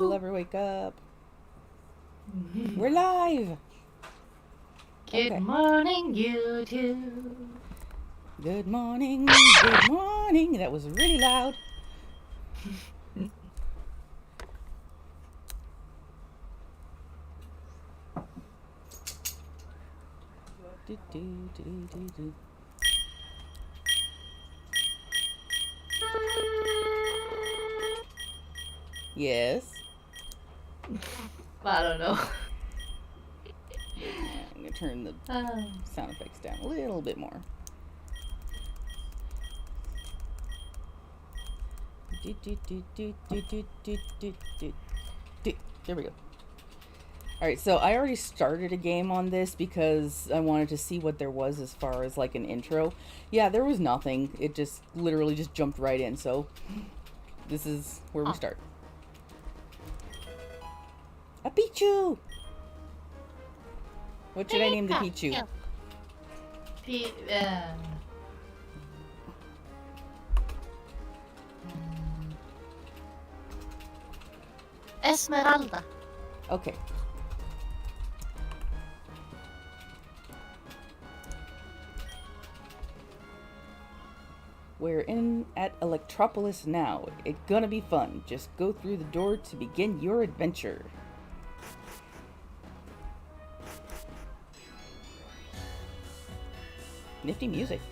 We'll ever wake up. We're live! Good morning, YouTube. Good morning, good morning. That was really loud. Yes. I don't know. I'm gonna turn the sound effects down a little bit more. There we go. Alright, so I already started a game on this because I wanted to see what there was as far as like an intro. Yeah, there was nothing. It just literally just jumped right in, so this is where we start. A Pichu! What should I name the Pichu? Esmeralda. Okay. We're in at Electropolis now. It's gonna be fun. Just go through the door to begin your adventure. Nifty music.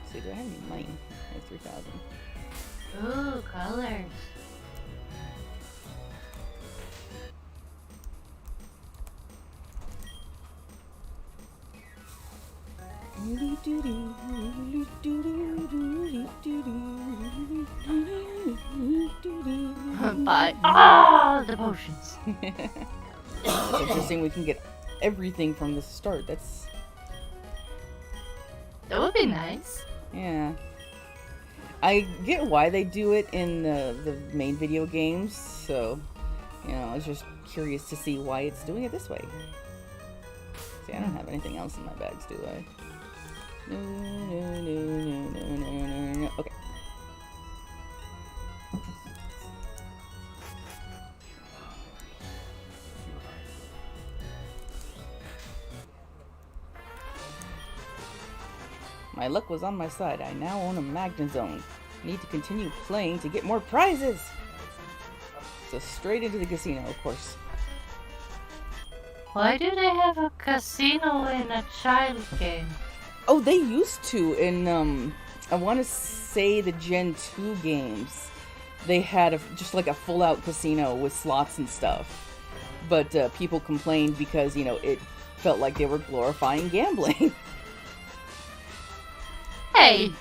Let's see, do I have any money? I have 3,000. Ooh, colors. Buy all the potions. It's interesting we can get everything from the start. That would be nice. Yeah. I get why they do it in the main video games, so, you know, I was just curious to see why it's doing it this way. See, I don't have anything else in my bags, do I? No. Okay. My luck was on my side. I now own a Magnezone. Need to continue playing to get more prizes! So straight into the casino, of course. Why do they have a casino in a child game? Oh, they used to in, I want to say the Gen 2 games. They had just like a full-out casino with slots and stuff. But people complained because, you know, it felt like they were glorifying gambling. Hey!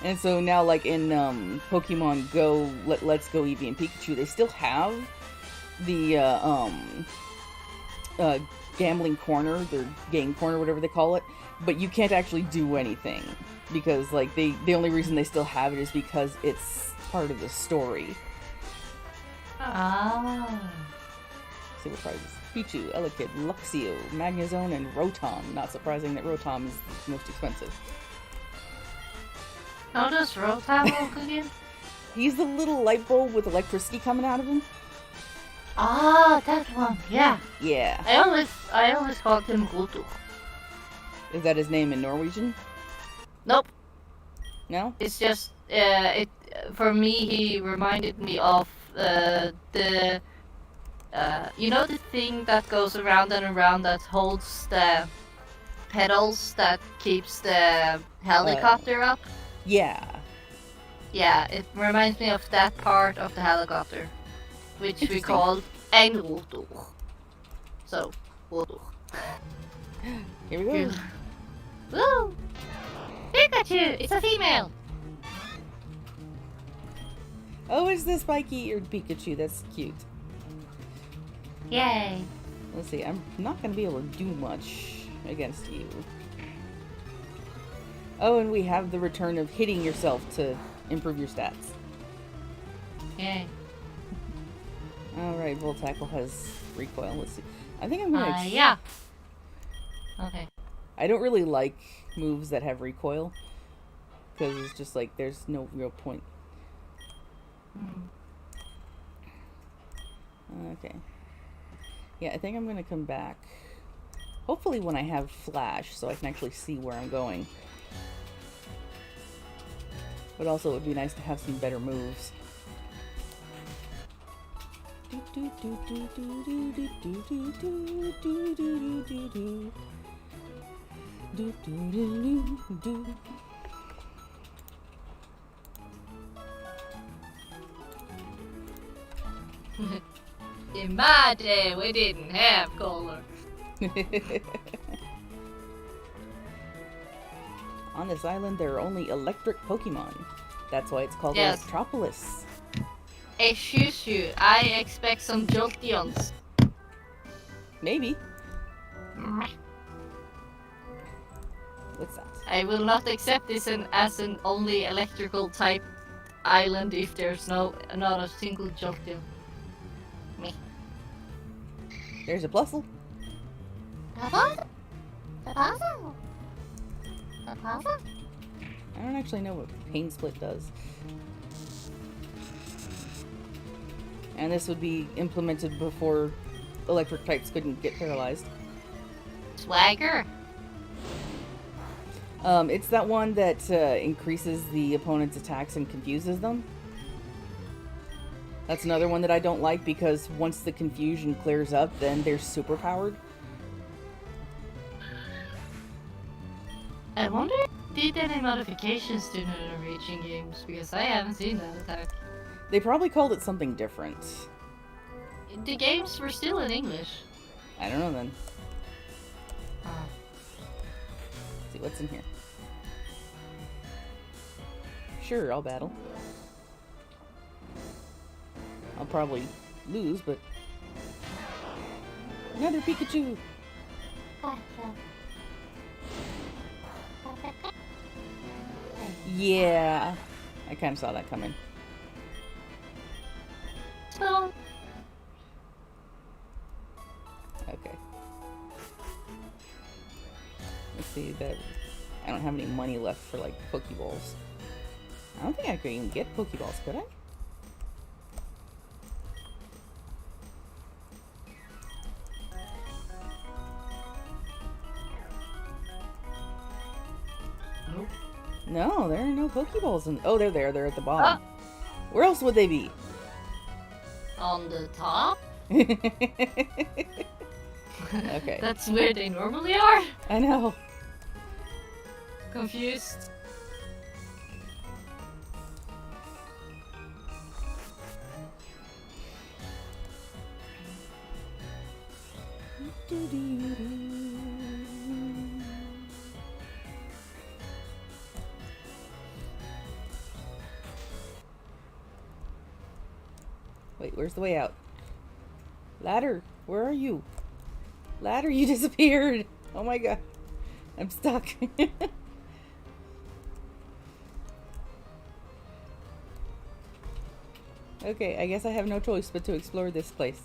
And so now, like in Pokemon Go, Let's Go Eevee and Pikachu, they still have the gambling corner, their game corner, whatever they call it, but you can't actually do anything because, like, the only reason they still have it is because it's part of the story. Ah. See what prizes. Pichu, Elekid, Luxio, Magnezone, and Rotom. Not surprising that Rotom is the most expensive. How does Rotom look again? He's the little light bulb with electricity coming out of him. Ah, that one. Yeah. Yeah. I always called him Gotu. Is that his name in Norwegian? Nope. No? It's just for me he reminded me of the you know the thing that goes around and around that holds the pedals that keeps the helicopter up? Yeah. Yeah, it reminds me of that part of the helicopter, which we called en rotor. So, rotor. Here we go. Woo! Pikachu! It's a female! Oh, it's the spiky-eared Pikachu. That's cute. Yay! Let's see. I'm not going to be able to do much against you. Oh, and we have the return of hitting yourself to improve your stats. Yay. Alright, Volt Tackle has recoil. Let's see. I think I'm going to... Yeah. Okay. I don't really like moves that have recoil. because it's just like there's no real point. Okay. Yeah, I think I'm gonna come back. Hopefully when I have flash, so I can actually see where I'm going. But also it would be nice to have some better moves. In my day, we didn't have color. On this island, there are only electric Pokemon. That's why it's called Yes. Electropolis. Excuse you, I expect some Jolteons. Maybe. What's that? I will not accept this as an only electrical type island if there's not a single Jolteon. Me. There's a Plusle. I don't actually know what Pain Split does. And this would be implemented before electric types couldn't get paralyzed. Swagger. It's that one that increases the opponent's attacks and confuses them. That's another one that I don't like because once the confusion clears up, then they're super powered. I wonder if they did any modifications to the Norwegian games because I haven't seen that attack. They probably called it something different. The games were still in English. I don't know then. Oh. Let's see what's in here. Sure, I'll battle. I'll probably lose, but... Another Pikachu! Yeah, I kind of saw that coming. So, Okay. Let's see that. I don't have any money left for like Pokeballs. I don't think I could even get Pokeballs, could I? nope. No, there are no Pokeballs in. Oh, they're there. They're at the bottom. Where else would they be? On the top? Okay. That's where they normally are? I know. Confused. Wait, where's the way out? Ladder, where are you? Ladder, you disappeared! Oh my god. I'm stuck. Okay, I guess I have no choice but to explore this place.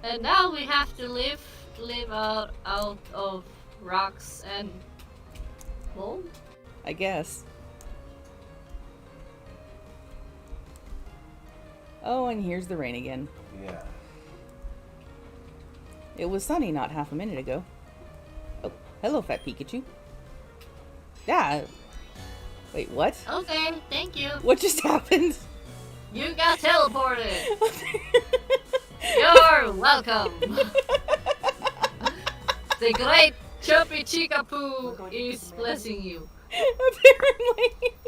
And now we have to live out of rocks and mold. I guess. Oh, and here's the rain again. Yeah. It was sunny not half a minute ago. Oh, hello, Fat Pikachu. Yeah. Wait, what? Okay, thank you. What just happened? You got teleported. You're welcome. The great Choppy Chicapoo is blessing you.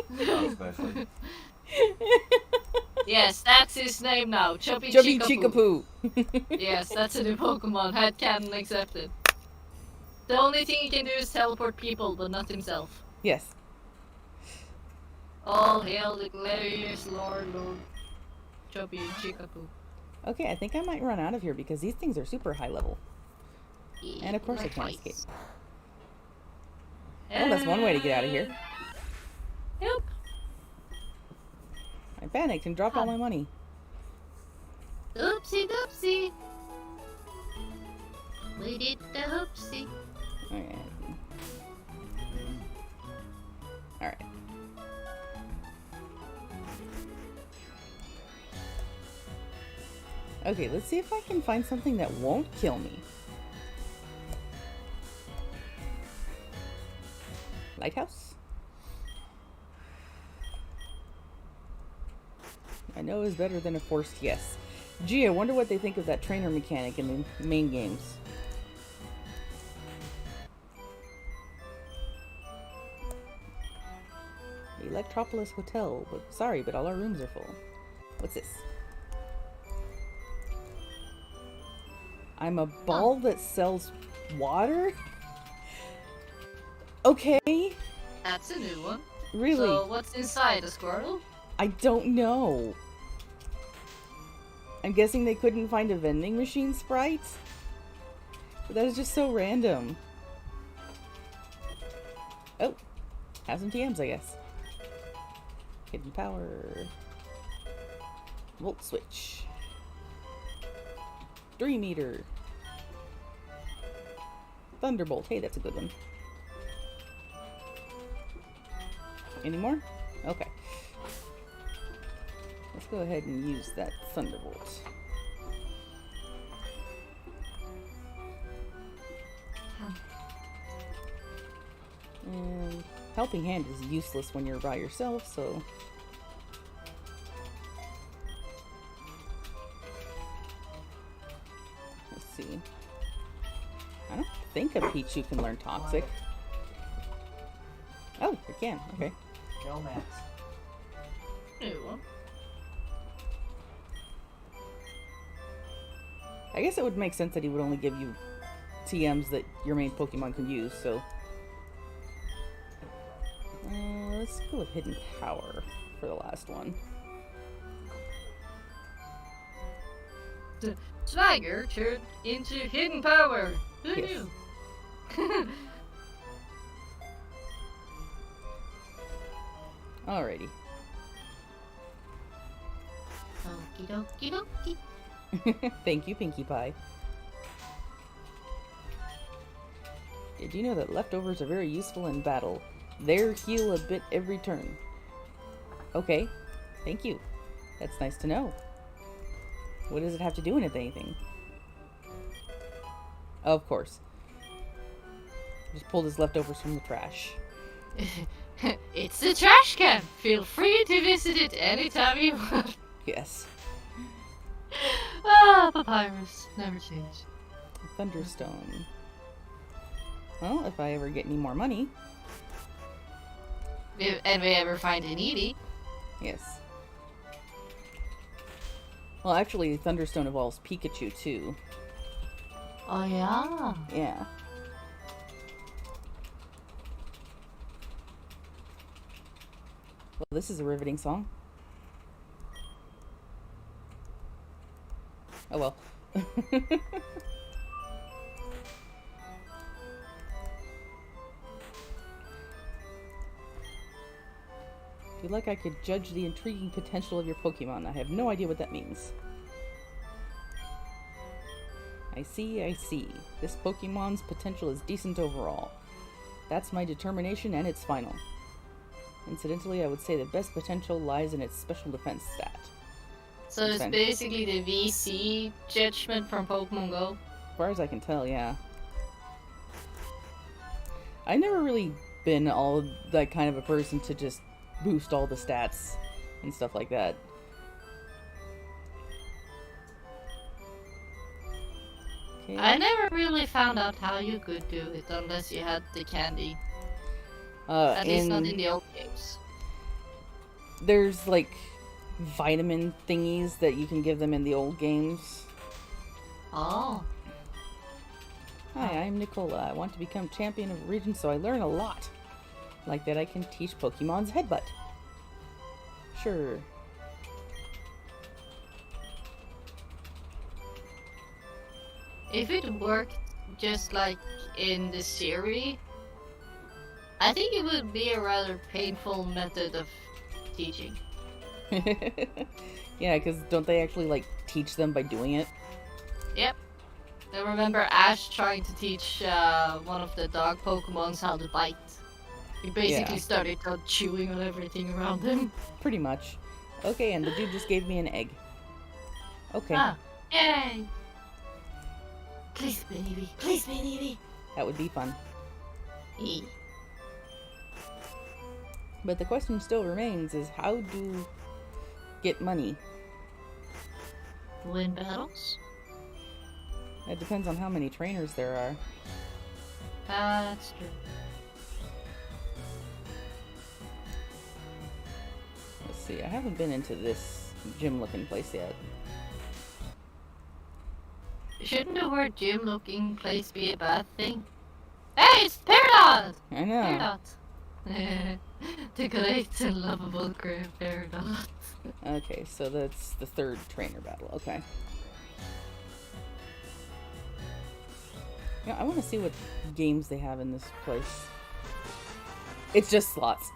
Apparently. Especially. Yes, that's his name now. Choppy Chubby Chicapoo. Chicapoo. Yes, that's a new Pokemon. Headcanon accepted. The only thing he can do is teleport people, but not himself. Yes. All hail the glorious Lord Choppy Chicapoo. Okay, I think I might run out of here because these things are super high level. And of course I can't escape. Well, that's one way to get out of here. Yep. I panicked and dropped all my money. Oopsie doopsie. We did the hoopsie. Alright. Alright. Okay, let's see if I can find something that won't kill me. Lighthouse? I know is better than a forced yes. Gee, I wonder what they think of that trainer mechanic in the main games. Electropolis Hotel. But sorry, but all our rooms are full. What's this? I'm a ball that sells water? Okay. That's a new one. Really? So what's inside, a squirrel? I don't know. I'm guessing they couldn't find a vending machine sprite? But that is just so random. Oh. Have some TMs, I guess. Hidden power. Volt switch. 3 meter. Thunderbolt. Hey, that's a good one. Any more? Okay. Let's go ahead and use that Thunderbolt. And Helping Hand is useless when you're by yourself, so... Let's see. I don't think a Pichu can learn Toxic. Oh, it can. Okay. No max. New one. I guess it would make sense that he would only give you TMs that your main Pokemon can use, so... let's go with Hidden Power for the last one. The Swagger turned into Hidden Power. Who Yes. knew? Alrighty. Okie dokie dokie. Thank you, Pinkie Pie. Did you know that leftovers are very useful in battle? They heal a bit every turn. Okay, thank you. That's nice to know. What does it have to do with anything? Of course. Just pulled his leftovers from the trash. It's the trash can. Feel free to visit it anytime you want. Yes. Ah, Papyrus. Never change. Thunderstone. Well, if I ever get any more money. And we ever find an Eevee. Yes. Well, actually, Thunderstone evolves Pikachu, too. Oh, yeah. Yeah. Well, this is a riveting song. Oh well. Feel like I could judge the intriguing potential of your Pokemon. I have no idea what that means. I see, I see. This Pokemon's potential is decent overall. That's my determination, and it's final. Incidentally, I would say the best potential lies in its special defense stat. So it's basically the VC judgment from Pokemon Go. As far as I can tell, yeah. I've never really been all that kind of a person to just boost all the stats and stuff like that. Okay. I never really found out how you could do it unless you had the candy. At least not in the old games. There's like vitamin thingies that you can give them in the old games. Oh. Hi, I'm Nicola. I want to become champion of a region, so I learn a lot. Like that I can teach Pokemon's Headbutt. Sure. If it worked just like in the series, I think it would be a rather painful method of teaching. Yeah, because don't they actually like teach them by doing it? Yep. I remember Ash trying to teach one of the dog Pokemons how to bite. He basically Yeah. started chewing on everything around him. Pretty much. Okay, and the dude just gave me an egg. Okay. Ah, yay! Please be Eevee. Please be Eevee. That would be fun. E. But the question still remains is how do get money? Win battles? It depends on how many trainers there are. That's true. Let's see, I haven't been into this gym looking place yet. Shouldn't the word gym looking place be a bad thing? Hey, it's Peridot! I know. Peridot. The great and lovable Peridot. Okay, so that's the third trainer battle. Okay. Yeah, I want to see what games they have in this place. It's just slots.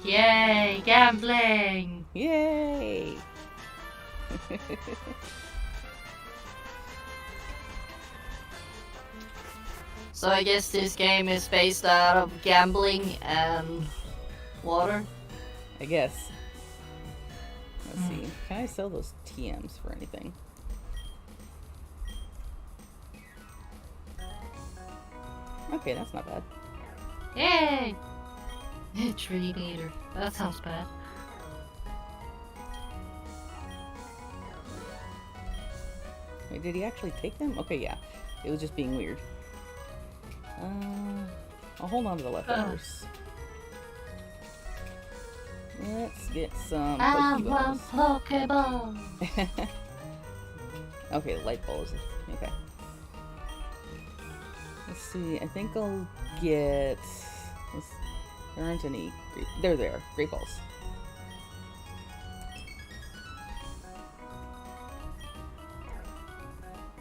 Yay, gambling! Yay! So I guess this game is based out of gambling and water. I guess. Let's see. Can I sell those TMs for anything? Okay, that's not bad. Yay! Tree leader. That sounds bad. Wait, did he actually take them? Okay, yeah. It was just being weird. I'll hold on to the leftovers. Let's get some I want Pokeballs. Pokeball. Okay, the light balls. Okay. Let's see. I think I'll get. There aren't any. There they are. Great balls.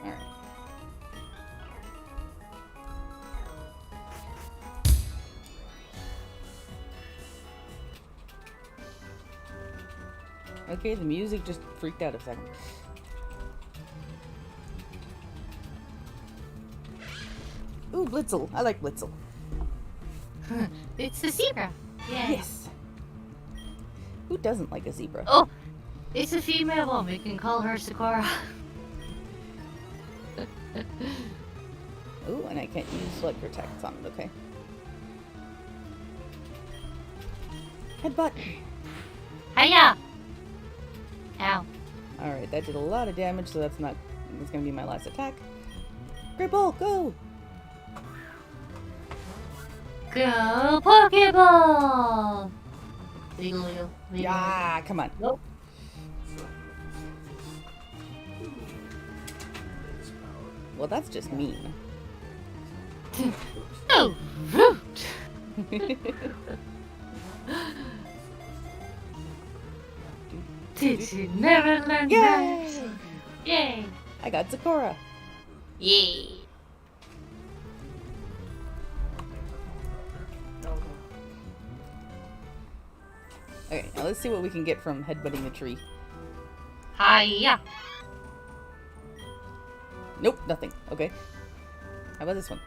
All right. Okay, the music just freaked out a second. Ooh, Blitzel. I like Blitzel. It's a zebra. Yay. Yes. Who doesn't like a zebra? Oh, it's a female one. We can call her Sakura. Ooh, and I can't use like protect on it, okay. Headbutt! Hiya! Ow. Alright, that did a lot of damage, so that's gonna be my last attack. Great ball, go! Go Pokeball! Legal. Yeah, come on. Nope. Well, that's just mean. Oh, root! Did you never learn that? Yay! Yay! I got Sakura. Yay! Okay, now let's see what we can get from headbutting a tree. Hiya! Nope, nothing. Okay. How about this one?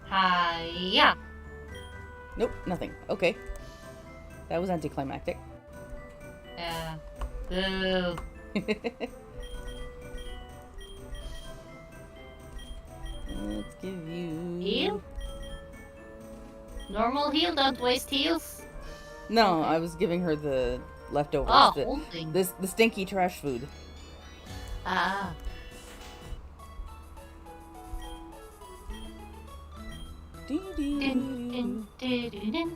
Hiya! Nope, nothing. Okay. That was anticlimactic. Yeah. Boo. Let's give you... Heal? Normal heal, don't waste heals. No, I was giving her the leftovers. Oh, the, holding. the stinky trash food. Ah. Doo -doo. Dun, dun, dun, dun, dun.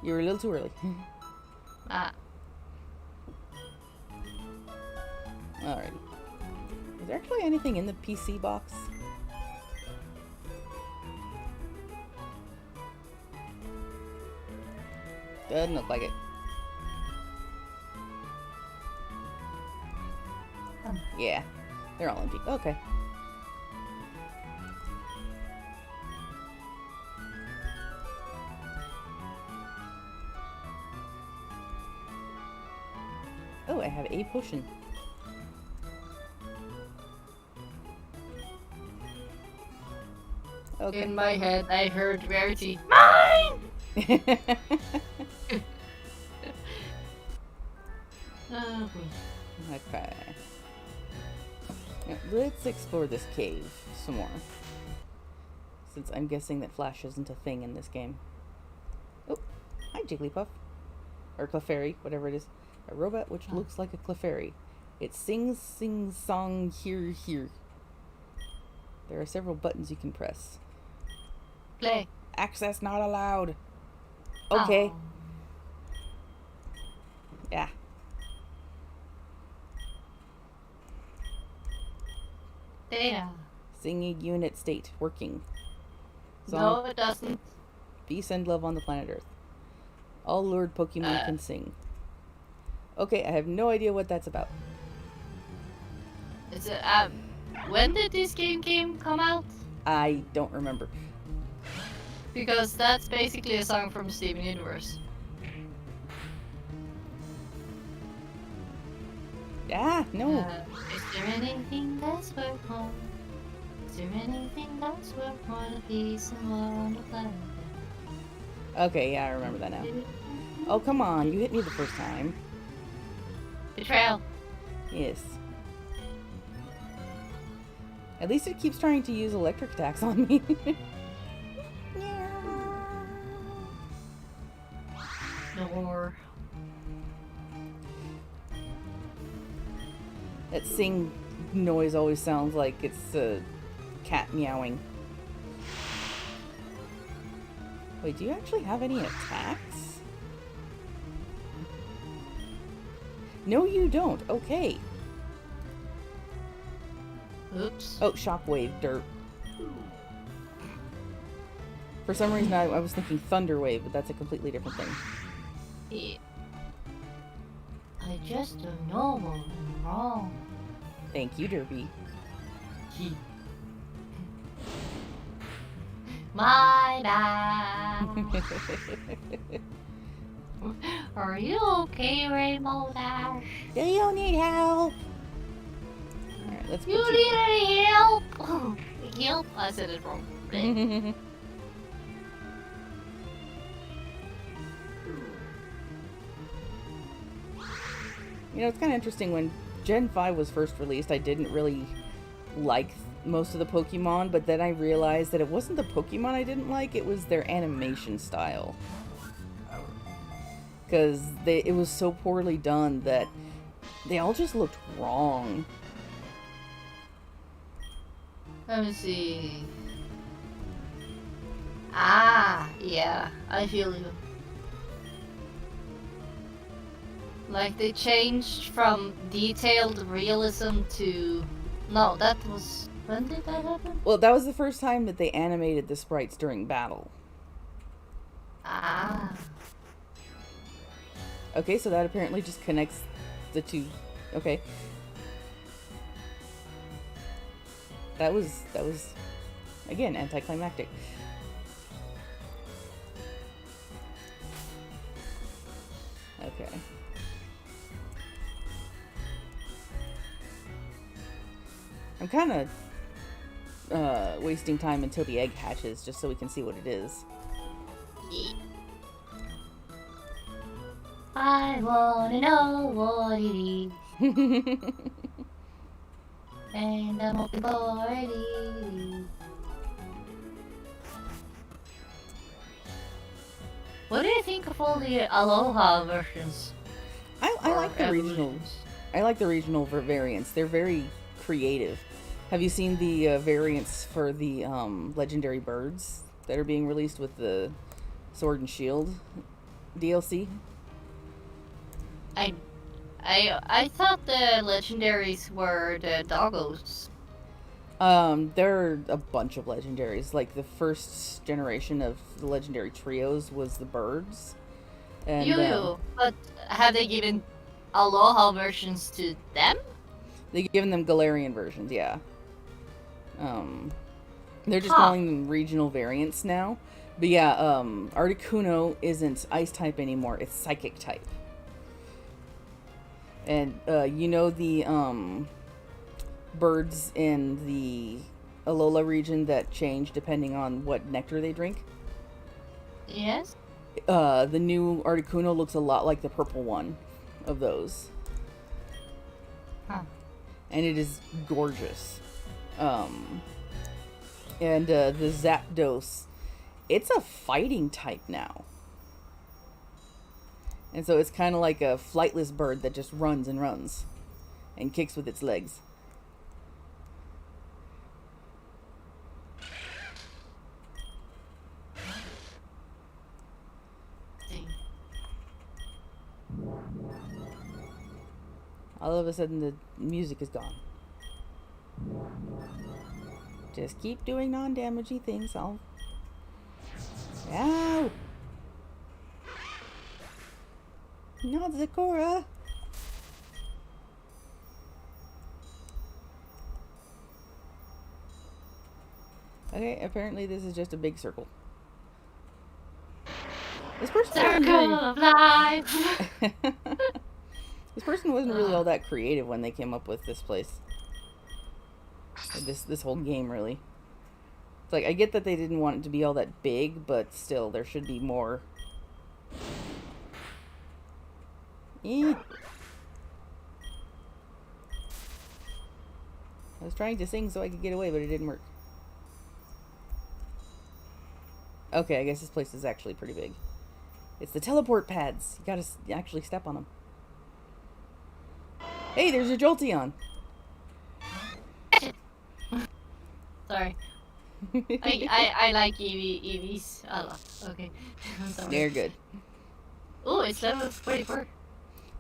You were a little too early. Ah. Alright. Is there actually anything in the PC box? Doesn't look like it. Yeah, they're all empty. Okay. have a potion. Okay. In my head, I heard Rarity. Mine! Oh, Okay. Now, let's explore this cave some more. Since I'm guessing that Flash isn't a thing in this game. Oh, hi Jigglypuff. Or Clefairy, whatever it is. A robot which looks like a Clefairy. It sings, sing, song, here, here. There are several buttons you can press. play. Access not allowed. Okay. Oh. Yeah. Data. Singing unit state. Working. No, it doesn't. Peace and love on the planet Earth. All lured Pokemon can sing. Okay, I have no idea what that's about. Is it, when did this game come out? I don't remember. Because that's basically a song from Steven Universe. Ah, no. Is there anything that's worth more? Is there anything that's worth more than peace and war on the planet? Okay, yeah, I remember that now. Oh, come on. You hit me the first time. Betrayal. Yes. At least it keeps trying to use electric attacks on me. Door. That sing noise always sounds like it's a cat meowing. Wait, do you actually have any attacks? No, you don't. Okay. Oops. Oh, shockwave, dirt. For some reason, I was thinking thunderwave, but that's a completely different thing. Yeah. I just don't know what went wrong. Thank you, Derby. My bad. Are you okay, Rainbow Dash? Do you need help? Alright, let's put You need any help? Help? I said it wrong. You know, it's kind of interesting. When Gen 5 was first released, I didn't really like most of the Pokemon, but then I realized that it wasn't the Pokemon I didn't like, it was their animation style. Because it was so poorly done that they all just looked wrong. Let me see. Ah, yeah, I feel you. Like they changed from detailed realism to... No, that was... When did that happen? Well, that was the first time that they animated the sprites during battle. Ah. Okay, so that apparently just connects the two. Okay. That was again anticlimactic. Okay. I'm kind of wasting time until the egg hatches just so we can see what it is. I wanna know what it is. And I'm hoping for it is. What do you think of all the Aloha versions? I like the regional. I like the regional variants. They're very creative. Have you seen the variants for the legendary birds that are being released with the Sword and Shield DLC? I thought the legendaries were the doggos. There are a bunch of legendaries. Like the first generation of the legendary trios was the birds. And but have they given Aloha versions to them? they've given them Galarian versions, yeah. They're just calling them regional variants now. But yeah, Articuno isn't ice type anymore, it's psychic type. And you know the birds in the Alola region that change depending on what nectar they drink? Yes? The new Articuno looks a lot like the purple one of those. Huh. And it is gorgeous. And the Zapdos, it's a fighting type now. And so it's kind of like a flightless bird that just runs and runs and kicks with its legs. All of a sudden the music is gone. Just keep doing non-damagey things. Ow! Not Zakora! Okay, apparently this is just a big circle. This person Circle of life! This person wasn't really all that creative when they came up with this place. This whole game, really. It's like, I get that they didn't want it to be all that big, but still, there should be more. I was trying to sing so I could get away, but it didn't work. Okay, I guess this place is actually pretty big. It's the teleport pads. You gotta actually step on them. Hey, there's a Jolteon. Sorry. I like EVs a lot. Okay. They're good. Oh, it's level 44.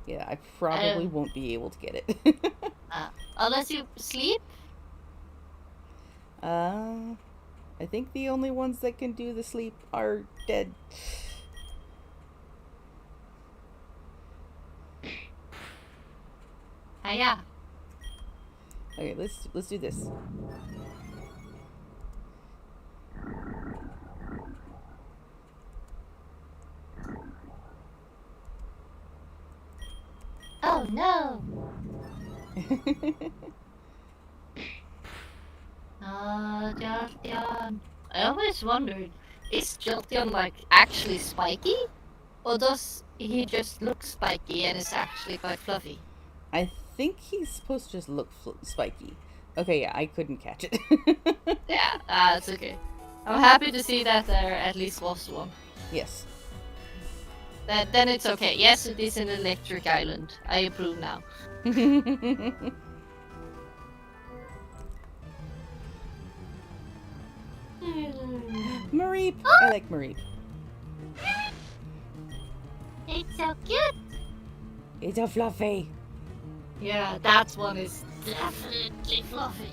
Yeah, I probably won't be able to get it. Unless you sleep? I think the only ones that can do the sleep are dead. Yeah. Okay, let's do this. Oh no! Jolteon. I always wondered, is Jolteon like actually spiky? Or does he just look spiky and is actually quite fluffy? I think he's supposed to just look spiky. Okay, yeah, I couldn't catch it. Yeah, it's okay. I'm happy to see that there at least was one. Yes. Then it's okay. Yes, it is an electric island. I approve now. Mareep! Oh! I like Mareep. It's so cute! It's a fluffy. Yeah, that one is definitely fluffy.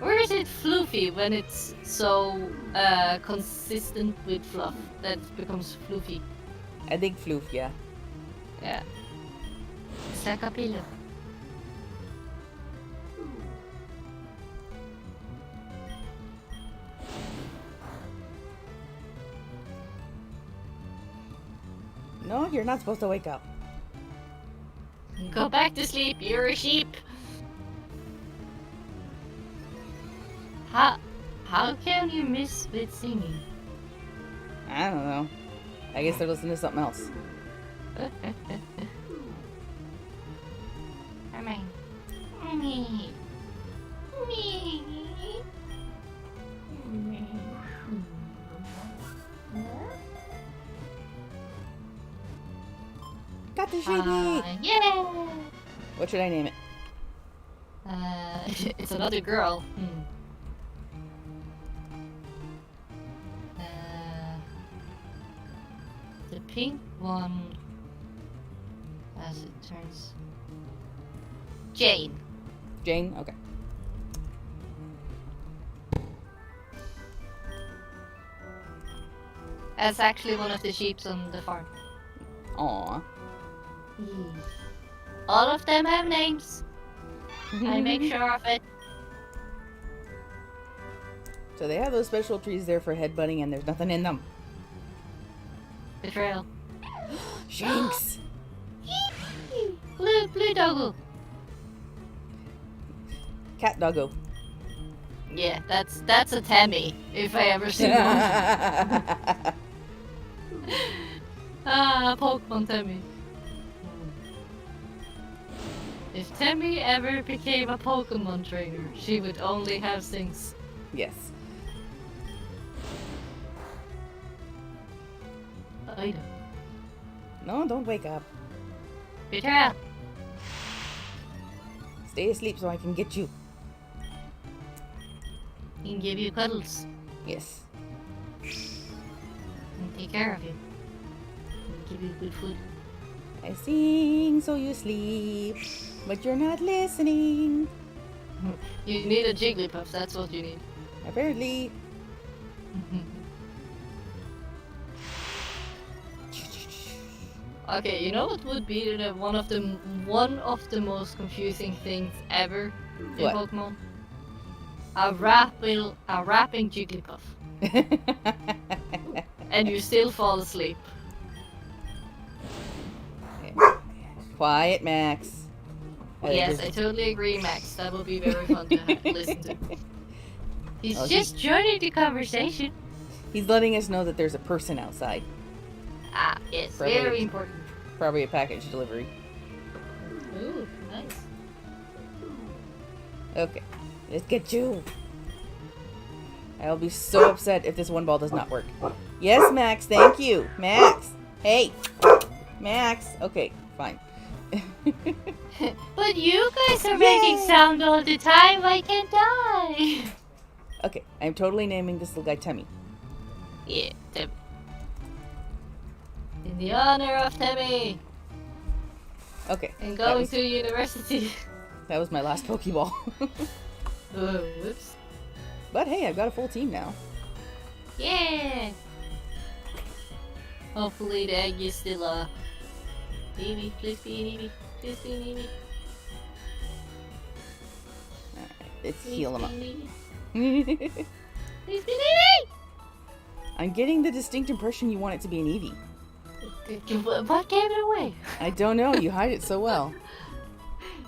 Or is it floofy when it's so consistent with fluff that it becomes floofy? I think floof, yeah. Yeah. It's like a pillow. No, you're not supposed to wake up. Go back to sleep, you're a sheep. How can you miss with singing? I don't know. I guess they're listening to something else. Got the sheepy! Yeah! What should I name it? It's another girl. The pink one, as it turns, Jane. Jane? Okay. That's actually one of the sheeps on the farm. Aww. All of them have names. I make sure of it. So they have those special trees there for headbutting and there's nothing in them. Betrayal. Shanks! Blue doggo. Cat doggo. Yeah, that's a Tammy, if I ever see one. Pokemon Tammy. If Tammy ever became a Pokemon trainer, she would only have things. Yes. I know. No, don't wake up. Peter! Stay asleep so I can get you. He can give you cuddles Yes. and take care of you. And give you good food. I sing so you sleep, but you're not listening. You need a Jigglypuff, that's what you need. Apparently. Okay, you know what would be one of the most confusing things ever in What? Pokemon? A rapping Jigglypuff. And you still fall asleep. Quiet, Max. Yes, I totally agree, Max. That would be very fun to listen to. He's Oh, just joining the conversation. He's letting us know that there's a person outside. Ah, yes, Probably. very important. Probably a package delivery. Ooh, nice. Okay, let's get you. I'll be so upset if this one ball does not work. Yes, Max, thank you. Max. Hey. Max. Okay, fine. But you guys are making sound all the time, I can't die. Okay, I'm totally naming this little guy Temmy. Yeah, Tim. In the honor of Timmy. Okay. And going to university. That was my last Pokeball. Oh, whoops. But hey, I've got a full team now. Yeah. Hopefully the egg is still Eevee, please be an Eevee. Please be an Eevee. Alright, let's Please heal him be up. an Eevee. Please be an Eevee! I'm getting the distinct impression you want it to be an Eevee. What gave it away? I don't know, you hide it so well.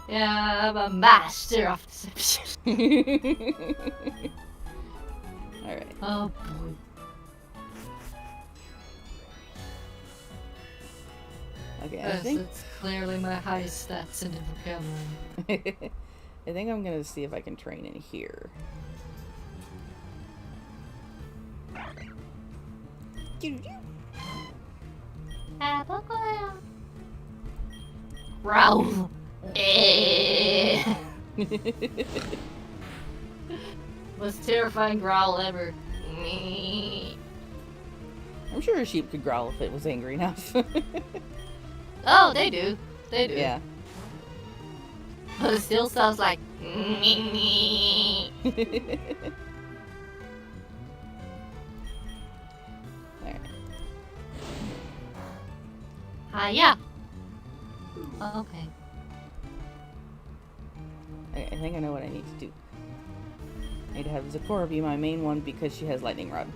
Yeah, I'm a master of deception. Alright. Oh boy. Okay, Yes, it's clearly my highest stats in the vocabulary. I think I'm gonna see if I can train in here. Growl. Eh. Most terrifying growl ever. I'm sure a sheep could growl if it was angry enough. Oh, they do. They do. Yeah. But it still sounds like. Alright. Hiya. Okay. I think I know what I need to do. I need to have Zecora be my main one because she has Lightning Rod.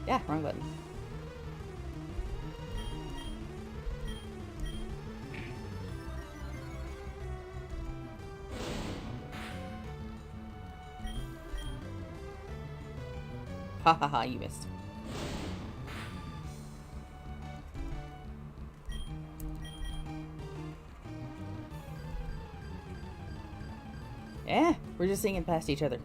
Yeah, wrong button. Ha ha ha, you missed. Yeah, we're just singing past each other.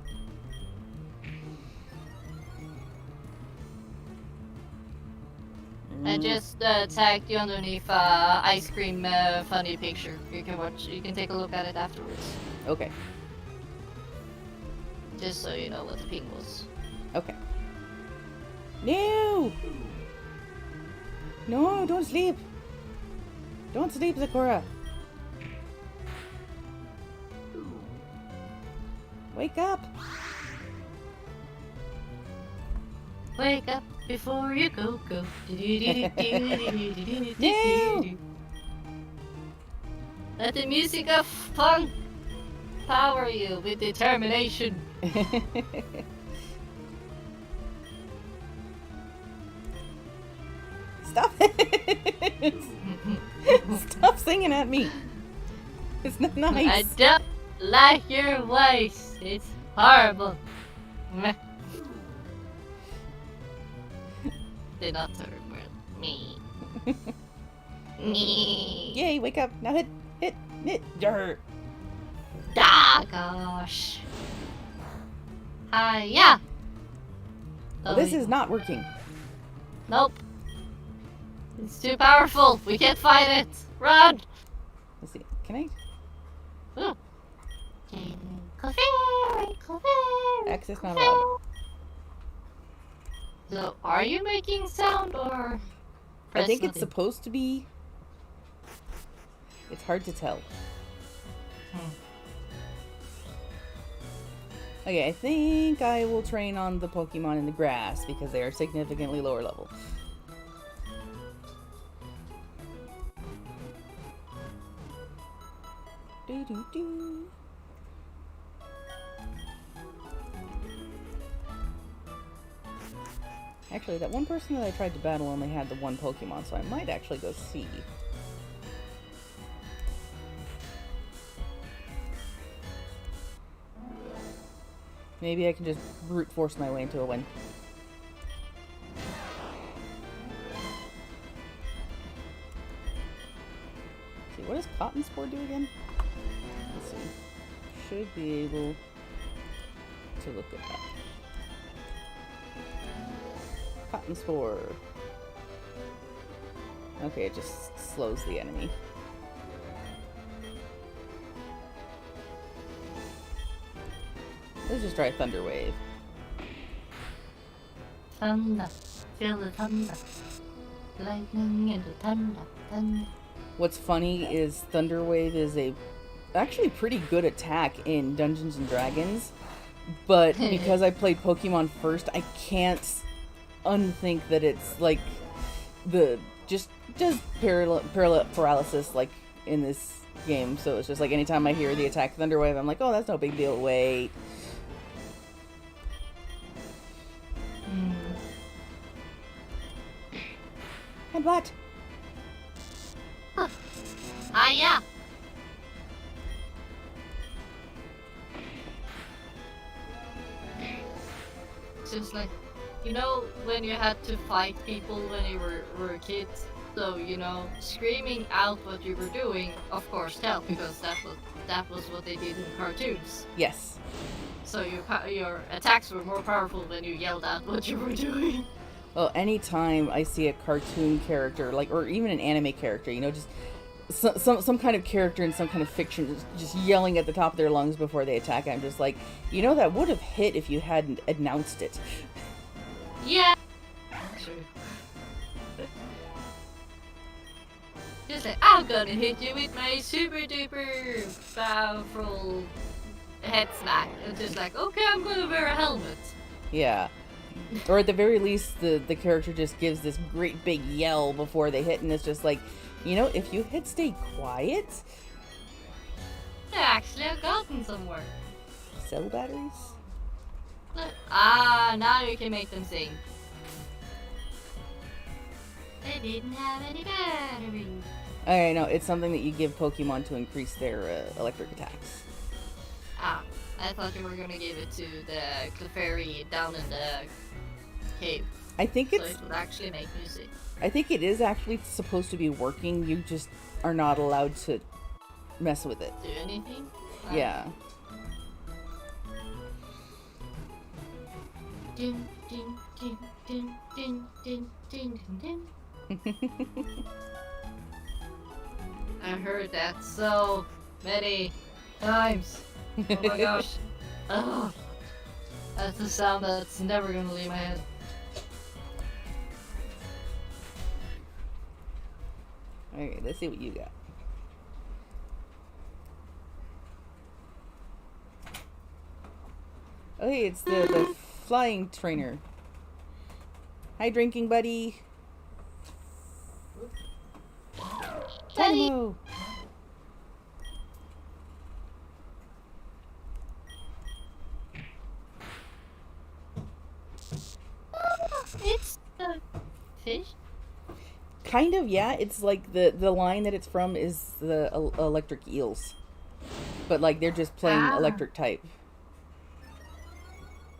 I just tagged you underneath ice cream funny picture. You can watch. You can take a look at it afterwards. Okay. Just so you know what the ping was. Okay. No! No, don't sleep! Don't sleep, Zecora! Wake up! Wake up before you go. No! Let the music of funk power you with determination. Stop it! Stop singing at me. It's not nice. I don't like your voice. It's horrible. Meh. Did not turn me. Me. Yay, wake up. Now hit. Dirt. Ah, gosh. Yeah. Well, this is not working. Nope. It's too powerful. We can't fight it. Run. Let's see. Can I? Ooh. Access not allowed. So, are you making sound or? I think it's supposed to be. It's hard to tell. Okay, I think I will train on the Pokemon in the grass because they are significantly lower level. Do. Actually, that one person that I tried to battle only had the one Pokemon, so I might actually go see. Maybe I can just brute force my way into a win. See, what does Cotton Spore do again? Let's see. Should be able to look at that. Cotton Spore. Okay, it just slows the enemy. Let's just try Thunder Wave. Thunder. Feel the thunder. Lightning and the thunder. What's funny is Thunder Wave is a actually pretty good attack in Dungeons and Dragons, but because I played Pokemon first, I can't unthink that it's like the just parallel paralysis like in this game. So it's just like anytime I hear the attack Thunder Wave, I'm like, oh, that's no big deal. Wait. And what? Yeah. Just like, you know, when you had to fight people when you were kids, so, you know, screaming out what you were doing, of course, helped, because that was what they did in cartoons. Yes. So your attacks were more powerful when you yelled out what you were doing. Well, anytime I see a cartoon character, like, or even an anime character, you know, just some kind of character in some kind of fiction just yelling at the top of their lungs before they attack, I'm just like, you know, that would have hit if you hadn't announced it. Yeah. True. Just like, I'm gonna hit you with my super duper powerful head smack. It's just like, okay, I'm gonna wear a helmet. Yeah. Or at the very least, the character just gives this great big yell before they hit, and it's just like, you know, if you had stayed quiet. Actually, I've gotten somewhere. Cell batteries? Now you can make them sing. They didn't have any batteries. Okay, no, it's something that you give Pokemon to increase their electric attacks. I thought you were gonna give it to the Clefairy down in the cave. I think it's... So it would actually make music. I think it is actually supposed to be working, you just are not allowed to mess with it. Do anything? Yeah. Ding, ding, ding, ding, ding, ding, ding, ding. I heard that so many times. Oh my gosh. Oh, that's a sound that's never gonna leave my head. Okay, let's see what you got. Oh, hey, it's the flying trainer. Hi, drinking buddy. Dynamo. It's a fish. Kind of, yeah. It's like the line that it's from is the electric eels, but like they're just plain Ah. electric type.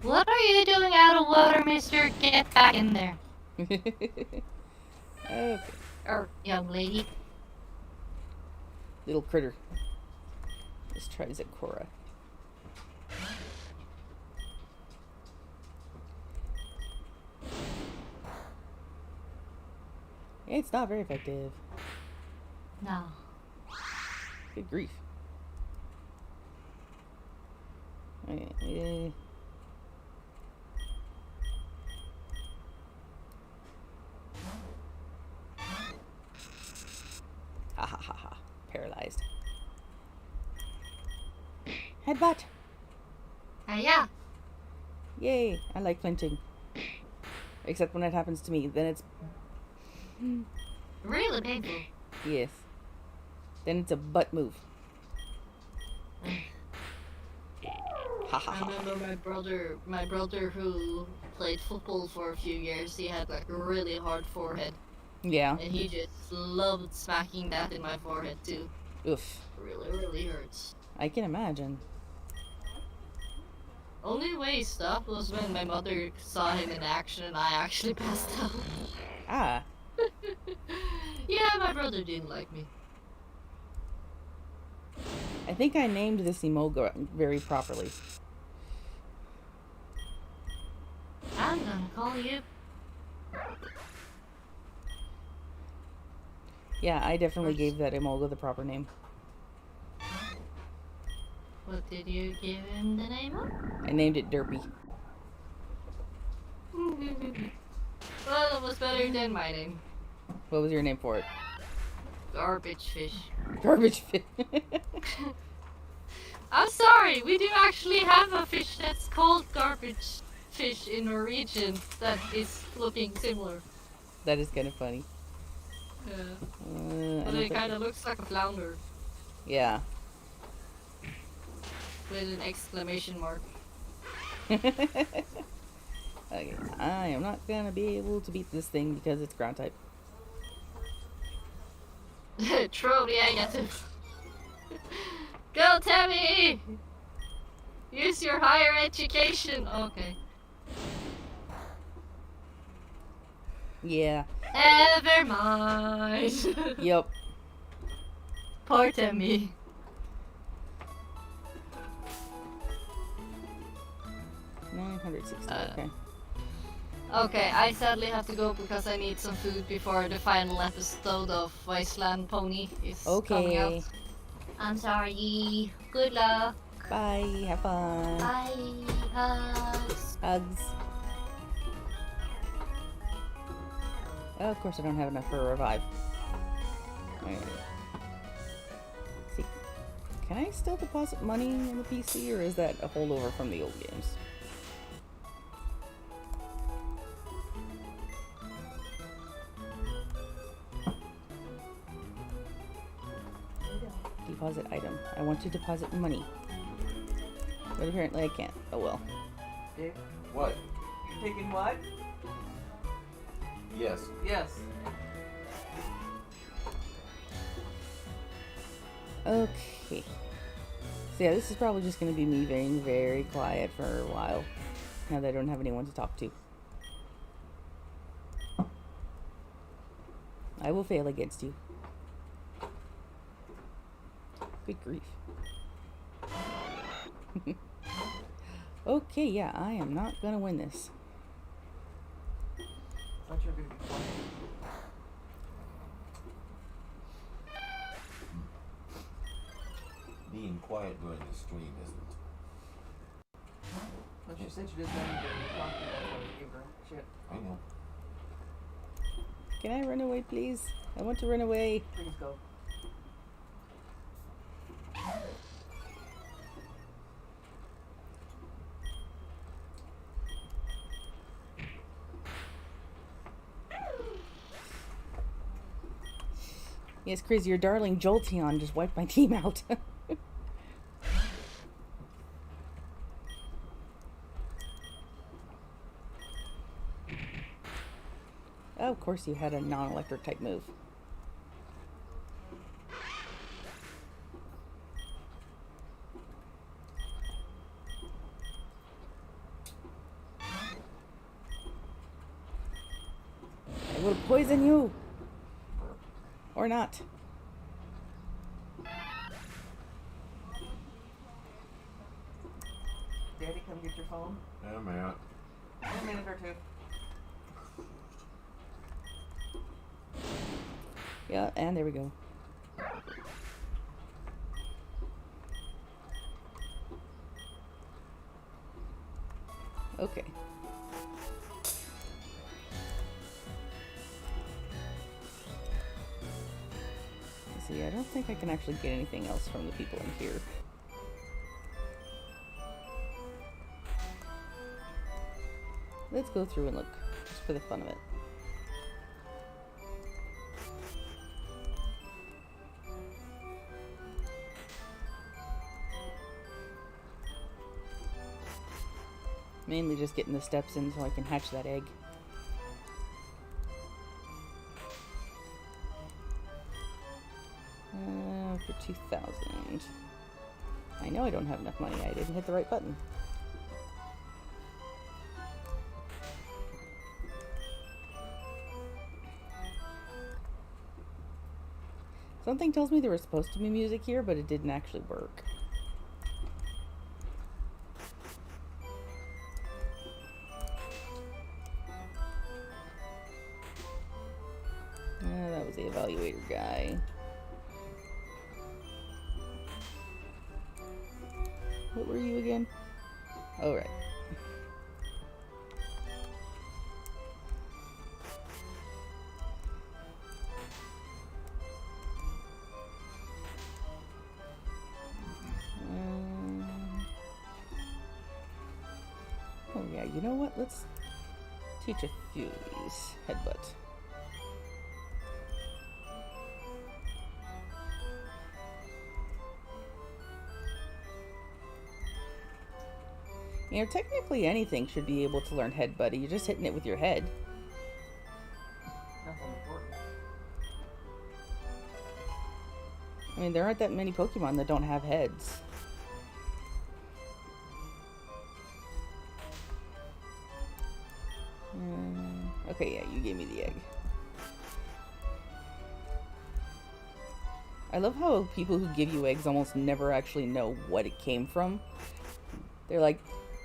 What are you doing out of water, mister? Get back in there. Okay, Young lady. little critter. Let's try Zakora. It's not very effective. No. Good grief. Okay, ha ha ha ha. Paralyzed. Headbutt! Yeah. Yay! I like flinching. Except when it happens to me, then it's... Really painful. Yes. Then it's a butt move. Ha ha I ha. remember my brother who played football for a few years, he had like a really hard forehead. Yeah. And he just loved smacking that in my forehead too. Oof. Really, really hurts. I can imagine. Only way he stopped was when my mother saw him in action and I actually passed out. Ah. Yeah, my brother didn't like me. I think I named this Emoga very properly. I'm gonna call you. Yeah, I definitely gave that Emoga the proper name. What did you give him the name of? I named it Derpy. Well, it was better than my name. What was your name for it? Garbage fish. Garbage fish. I'm sorry, we do actually have a fish that's called garbage fish in Norwegian that is looking similar. That is kind of funny. Yeah. But it kind of looks like a flounder. Yeah. With an exclamation mark. Okay, I am not gonna be able to beat this thing because it's ground type. Truly negative. Go, Tammy! Use your higher education. Okay. Yeah. Never mind. Yep. Poor Tammy. Okay. Okay, I sadly have to go because I need some food before the final episode of Wasteland Pony is coming out. Okay. I'm sorry. Good luck. Bye. Have fun. Bye. Hugs. Hugs. Oh, of course I don't have enough for a revive. Okay. See, can I still deposit money in the PC, or is that a holdover from the old games? Deposit item. I want to deposit money. But apparently I can't. Oh well. Dave, What? you taking what? Yes. Yes. Okay. So yeah, this is probably just going to be me being very quiet for a while. Now that I don't have anyone to talk to. I will fail against you. Good grief. Okay, yeah, I am not gonna win this. I thought you were gonna be quiet. Being quiet during the stream isn't. But she said she doesn't want to be talking. That's why we gave her shit. I know. Can I run away, please? I want to run away. Please go. Yes, crazy. Your darling Jolteon just wiped my team out. Of course you had a non-electric type move. I will poison you! Or not. Daddy, come get your phone. Yeah, man. In a minute or two. Yeah, and there we go. Okay. See, I don't think I can actually get anything else from the people in here. Let's go through and look, just for the fun of it. Mainly just getting the steps in so I can hatch that egg. For 2,000. I know I don't have enough money. I didn't hit the right button. Something tells me there was supposed to be music here, but it didn't actually work. That was the evaluator guy. What were you again? Oh, right. Oh yeah, you know what? Let's teach a few of these. Headbutt. You know, technically anything should be able to learn headbutt. You're just hitting it with your head. Nothing important. I mean, there aren't that many Pokemon that don't have heads. Okay, yeah, you gave me the egg. I love how people who give you eggs almost never actually know what it came from. They're like,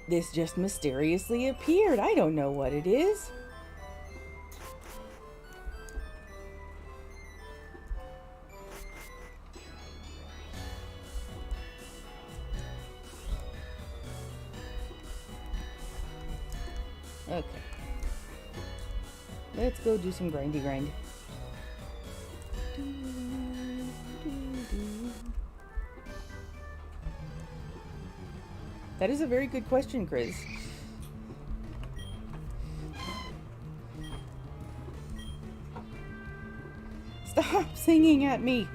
this just mysteriously appeared. I don't know what it is. Okay. Let's go do some grindy grind. That is a very good question, Chris. Stop singing at me.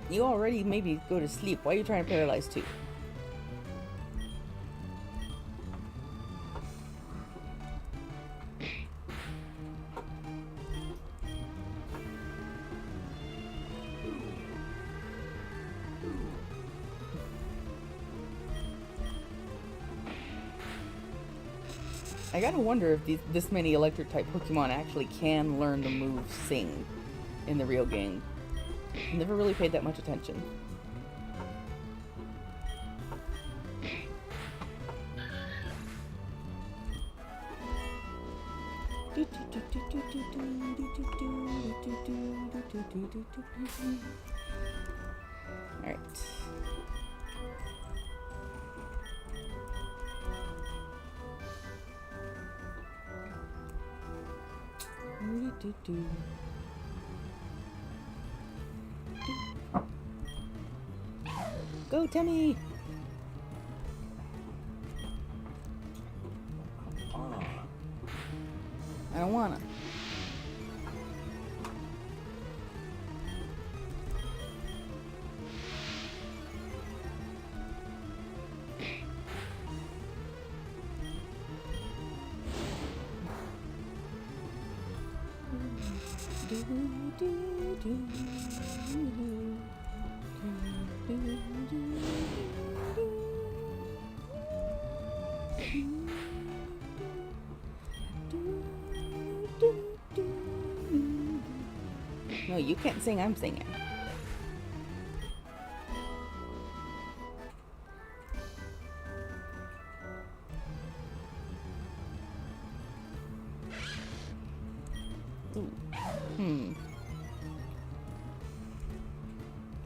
You already made me go to sleep. Why are you trying to paralyze too? I gotta wonder if this many electric type Pokemon actually can learn the move Sing in the real game. Never really paid that much attention. Alright. Go, Timmy! I don't wanna. No, you can't sing, I'm singing. Ooh.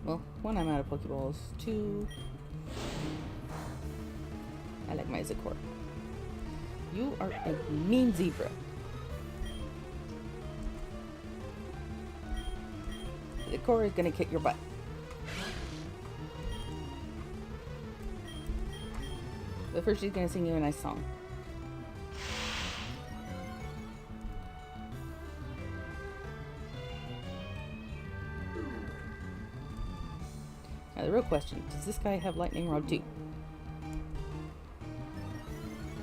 Well, one, I'm out of Pokeballs. Two, I like my Zakor. You are a mean zebra. Zakor is gonna kick your butt. But first she's gonna sing you a nice song. Now the real question, does this guy have Lightning Rod too?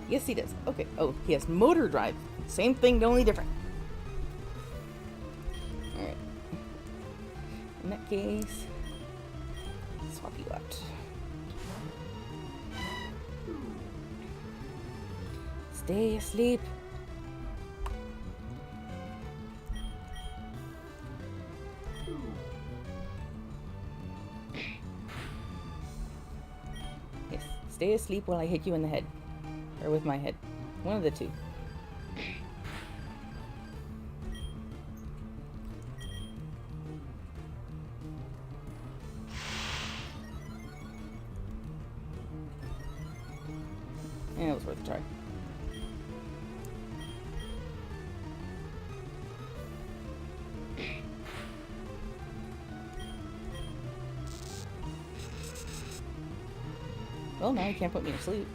Yes, he does. Okay. Oh, he has Motor Drive. Same thing, only different. Alright. In that case, swap you out. Stay asleep. Yes, stay asleep while I hit you in the head. Or with my head. One of the two. Yeah, it was worth a try. Well, now you can't put me to sleep.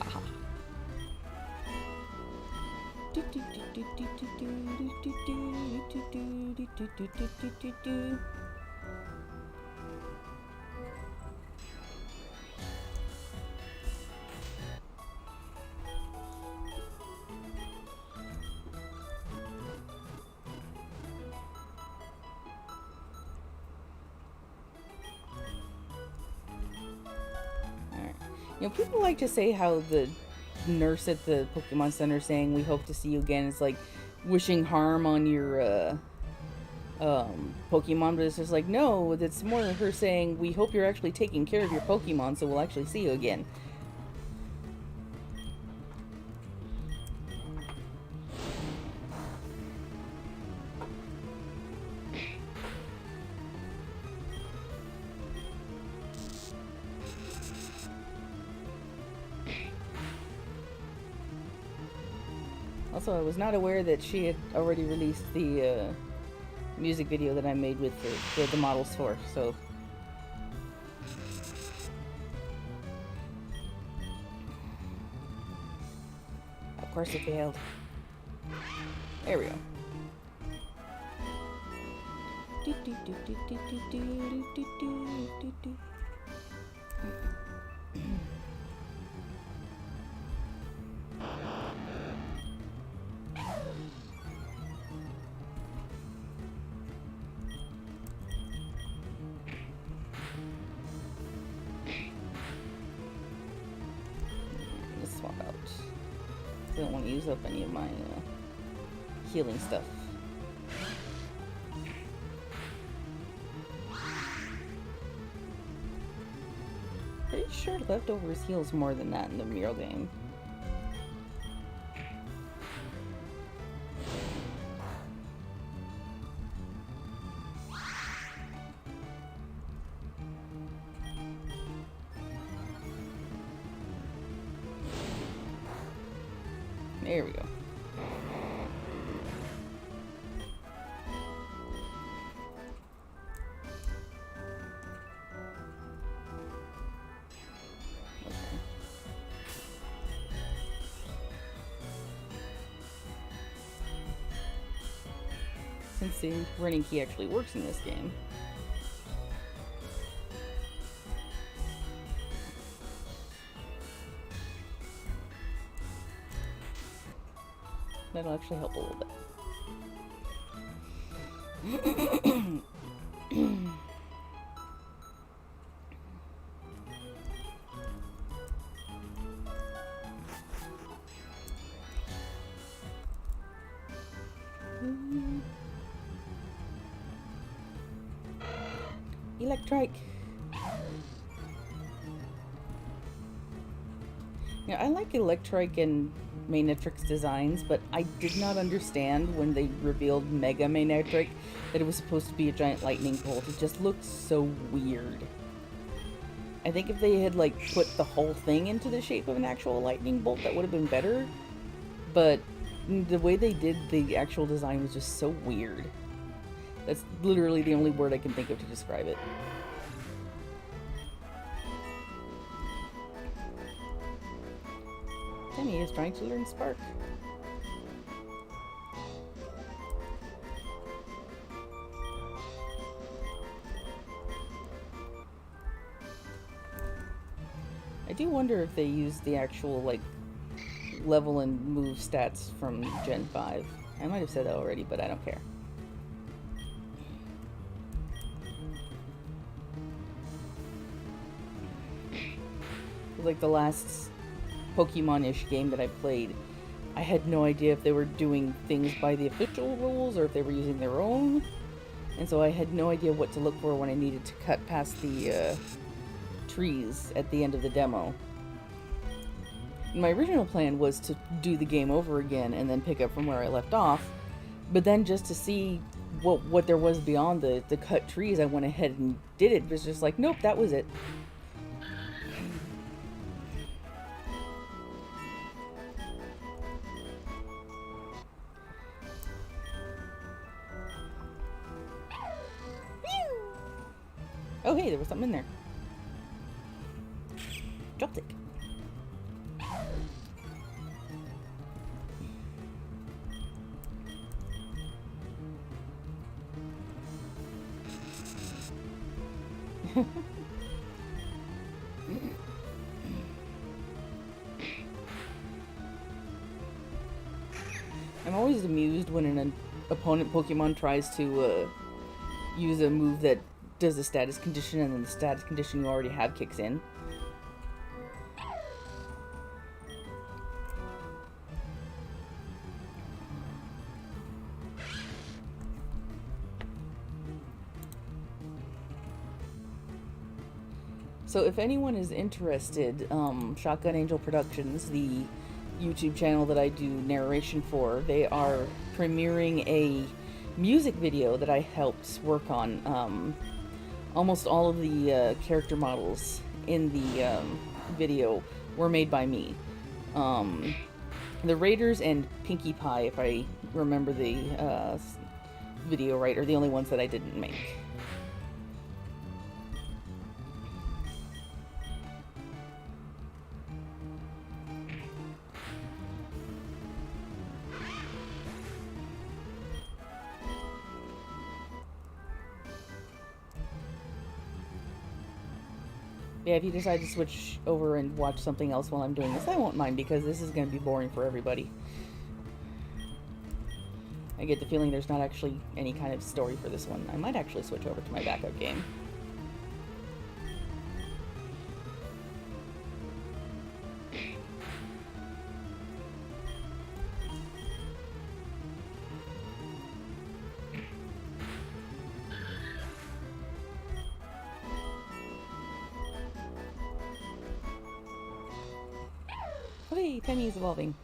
Aha. You know, people like to say how the nurse at the Pokemon Center saying we hope to see you again is like wishing harm on your Pokemon, but it's just like, no, it's more her saying we hope you're actually taking care of your Pokemon, so we'll actually see you again. Also, I was not aware that she had already released the music video that I made with the models for, so... Of course it failed. There we go. Swap out. I don't want to use up any of my healing stuff. Pretty sure Leftovers heals more than that in the real game. There we go. since the running key actually works in this game. That'll actually help a little bit. Electric. Yeah, I like Electric and Manetrix designs, but I did not understand when they revealed Mega Manetrix that it was supposed to be a giant lightning bolt. It just looked so weird. I think if they had, like, put the whole thing into the shape of an actual lightning bolt, that would have been better. But the way they did the actual design was just so weird. That's literally the only word I can think of to describe it. Timmy is trying to learn Spark. I do wonder if they used the actual, like, level and move stats from Gen 5. I might have said that already, but I don't care. Like the last Pokemon-ish game that I played, I had no idea if they were doing things by the official rules or if they were using their own. And so I had no idea what to look for when I needed to cut past the trees at the end of the demo. My original plan was to do the game over again and then pick up from where I left off. But then just to see what there was beyond the cut trees, I went ahead and did it. It was just like, nope, that was it. Oh hey, there was something in there. Dropped it. I'm always amused when an opponent Pokemon tries to use a move that does a status condition and then the status condition you already have kicks in. So if anyone is interested, Shotgun Angel Productions, the YouTube channel that I do narration for, they are premiering a music video that I helped work on. Almost all of the character models in the video were made by me. The Raiders and Pinkie Pie, if I remember the video right, are the only ones that I didn't make. Yeah, if you decide to switch over and watch something else while I'm doing this, I won't mind, because this is going to be boring for everybody. I get the feeling there's not actually any kind of story for this one. I might actually switch over to my backup game. Hey, Penny is evolving.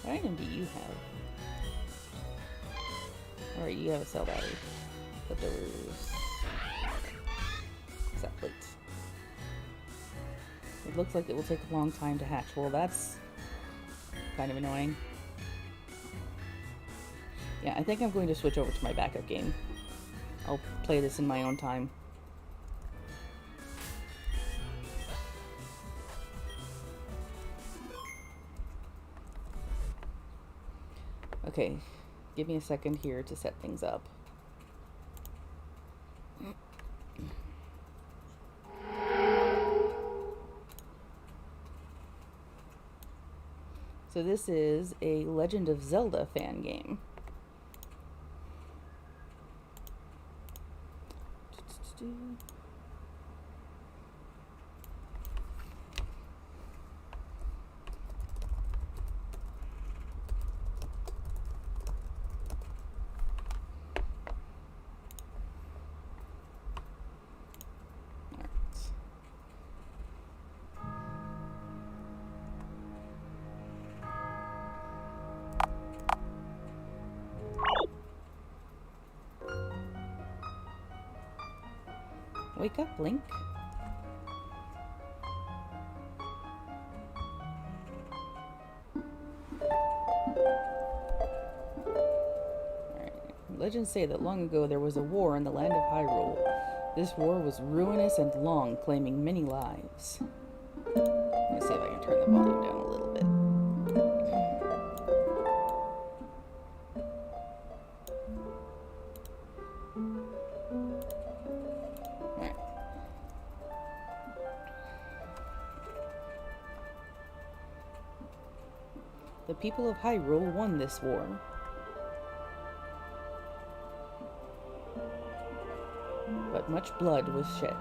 What item do you have? Alright, you have a cell battery. But there's... What's that plate? It looks like it will take a long time to hatch. Well, that's kind of annoying. Yeah, I think I'm going to switch over to my backup game. I'll play this in my own time. Okay, give me a second here to set things up. So this is a Legend of Zelda fan game. Wake up, Link. Alright. Legends say that long ago there was a war in the land of Hyrule. This war was ruinous and long, claiming many lives. Let me see if I can turn the volume down a little bit. The people of Hyrule won this war. But much blood was shed.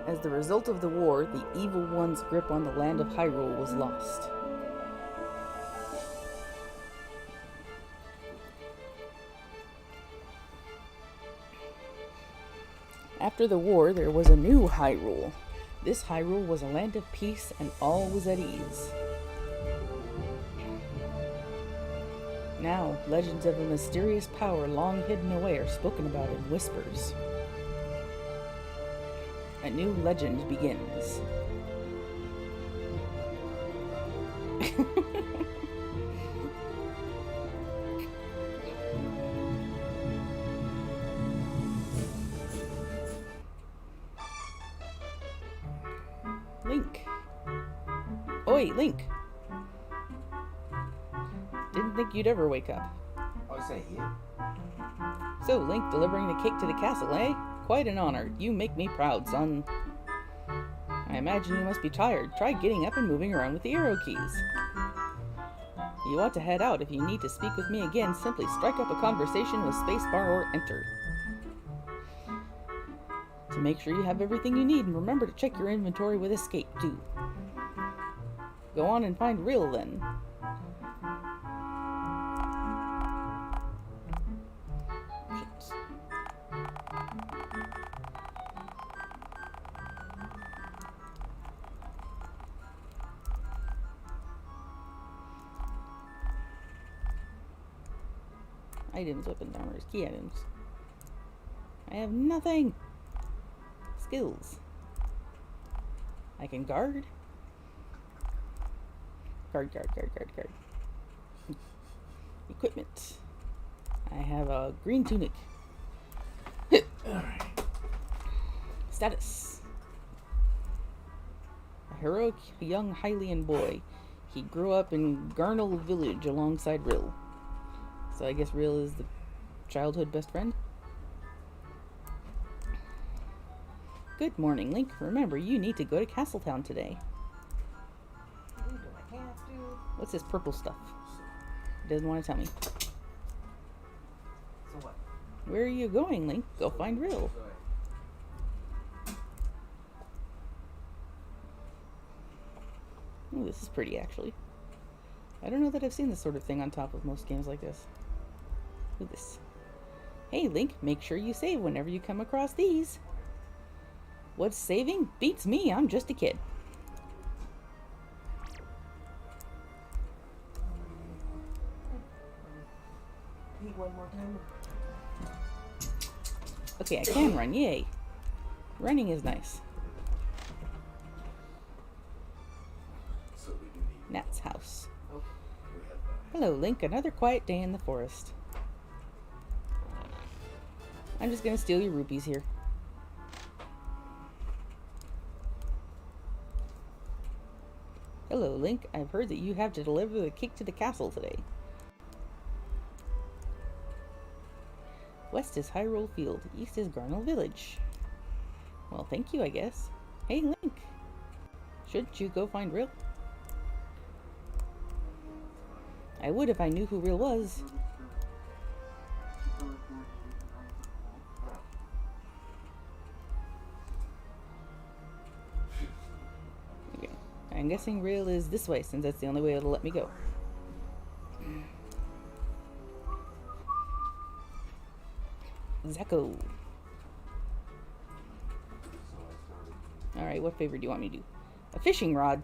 As the result of the war, the evil one's grip on the land of Hyrule was lost. After the war, there was a new Hyrule. This Hyrule was a land of peace and all was at ease. Now, legends of a mysterious power long hidden away are spoken about in whispers. A new legend begins. Link. Oi, Link. Didn't think you'd ever wake up. Oh, is that you? So, Link delivering the cake to the castle, eh? Quite an honor. You make me proud, son. I imagine you must be tired. Try getting up and moving around with the arrow keys. You ought to head out. If you need to speak with me again, simply strike up a conversation with spacebar or enter. To make sure you have everything you need, and remember to check your inventory with escape, too. Go on and find Rill, then. Shit. Items, weapons, armors, key items. I have nothing! Skills. I can guard. Guard. Equipment. I have a green tunic. Alright. Status. A heroic young Hylian boy. He grew up in Garnal village alongside Rill. So I guess Rill is the childhood best friend? Good morning, Link. Remember, you need to go to Castletown today. What's this purple stuff? He doesn't want to tell me. So what? Where are you going, Link? Go find Rill. Oh, this is pretty, actually. I don't know that I've seen this sort of thing on top of most games like this. Look at this. Hey, Link, make sure you save whenever you come across these. What's saving? Beats me, I'm just a kid. Eat one more time. Okay, I can run, yay. Running is nice. So we do need. Nat's house. Okay. We have that. Hello, Link. Another quiet day in the forest. I'm just gonna steal your rupees here. Hello, Link. I've heard that you have to deliver the cake to the castle today. West is Hyrule Field. East is Garnel Village. Well, thank you, I guess. Hey, Link. Shouldn't you go find Rill? I would if I knew who Rill was. Okay. I'm guessing Rill is this way, since that's the only way it'll let me go. Zacko. Alright, what favor do you want me to do? A fishing rod.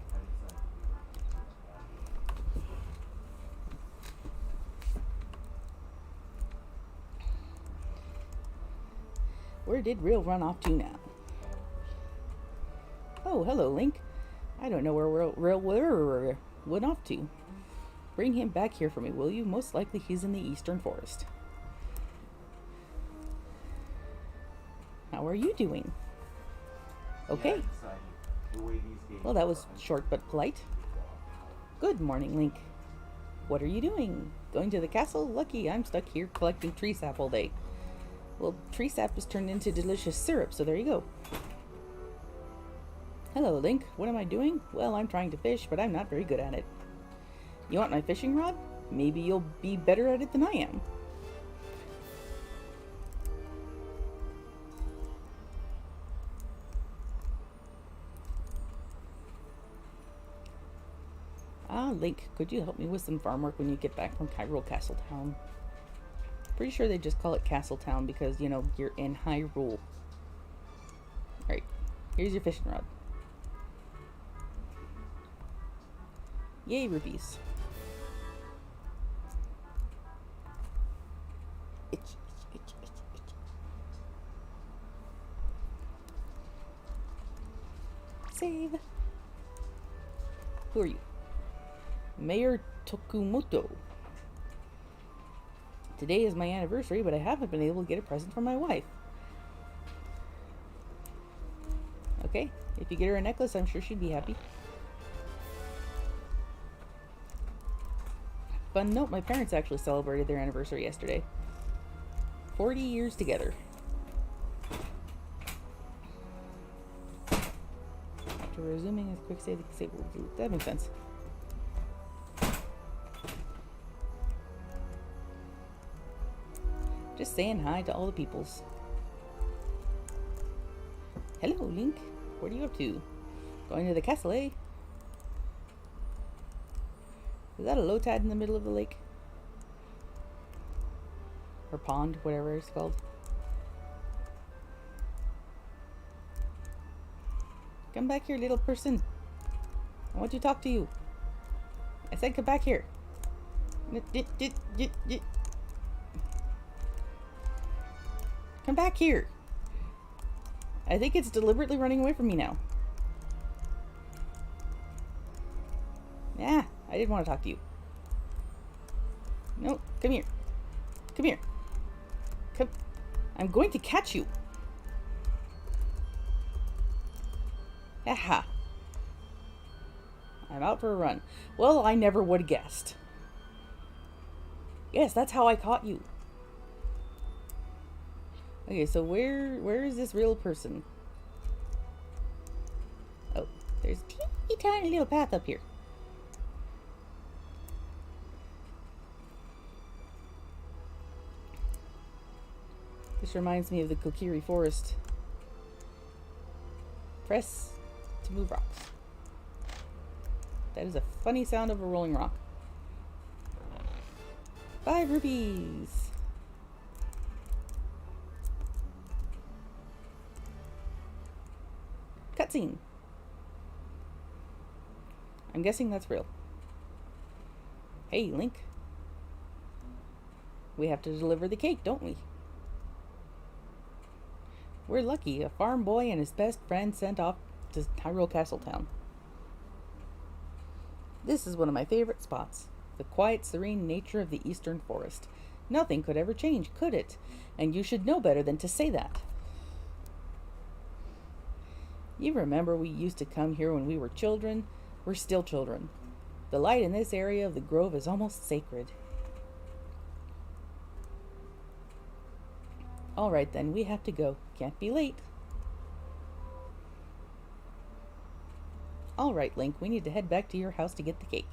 Where did Rill run off to now? Oh, hello, Link. I don't know where Rill went off to. Bring him back here for me, will you? Most likely he's in the eastern forest. How are you doing? Okay. Well, that was short but polite. Good morning, Link. What are you doing? Going to the castle? Lucky, I'm stuck here collecting tree sap all day. Well, tree sap is turned into delicious syrup, so there you go. Hello, Link. What am I doing? Well, I'm trying to fish, but I'm not very good at it. You want my fishing rod? Maybe you'll be better at it than I am. Ah, Link, could you help me with some farm work when you get back from Hyrule Castle Town? Pretty sure they just call it Castle Town because, you know, you're in Hyrule. Alright, here's your fishing rod. Yay, rupees. Itch, itch, itch, itch, itch. Save. Who are you? Mayor Tokumoto. Today is my anniversary, but I haven't been able to get a present for my wife. Okay, if you get her a necklace, I'm sure she'd be happy. Fun note, my parents actually celebrated their anniversary yesterday. 40 years together. After resuming his quick save, disabled. That makes sense. Just saying hi to all the peoples. Hello, Link. What are you up to? Going to the castle, eh? Is that a Lotad in the middle of the lake? Or pond, whatever it's called. Come back here, little person. I want to talk to you. I said come back here. Come back here. I think it's deliberately running away from me now. Yeah, I didn't want to talk to you. No, come here. Come here. Come. I'm going to catch you. Aha. I'm out for a run. Well, I never would have guessed. Yes, that's how I caught you. Okay, so where is this real person? Oh, there's a teeny tiny little path up here. This reminds me of the Kokiri Forest. Press to move rocks. That is a funny sound of a rolling rock. 5 rupees! Cutscene. I'm guessing that's real. Hey, Link. We have to deliver the cake, don't we? We're lucky. A farm boy and his best friend sent off to Hyrule Castletown. This is one of my favorite spots. The quiet, serene nature of the eastern forest. Nothing could ever change, could it? And you should know better than to say that. You remember we used to come here when we were children? We're still children. The light in this area of the grove is almost sacred. All right then, we have to go. Can't be late. All right, Link, we need to head back to your house to get the cake.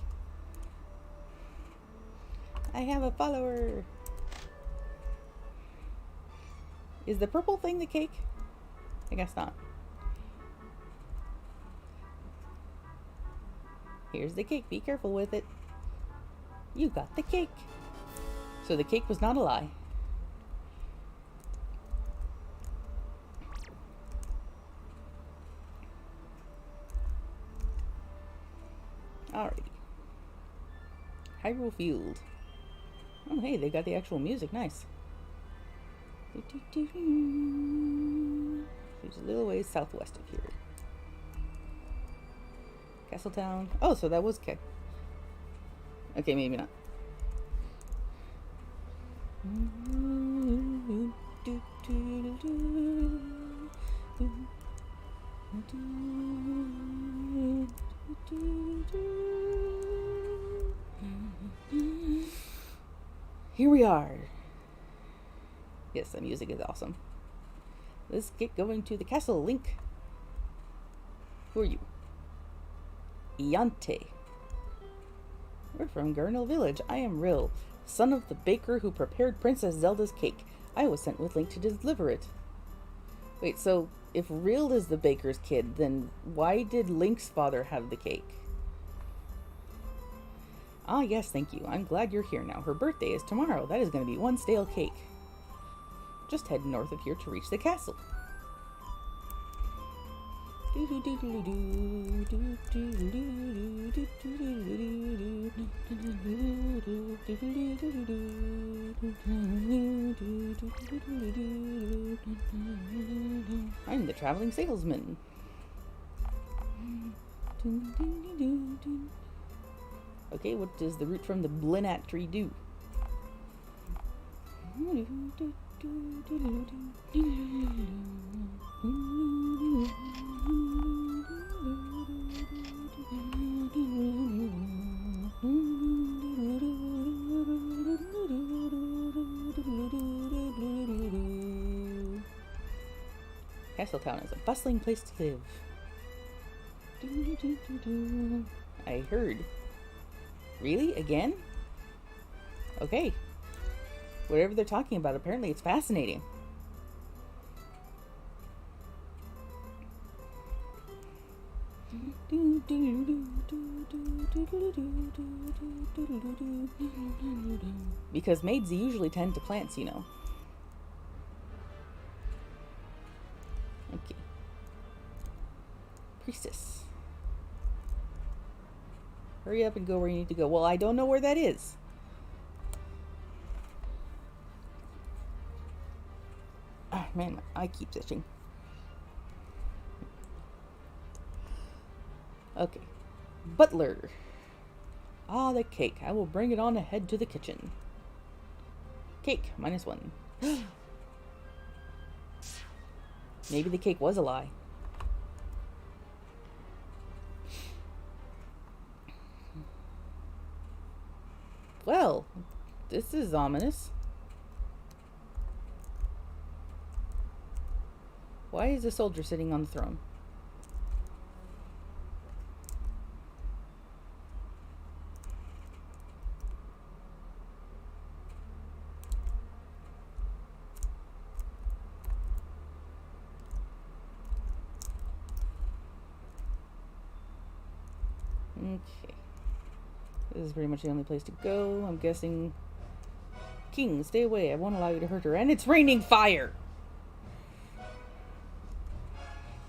I have a follower. Is the purple thing the cake? I guess not. Here's the cake. Be careful with it. You got the cake. So the cake was not a lie. Alrighty. Hyrule Field. Oh, hey, they got the actual music. Nice. There's a little ways southwest of here. Castletown. Oh, so that was okay, maybe not. Here we are. Yes, the music is awesome. Let's get going to the castle, Link. Who are you? Iante. We're from Gurnell Village. I am Rill, son of the baker who prepared Princess Zelda's cake. I was sent with Link to deliver it. Wait, so if Rill is the baker's kid, then why did Link's father have the cake? Ah, yes, thank you. I'm glad you're here now. Her birthday is tomorrow. That is going to be one stale cake. Just head north of here to reach the castle. I'm the traveling salesman. Okay, what does the root from the Blinat tree do? Castletown is a bustling place to live. I heard. Really? Again? Okay. Whatever they're talking about, apparently it's fascinating. Because maids usually tend to plants, you know. Okay. Priestess. Hurry up and go where you need to go. Well, I don't know where that is. Ah, man, I keep itching. Okay. Butler. Ah, the cake. I will bring it on ahead to the kitchen. Cake, -1. Maybe the cake was a lie. Well, this is ominous. Why is a soldier sitting on the throne? Okay. This is pretty much the only place to go. I'm guessing... King, stay away. I won't allow you to hurt her. And it's raining fire!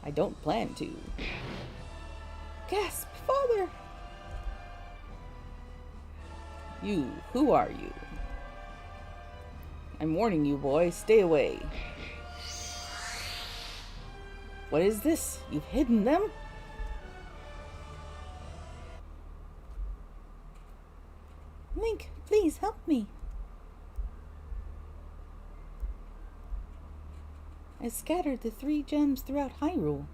I don't plan to. Gasp, Father! You, who are you? I'm warning you, boy, stay away. What is this? You've hidden them? Link, please help me. I scattered the 3 gems throughout Hyrule.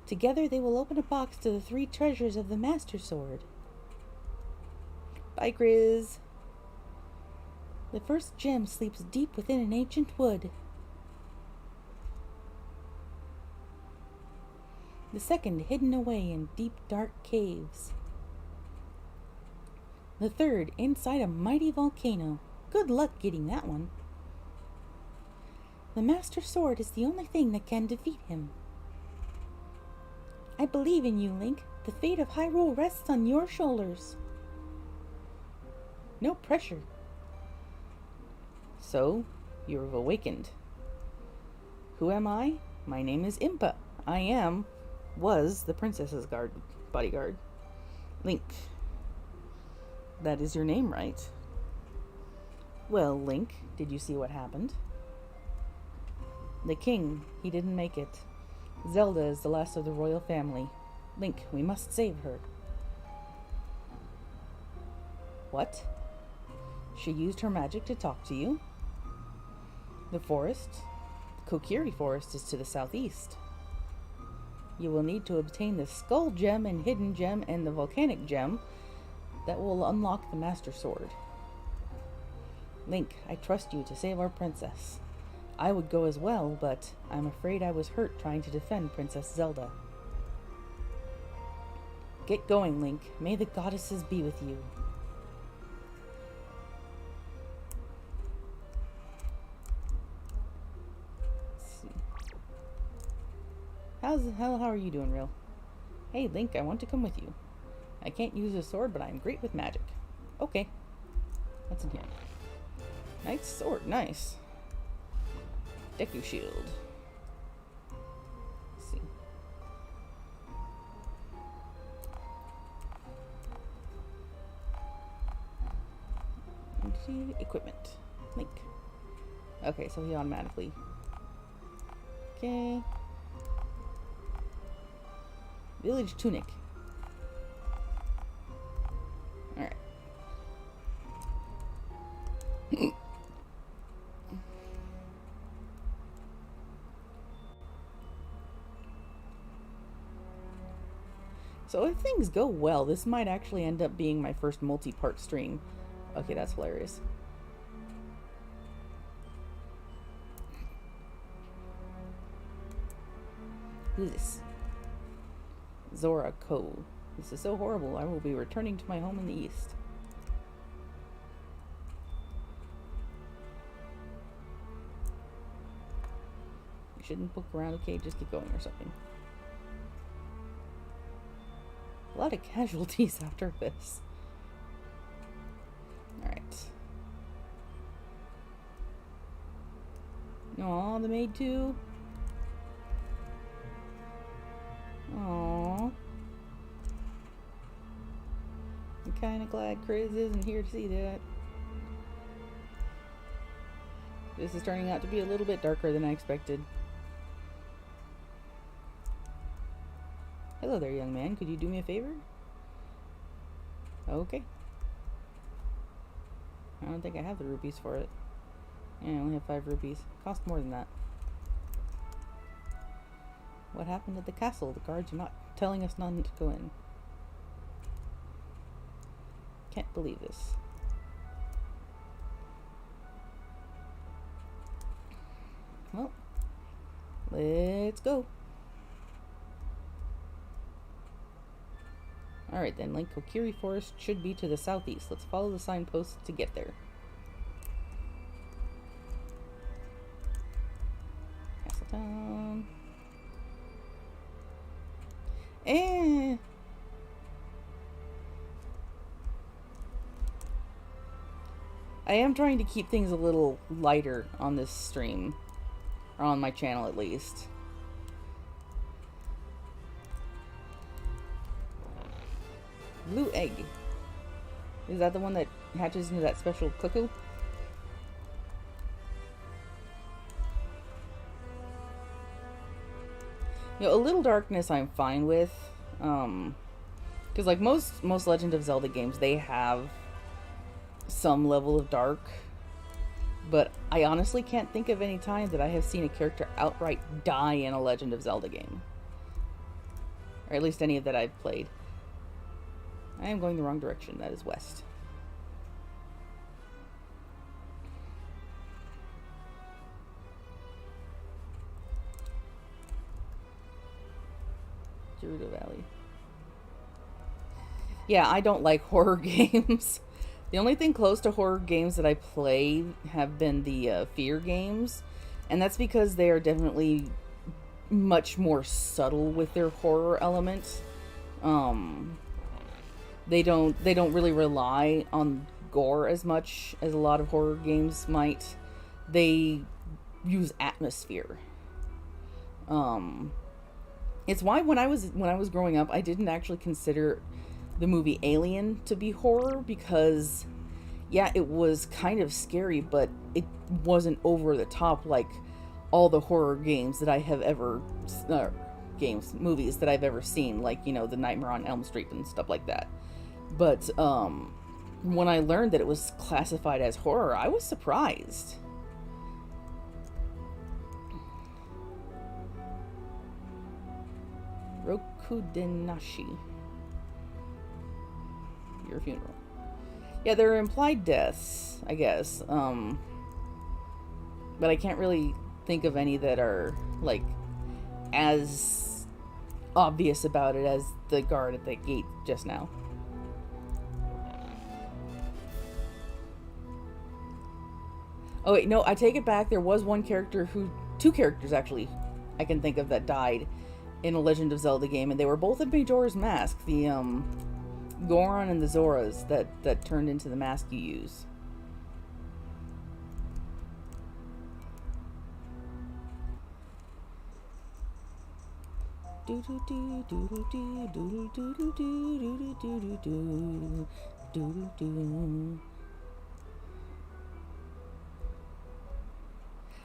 Together they will open a box to the 3 treasures of the Master Sword. Bye, Grizz. The first gem sleeps deep within an ancient wood. The second hidden away in deep, dark caves. The third inside a mighty volcano. Good luck getting that one. The Master Sword is the only thing that can defeat him. I believe in you, Link. The fate of Hyrule rests on your shoulders. No pressure. So, you have awakened. Who am I? My name is Impa. Was the princess's bodyguard. Link. That is your name, right? Well, Link, did you see what happened? The king, he didn't make it. Zelda is the last of the royal family. Link, we must save her. What? She used her magic to talk to you? The forest? The Kokiri Forest is to the southeast. You will need to obtain the Skull Gem and Hidden Gem and the Volcanic Gem that will unlock the Master Sword. Link, I trust you to save our princess. I would go as well, but I'm afraid I was hurt trying to defend Princess Zelda. Get going, Link. May the goddesses be with you. Let's see. How are you doing, Real? Hey, Link, I want to come with you. I can't use a sword, but I'm great with magic. Okay. What's in here? Knight's sword, nice. Deku shield. Let's see. Equipment. Link. Okay, so he automatically. Okay. Village tunic. Alright. So if things go well, this might actually end up being my first multi-part stream. Okay, that's hilarious. Who's this? Zora Ko. This is so horrible. I will be returning to my home in the east. You shouldn't poke around, okay? Just keep going or something. A lot of casualties after this. Alright. Aw, the maid too. Aww. I'm kinda glad Chris isn't here to see that. This is turning out to be a little bit darker than I expected. Hello there, young man. Could you do me a favor? Okay. I don't think I have the rupees for it. Yeah, I only have 5 rupees. Cost more than that. What happened at the castle? The guards are not telling us not to go in. Can't believe this. Well, let's go. Alright then, Link, Kokiri Forest should be to the southeast. Let's follow the signpost to get there. Castle Town. I am trying to keep things a little lighter on this stream. Or on my channel, at least. Blue egg. Is that the one that hatches into that special cuckoo? You know, a little darkness I'm fine with. Because like most Legend of Zelda games, they have some level of dark. But I honestly can't think of any time that I have seen a character outright die in a Legend of Zelda game. Or at least any that I've played. I am going the wrong direction. That is west. Gerudo Valley. Yeah, I don't like horror games. The only thing close to horror games that I play have been the fear games. And that's because they are definitely much more subtle with their horror element. They don't really rely on gore as much as a lot of horror games might. They use atmosphere. It's why when I was growing up, I didn't actually consider the movie Alien to be horror, because yeah, it was kind of scary, but it wasn't over the top like all the horror games that I have ever movies that I've ever seen, like, you know, the Nightmare on Elm Street and stuff like that. But when I learned that it was classified as horror, I was surprised. Rokudenashi. Your funeral. Yeah, there are implied deaths, I guess. But I can't really think of any that are, like, as obvious about it as the guard at the gate just now. Oh wait, no, I take it back. There was two characters actually, I can think of that died in a Legend of Zelda game, and they were both in Majora's Mask. The Goron and the Zoras that turned into the mask you use.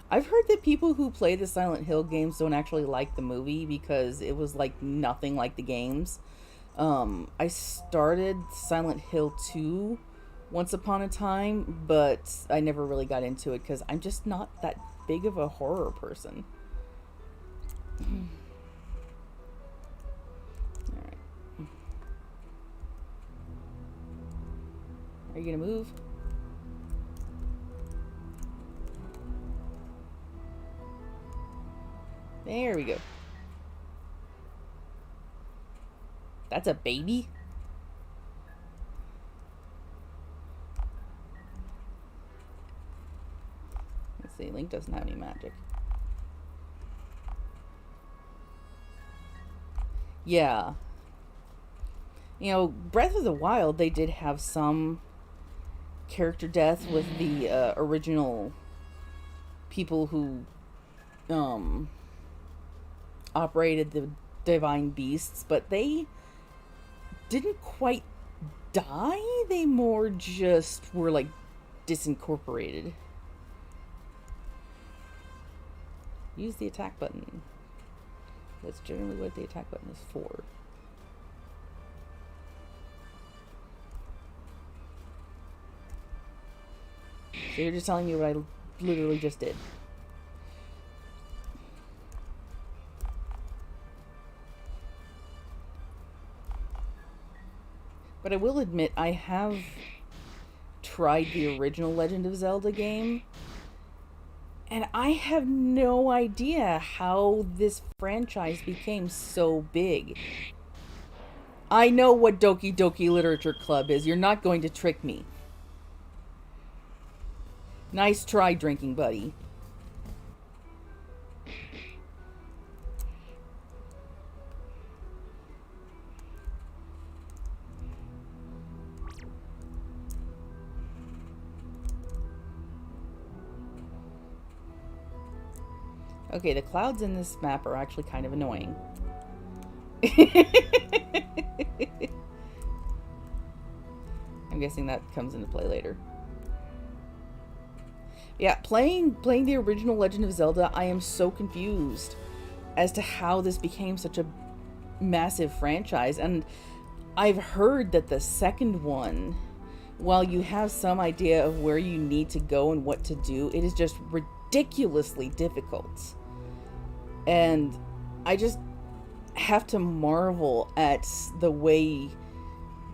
I've heard that people who play the Silent Hill games don't actually like the movie because it was like nothing like the games. I started Silent Hill 2 once upon a time, but I never really got into it because I'm just not that big of a horror person. Alright. Are you gonna move? There we go. That's a baby? Let's see, Link doesn't have any magic. Yeah. You know, Breath of the Wild, they did have some character death with the original people who operated the divine beasts, but they didn't quite die. They more just were like disincorporated. Use the attack button. That's generally what the attack button is for. So you're just telling me what I literally just did. But I will admit, I have tried the original Legend of Zelda game, and I have no idea how this franchise became so big. I know what Doki Doki Literature Club is. You're not going to trick me. Nice try, drinking buddy. Okay, the clouds in this map are actually kind of annoying. I'm guessing that comes into play later. Yeah, playing the original Legend of Zelda, I am so confused as to how this became such a massive franchise. And I've heard that the second one, while you have some idea of where you need to go and what to do, it is just ridiculously difficult. And I just have to marvel at the way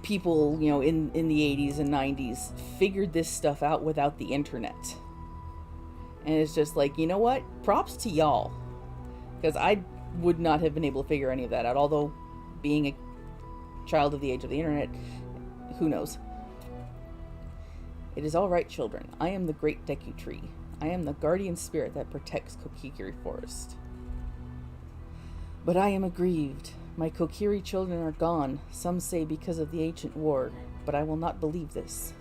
people, you know, in the 80s and 90s figured this stuff out without the internet. And it's just like, you know what? Props to y'all. Because I would not have been able to figure any of that out. Although, being a child of the age of the internet, who knows? It is all right, children. I am the great Deku Tree. I am the guardian spirit that protects Kokiri Forest. But I am aggrieved. My Kokiri children are gone, some say because of the ancient war, but I will not believe this.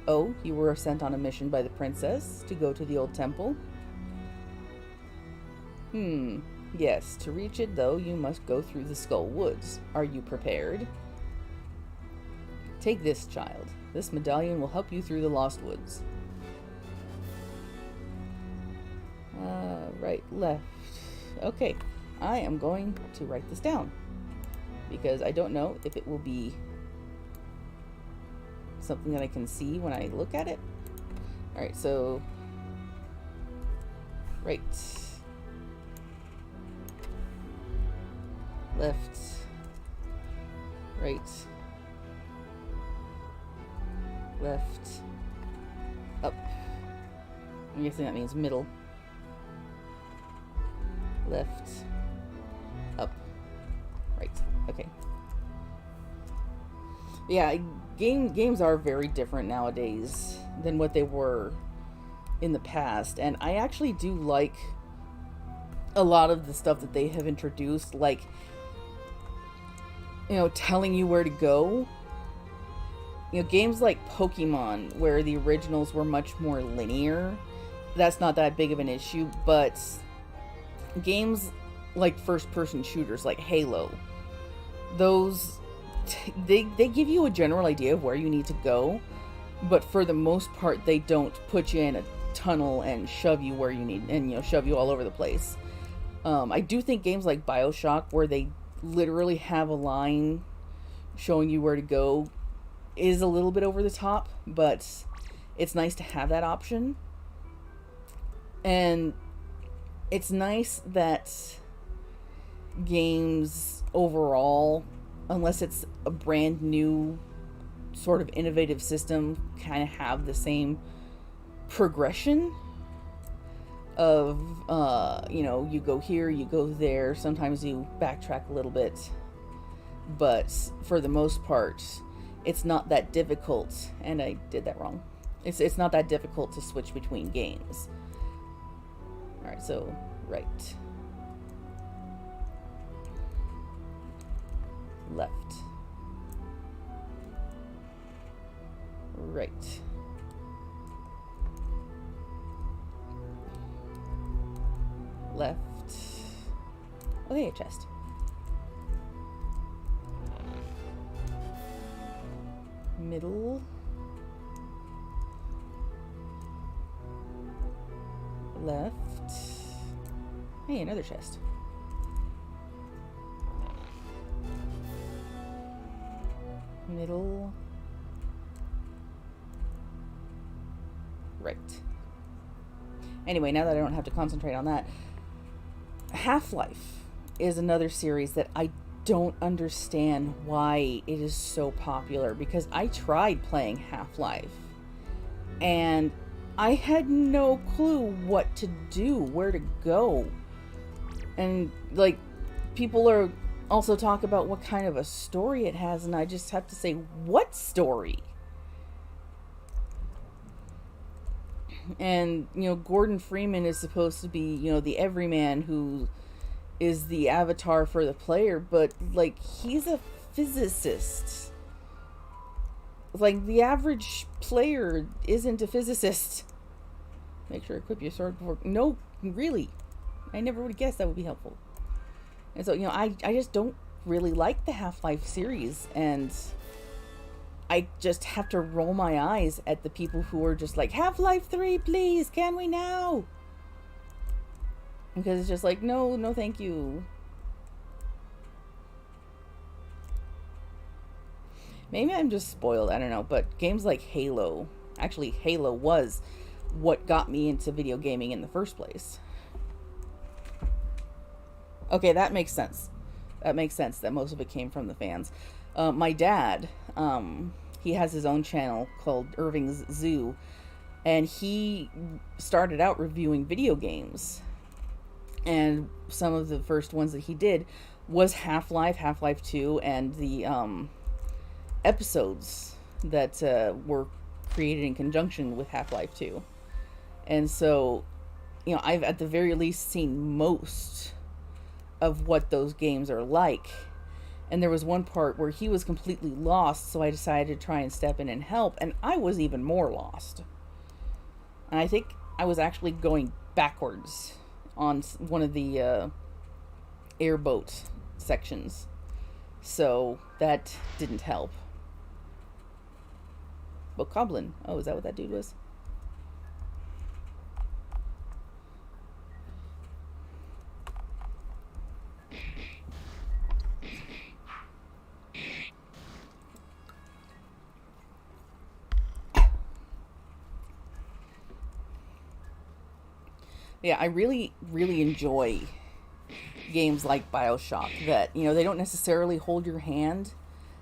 Oh, you were sent on a mission by the princess to go to the old temple? Yes, to reach it, though, you must go through the Skull Woods. Are you prepared? Take this, child. This medallion will help you through the Lost Woods. Right, left. Okay, I am going to write this down, because I don't know if it will be something that I can see when I look at it. Alright, so right, left, right, left, up. I'm guessing that means middle. Left, up, right. Okay. Yeah, games are very different nowadays than what they were in the past, and I actually do like a lot of the stuff that they have introduced, like, you know, telling you where to go. You know, games like Pokemon, where the originals were much more linear, that's not that big of an issue, but games like first-person shooters like Halo, those they give you a general idea of where you need to go, but for the most part they don't put you in a tunnel and shove you where you need, and, you know, shove you all over the place. I do think games like BioShock, where they literally have a line showing you where to go, is a little bit over the top, but it's nice to have that option. And it's nice that games overall, unless it's a brand new sort of innovative system, kind of have the same progression of, you know, you go here, you go there, sometimes you backtrack a little bit, but for the most part, it's not that difficult, and I did that wrong. It's not that difficult to switch between games. Alright, so, right. Left. Right. Left. Okay, a chest. Middle. Left. Hey, another chest. Middle. Right. Anyway, now that I don't have to concentrate on that, Half-Life is another series that I don't understand why it is so popular, because I tried playing Half-Life and I had no clue what to do, where to go. And, like, people are also talk about what kind of a story it has, and I just have to say, what story? And, you know, Gordon Freeman is supposed to be, you know, the everyman who is the avatar for the player, but, like, he's a physicist. Like, the average player isn't a physicist. Make sure to equip your sword before... No, really. I never would have guessed that would be helpful. And so, you know, I just don't really like the Half-Life series, and I just have to roll my eyes at the people who are just like, Half-Life 3, please, can we now? Because it's just like, no, no thank you. Maybe I'm just spoiled, I don't know, but games like Halo, actually Halo was what got me into video gaming in the first place. Okay, that makes sense. That makes sense that most of it came from the fans. My dad, he has his own channel called Irving's Zoo, and he started out reviewing video games. And some of the first ones that he did was Half-Life, Half-Life 2, and the episodes that were created in conjunction with Half-Life 2. And so, you know, I've at the very least seen most of what those games are like. And there was one part where he was completely lost, so I decided to try and step in and help, and I was even more lost. And I think I was actually going backwards on one of the airboat sections. So that didn't help. Bokoblin. Oh, is that what that dude was? Yeah, I really, really enjoy games like BioShock that, you know, they don't necessarily hold your hand,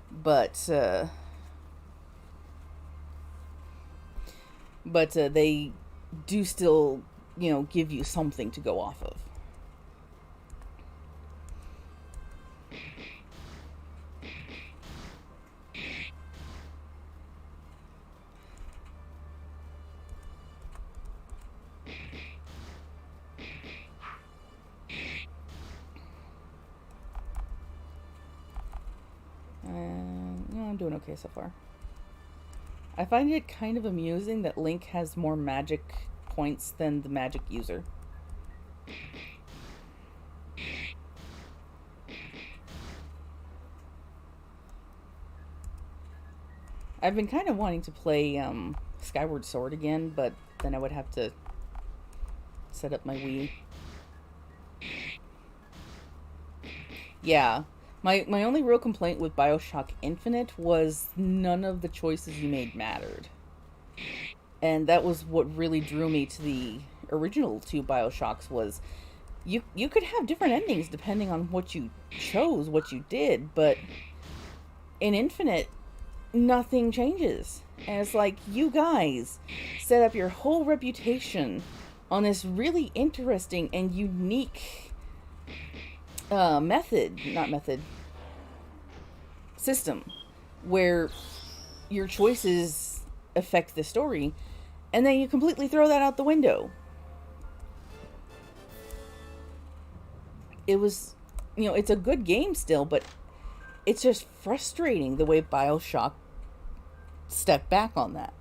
but they do still, you know, give you something to go off of. I'm doing okay so far. I find it kind of amusing that Link has more magic points than the magic user. I've been kind of wanting to play Skyward Sword again, but then I would have to set up my Wii. Yeah. My only real complaint with BioShock Infinite was none of the choices you made mattered. And that was what really drew me to the original two BioShocks was you could have different endings depending on what you chose, what you did, but in Infinite, nothing changes. And it's like, you guys set up your whole reputation on this really interesting and unique system where your choices affect the story, and then you completely throw that out the window. It was, you know, it's a good game still, but it's just frustrating the way BioShock stepped back on that.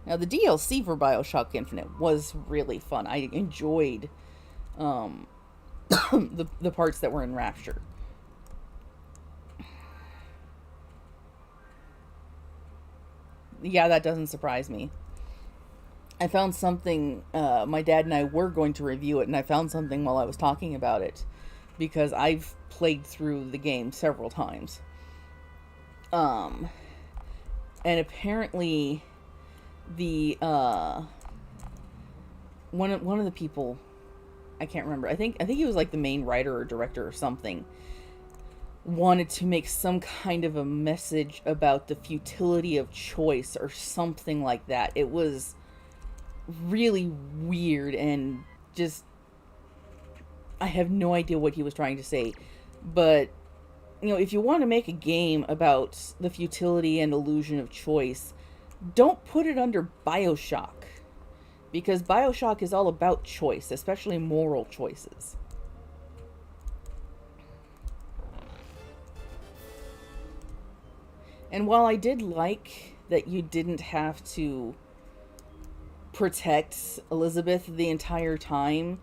Now, the DLC for BioShock Infinite was really fun. I enjoyed the parts that were in Rapture. Yeah, that doesn't surprise me. I found something, my dad and I were going to review it, and I found something while I was talking about it, because I've played through the game several times. And apparently the, one of the people, I can't remember, I think he was like the main writer or director or something, wanted to make some kind of a message about the futility of choice or something like that. It was really weird and just, I have no idea what he was trying to say. But, you know, if you want to make a game about the futility and illusion of choice, don't put it under BioShock. Because BioShock is all about choice, especially moral choices. And while I did like that you didn't have to protect Elizabeth the entire time,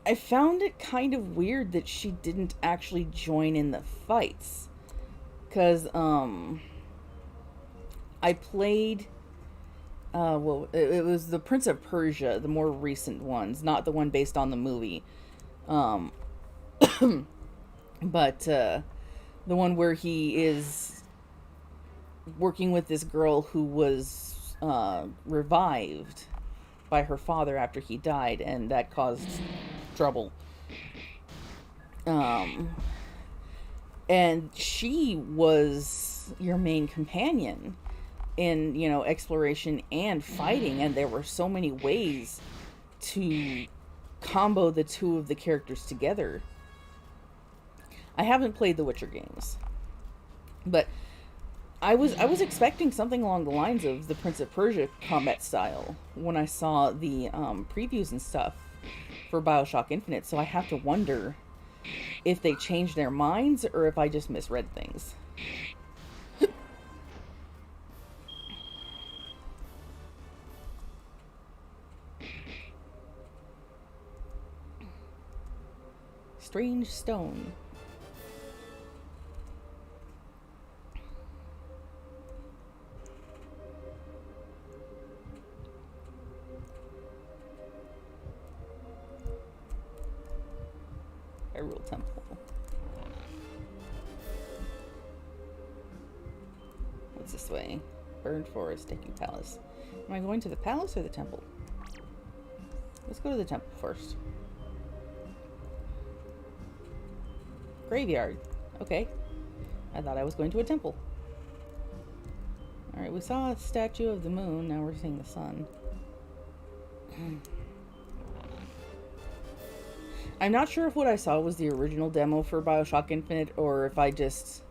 I found it kind of weird that she didn't actually join in the fights. 'Cause, I played. Well, it was the Prince of Persia, the more recent ones, not the one based on the movie. Um, but the one where he is working with this girl who was revived by her father after he died, and that caused trouble. And she was your main companion in, you know, exploration and fighting, and there were so many ways to combo the two of the characters together. I haven't played the Witcher games, but I was expecting something along the lines of the Prince of Persia combat style when I saw the previews and stuff for BioShock Infinite, so I have to wonder if they changed their minds or if I just misread things. Strange stone. Hyrule Temple. What's this way? Burned Forest, Deku Palace. Am I going to the palace or the temple? Let's go to the temple first. Graveyard. Okay. I thought I was going to a temple. Alright, we saw a statue of the moon. Now we're seeing the sun. I'm not sure if what I saw was the original demo for BioShock Infinite or if I just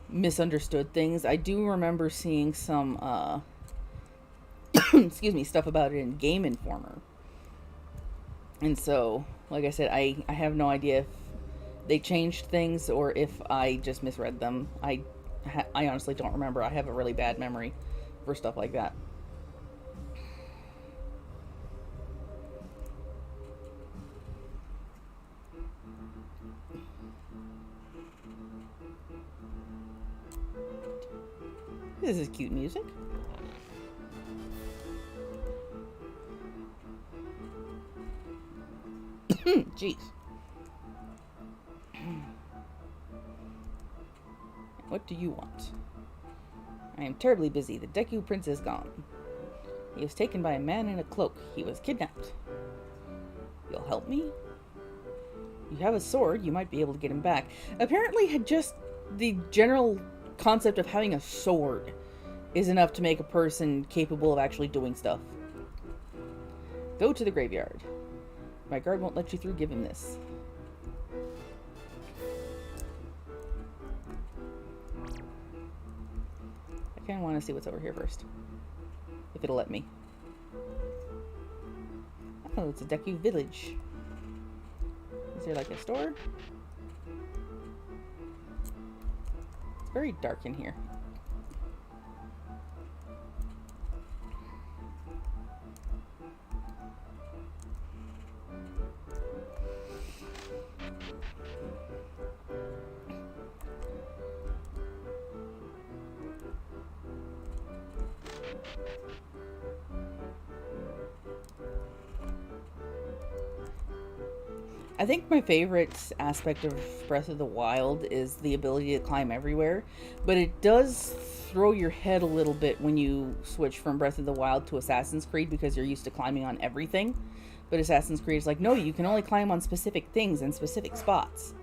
misunderstood things. I do remember seeing some, excuse me, stuff about it in Game Informer. And so, like I said, I have no idea if they changed things or if I just misread them. I honestly don't remember. I have a really bad memory for stuff like that. This is cute music. Jeez. What do you want? I am terribly busy. The Deku Prince is gone. He was taken by a man in a cloak. He was kidnapped. You'll help me? You have a sword. You might be able to get him back. Apparently, just the general concept of having a sword is enough to make a person capable of actually doing stuff. Go to the graveyard. My guard won't let you through. Give him this. I kind of want to see what's over here first. If it'll let me. Oh, it's a Deku village. Is there like a store? It's very dark in here. I think my favorite aspect of Breath of the Wild is the ability to climb everywhere, but it does throw your head a little bit when you switch from Breath of the Wild to Assassin's Creed because you're used to climbing on everything. But Assassin's Creed is like, no, you can only climb on specific things and specific spots.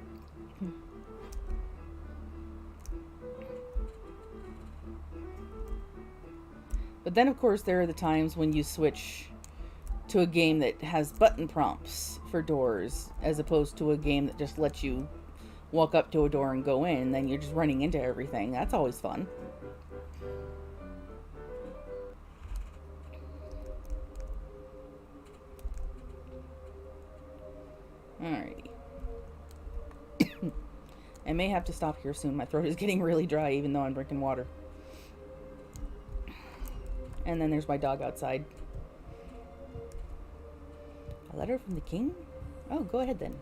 But then, of course, there are the times when you switch to a game that has button prompts for doors as opposed to a game that just lets you walk up to a door and go in, and then you're just running into everything. That's always fun. Alrighty. I may have to stop here soon. My throat is getting really dry even though I'm drinking water. And then there's my dog outside. A letter from the king? Oh, go ahead then.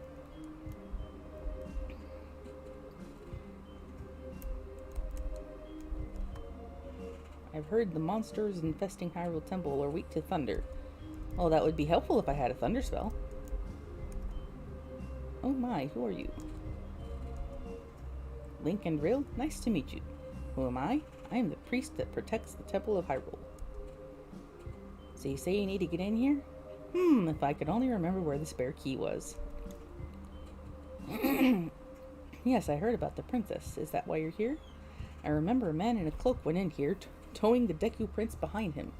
I've heard the monsters infesting Hyrule Temple are weak to thunder. Well, that would be helpful if I had a thunder spell. Oh my, who are you? Link and Rill, nice to meet you. Who am I? I am the priest that protects the Temple of Hyrule. So you say you need to get in here? If I could only remember where the spare key was. Yes, I heard about the princess. Is that why you're here? I remember a man in a cloak went in here, towing the Deku Prince behind him.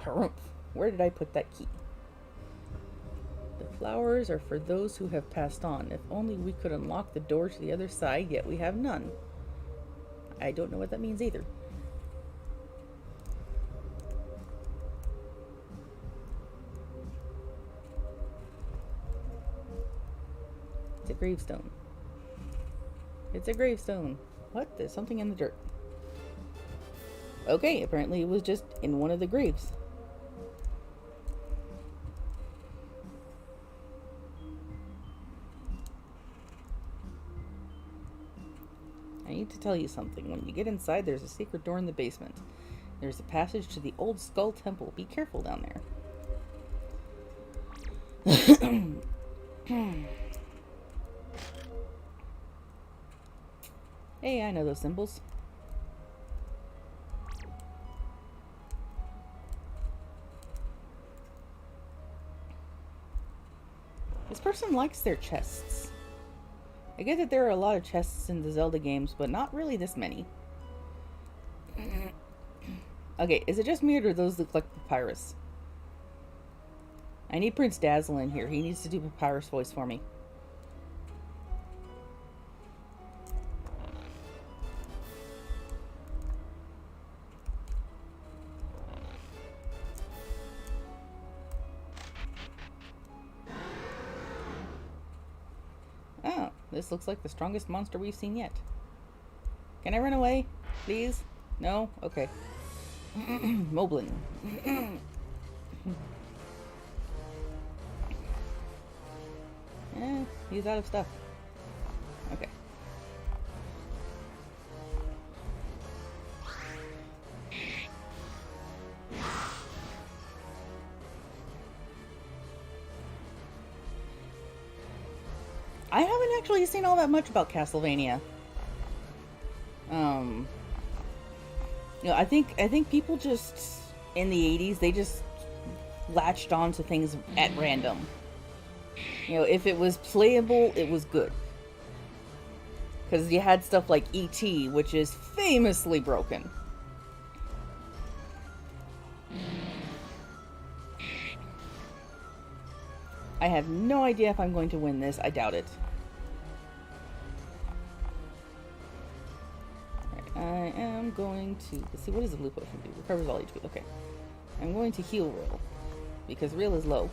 Harumph, where did I put that key? The flowers are for those who have passed on. If only we could unlock the door to the other side, yet we have none. I don't know what that means either. It's a gravestone. It's a gravestone. What? There's something in the dirt. Okay, apparently it was just in one of the graves. I need to tell you something. When you get inside, there's a secret door in the basement. There's a passage to the old Skull Temple. Be careful down there. Hey, I know those symbols. This person likes their chests. I get that there are a lot of chests in the Zelda games, but not really this many. Okay, is it just me or do those look like Papyrus? I need Prince Dazzle in here. He needs to do Papyrus voice for me. Oh, this looks like the strongest monster we've seen yet. Can I run away? Please? No? Okay. Moblin. He's out of stuff. Okay. I haven't actually seen all that much about Castlevania. You know, I think people just in the 80s they just latched on to things at random. You know, if it was playable, it was good. Because you had stuff like E.T., which is famously broken. I have no idea if I'm going to win this. I doubt it. Alright, I am going to... Let's see, what does the blue potion do? Recovers all HP. Okay. I'm going to heal Rill. Because Rill is low.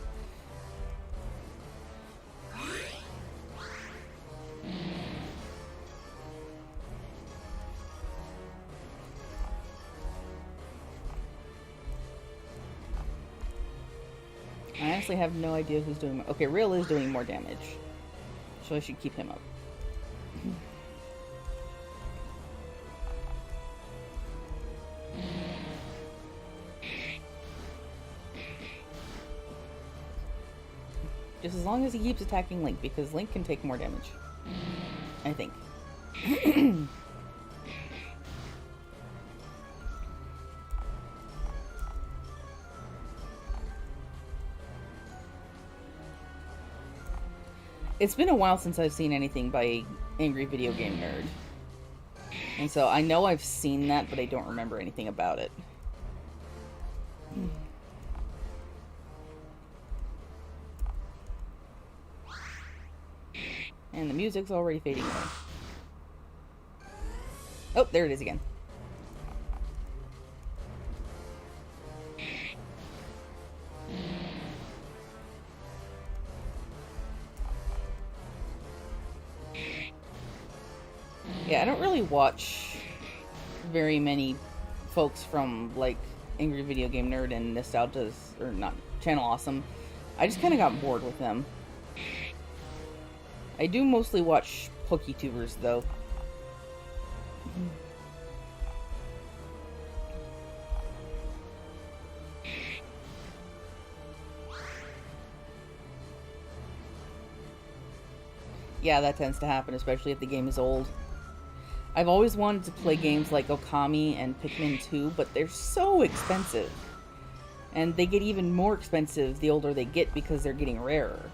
I honestly have no idea who's doing... Okay, Rill is doing more damage. So I should keep him up. Just as long as he keeps attacking Link, because Link can take more damage. I think. It's been a while since I've seen anything by Angry Video Game Nerd. And so I know I've seen that, but I don't remember anything about it. And the music's already fading away. Oh, there it is again. Yeah, I don't really watch very many folks from, like, Angry Video Game Nerd and Nostalgia's, or not, Channel Awesome. I just kind of got bored with them. I do mostly watch PokeTubers, though. Yeah, that tends to happen, especially if the game is old. I've always wanted to play games like Okami and Pikmin 2, but they're so expensive. And they get even more expensive the older they get because they're getting rarer.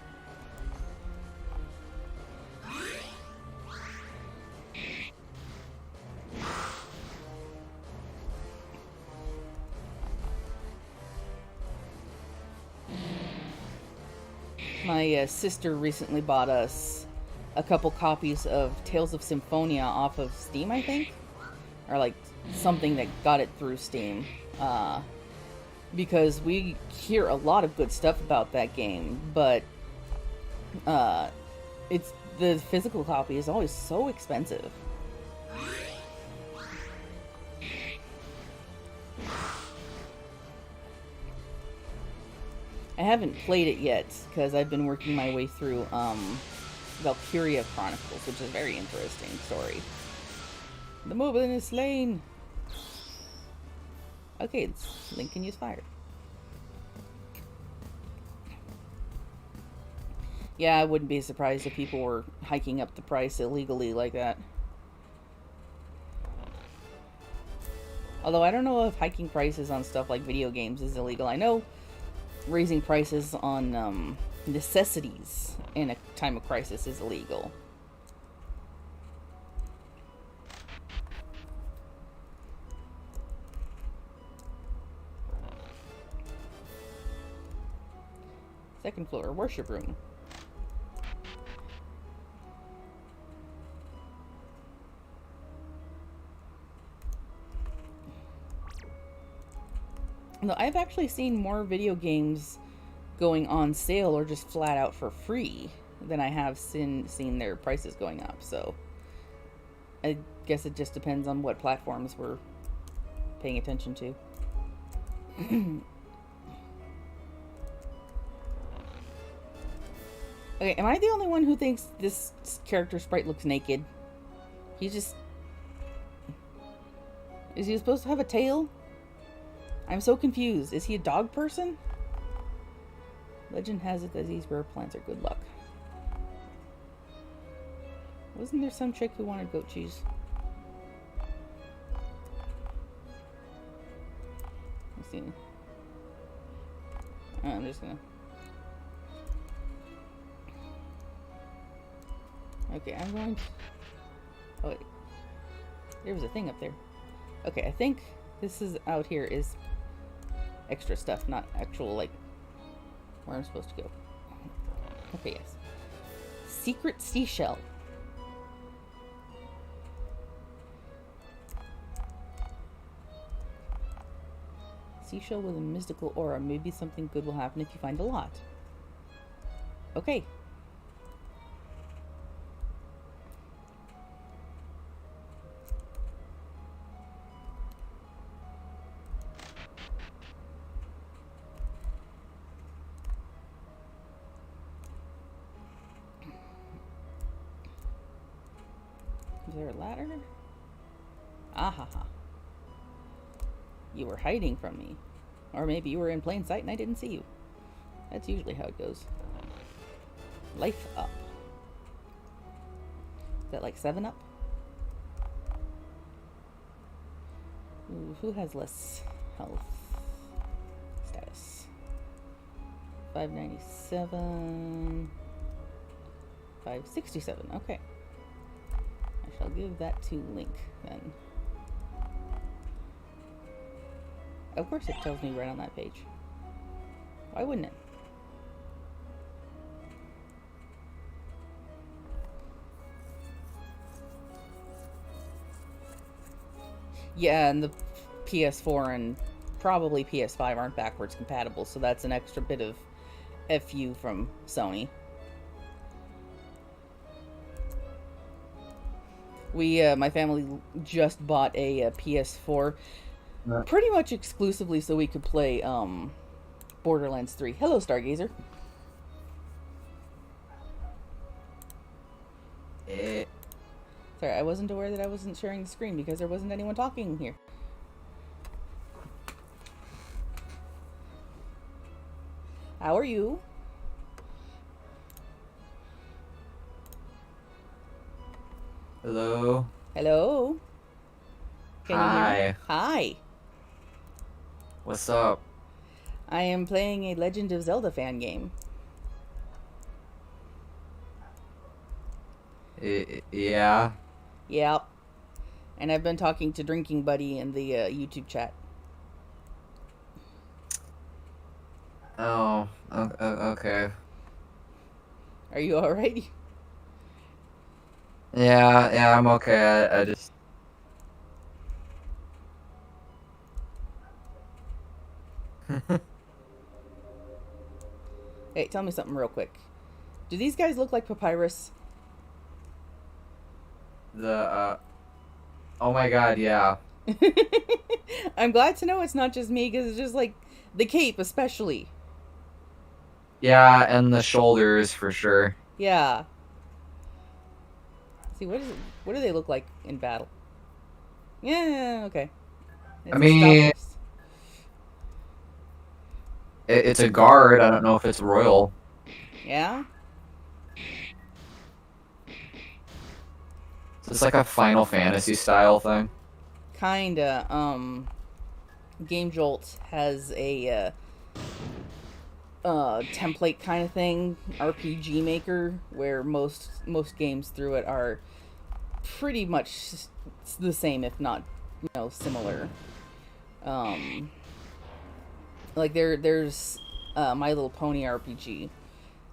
My sister recently bought us a couple copies of Tales of Symphonia off of Steam, I think? Or like something that got it through Steam. Because we hear a lot of good stuff about that game, but it's the physical copy is always so expensive. I haven't played it yet because I've been working my way through Valkyria Chronicles, which is a very interesting story. The Moblin is slain. Okay, Link can use fire. Yeah, I wouldn't be surprised if people were hiking up the price illegally like that. Although I don't know if hiking prices on stuff like video games is illegal. I know raising prices on necessities in a time of crisis is illegal. Second floor, worship room. No, I've actually seen more video games going on sale or just flat out for free than I have seen their prices going up. So I guess it just depends on what platforms we're paying attention to. Okay, am I the only one who thinks this character sprite looks naked? He's just... Is he supposed to have a tail? I'm so confused. Is he a dog person? Legend has it that these rare plants are good luck. Wasn't there some chick who wanted goat cheese? Let's see. I'm just gonna... Okay, I'm going to... Oh, wait. There was a thing up there. Okay, I think this is out here is extra stuff, not actual, like, where I'm supposed to go. Okay, yes. Secret seashell. Seashell with a mystical aura. Maybe something good will happen if you find a lot. Okay. Is there a ladder? Ah ha ha. You were hiding from me. Or maybe you were in plain sight and I didn't see you. That's usually how it goes. Life up. Is that like 7 up? Ooh, who has less health? Status. 597. 567. Okay. I shall give that to Link then. Of course it tells me right on that page. Why wouldn't it? Yeah, and the PS4 and probably PS5 aren't backwards compatible, so that's an extra bit of FU from Sony. My family just bought a PS4 pretty much exclusively so we could play Borderlands 3. Hello, Stargazer. Sorry, I wasn't aware that I wasn't sharing the screen because there wasn't anyone talking here. How are you? Hello. Hello? Can you hear me? Hi. Hi. What's up? I am playing a Legend of Zelda fan game. Yeah. Yep. And I've been talking to Drinking Buddy in the YouTube chat. Oh. Okay. Are you alright? Yeah. I'm okay. I just. Hey, tell me something real quick. Do these guys look like papyrus? Oh my God. Yeah. I'm glad to know it's not just me, because it's just like the cape, especially. Yeah, and the shoulders for sure. Yeah. See, what do they look like in battle? Yeah, okay. I mean, it's a guard. I don't know if it's royal. Yeah? It's like a Final Fantasy style thing. Kinda. Game Jolt has a template kind of thing, RPG Maker, where most games through it are pretty much the same, if not, similar. Like there's My Little Pony RPG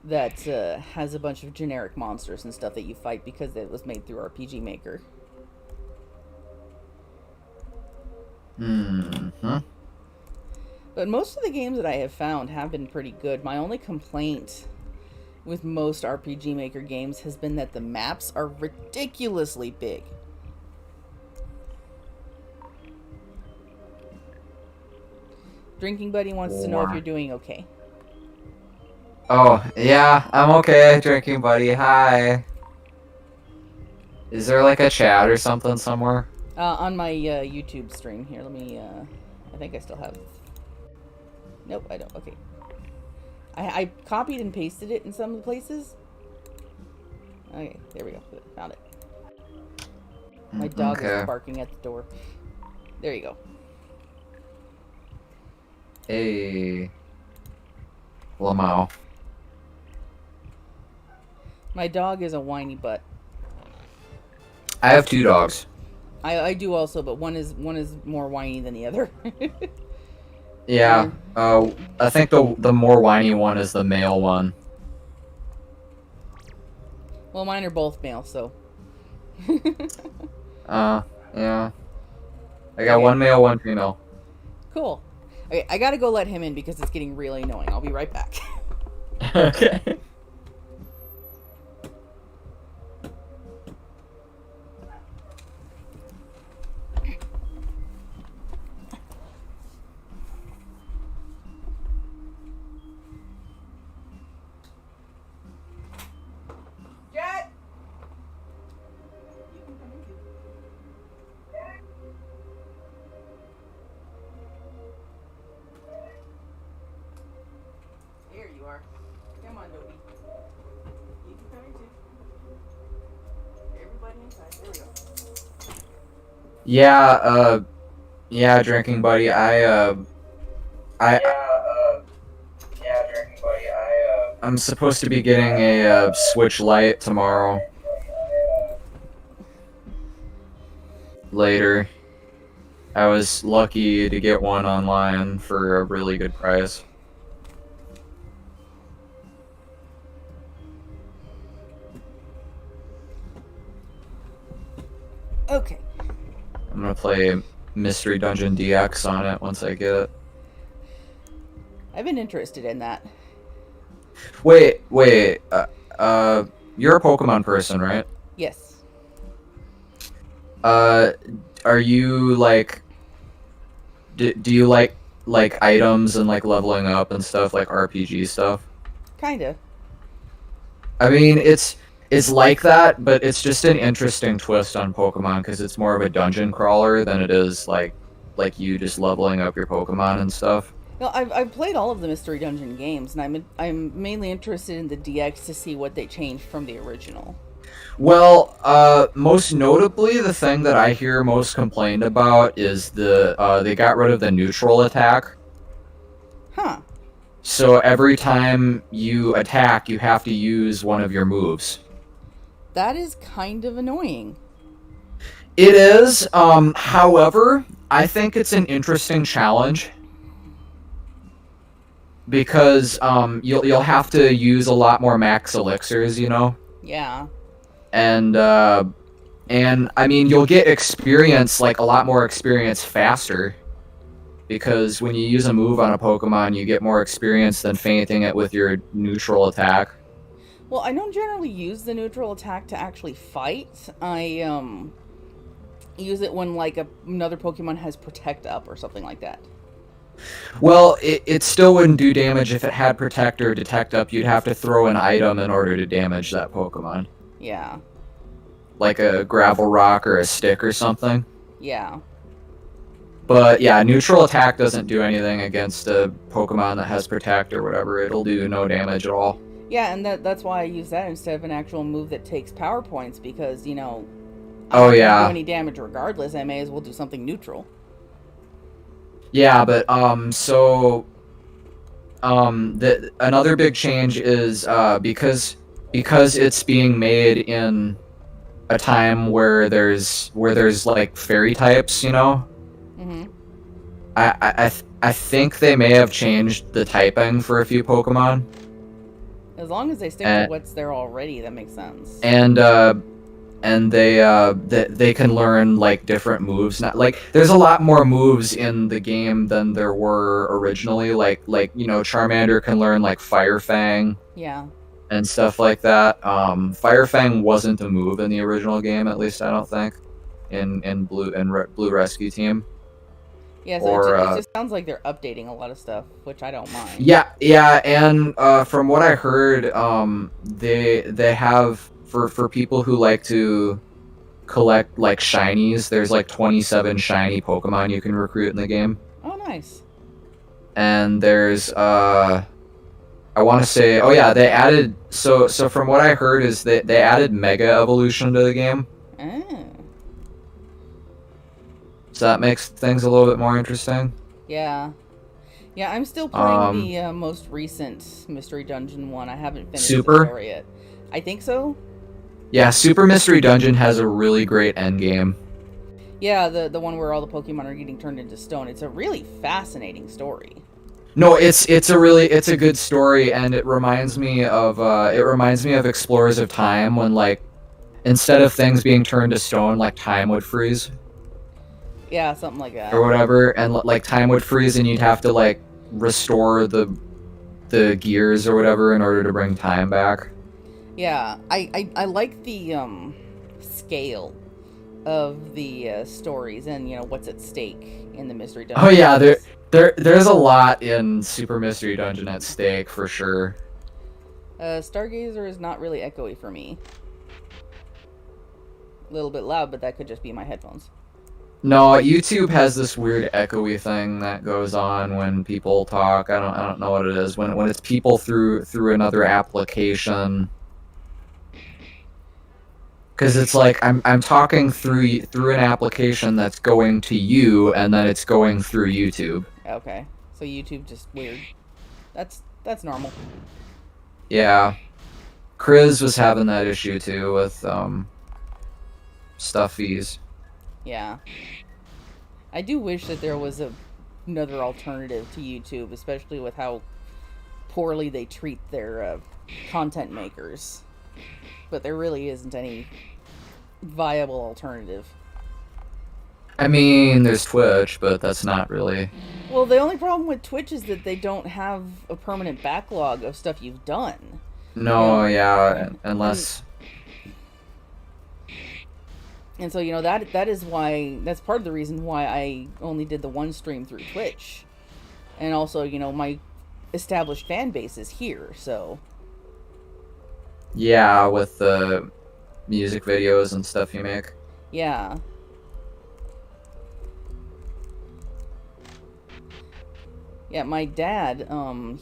that has a bunch of generic monsters and stuff that you fight because it was made through RPG Maker. Mm-hmm. But most of the games that I have found have been pretty good. My only complaint with most RPG Maker games has been that the maps are ridiculously big. Drinking Buddy wants to know if you're doing okay. Oh, yeah, I'm okay, Drinking Buddy. Hi. Is there like a chat or something somewhere? On my YouTube stream. Here, let me, I think I still have... Nope, I don't. Okay. I copied and pasted it in some of the places. Okay, there we go. Found it. My dog is barking at the door. There you go. Hey. Lamau. My dog is a whiny butt. I have 2 dogs. I do also, but one is more whiny than the other. Yeah. I think the more whiny one is the male one. Well, mine are both male, so. Yeah. I got one male, one female. Cool. Okay, I gotta go let him in because it's getting really annoying. I'll be right back. Okay. Jet! Here you are. Come on, Dobie. You can come in too. Everybody inside. There we go. Yeah, Drinking Buddy. I'm supposed to be getting a Switch Lite tomorrow. Later. I was lucky to get one online for a really good price. Okay. I'm gonna play Mystery Dungeon DX on it once I get it. I've been interested in that. Wait, you're a Pokemon person, right? Yes. Are you like, do you like items and like leveling up and stuff, like RPG stuff? Kinda. I mean, it's like that, but it's just an interesting twist on Pokemon because it's more of a dungeon crawler than it is like you just leveling up your Pokemon and stuff. No, I've played all of the Mystery Dungeon games, and I'm mainly interested in the DX to see what they changed from the original. Well, most notably, the thing that I hear most complained about is they got rid of the neutral attack. Huh. So every time you attack, you have to use one of your moves. That is kind of annoying. It is. However, I think it's an interesting challenge because you'll have to use a lot more max elixirs, you know. Yeah. And I mean you'll get experience, like a lot more experience faster. Because when you use a move on a Pokemon, you get more experience than feinting it with your neutral attack. Well, I don't generally use the neutral attack to actually fight. I use it when like another Pokemon has Protect up or something like that. Well, it still wouldn't do damage if it had Protect or Detect up. You'd have to throw an item in order to damage that Pokemon. Yeah. Like a gravel rock or a stick or something. Yeah. But yeah, neutral attack doesn't do anything against a Pokemon that has Protect or whatever. It'll do no damage at all. Yeah, and that's why I use that instead of an actual move that takes power points, because, you know, Oh, I'm not yeah. gonna do any damage regardless. I may as well do something neutral. Yeah, but another big change is because it's being made in a time where there's like fairy types, you know. Mm-hmm. I think they may have changed the typing for a few Pokemon. As long as they stick to what's there already, that makes sense. And they can learn like different moves. Not like there's a lot more moves in the game than there were originally. Like you know, Charmander can learn like Fire Fang. Yeah. And stuff like that. Fire Fang wasn't a move in the original game, at least I don't think. In Blue Rescue Team. Yeah, so it just sounds like they're updating a lot of stuff, which I don't mind. Yeah, and from what I heard, they have for people who like to collect like shinies. There's like 27 shiny Pokemon you can recruit in the game. Oh, nice. And there's I want to say, oh yeah, they added so from what I heard is that they added Mega Evolution to the game. Oh. So that makes things a little bit more interesting. Yeah. Yeah, I'm still playing the most recent Mystery Dungeon one. I haven't finished the story yet. I think so. Yeah, Super Mystery Dungeon has a really great endgame. Yeah, the one where all the Pokemon are getting turned into stone. It's a really fascinating story. No, it's a good story, and it reminds me of Explorers of Time, when like instead of things being turned to stone, like time would freeze. Yeah, something like that. Or whatever, and like time would freeze, and you'd have to like restore the gears or whatever in order to bring time back. Yeah, I like the scale of the stories and, you know, what's at stake in the Mystery Dungeon. Oh yeah, there's a lot in Super Mystery Dungeon at stake for sure. Stargazer is not really echoey for me. A little bit loud, but that could just be my headphones. No, YouTube has this weird echoey thing that goes on when people talk. I don't know what it is. When it's people through another application. Because it's like I'm talking through an application that's going to you, and then it's going through YouTube. Okay, so YouTube just weird. That's normal. Yeah, Chris was having that issue too with stuffies. Yeah, I do wish that there was another alternative to YouTube, especially with how poorly they treat their content makers. But there really isn't any viable alternative. I mean, there's Twitch, but that's not really... Well, the only problem with Twitch is that they don't have a permanent backlog of stuff you've done. No, yeah, unless... And so, you know, that is why... That's part of the reason why I only did the one stream through Twitch. And also, you know, my established fan base is here, so... Yeah, with the music videos and stuff you make. Yeah. Yeah, my dad,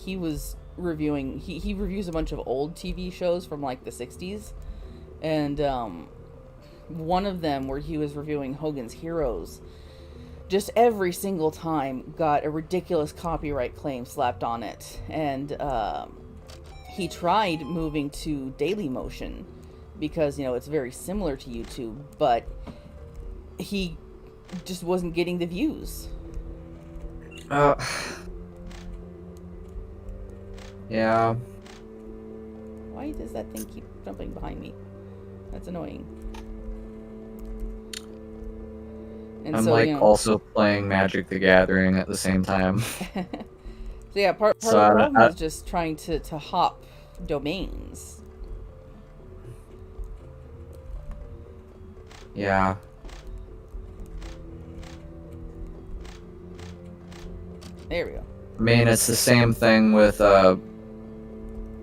he was reviewing... He reviews a bunch of old TV shows from, like, the 60s. And one of them, where he was reviewing Hogan's Heroes, just every single time got a ridiculous copyright claim slapped on it. And he tried moving to Dailymotion because, you know, it's very similar to YouTube, but he just wasn't getting the views. Yeah. Why does that thing keep jumping behind me? That's annoying. And I'm so, like you know, also playing Magic the Gathering at the same time. so yeah, part of the problem is just trying to hop domains. Yeah. There we go. I mean, it's the same thing with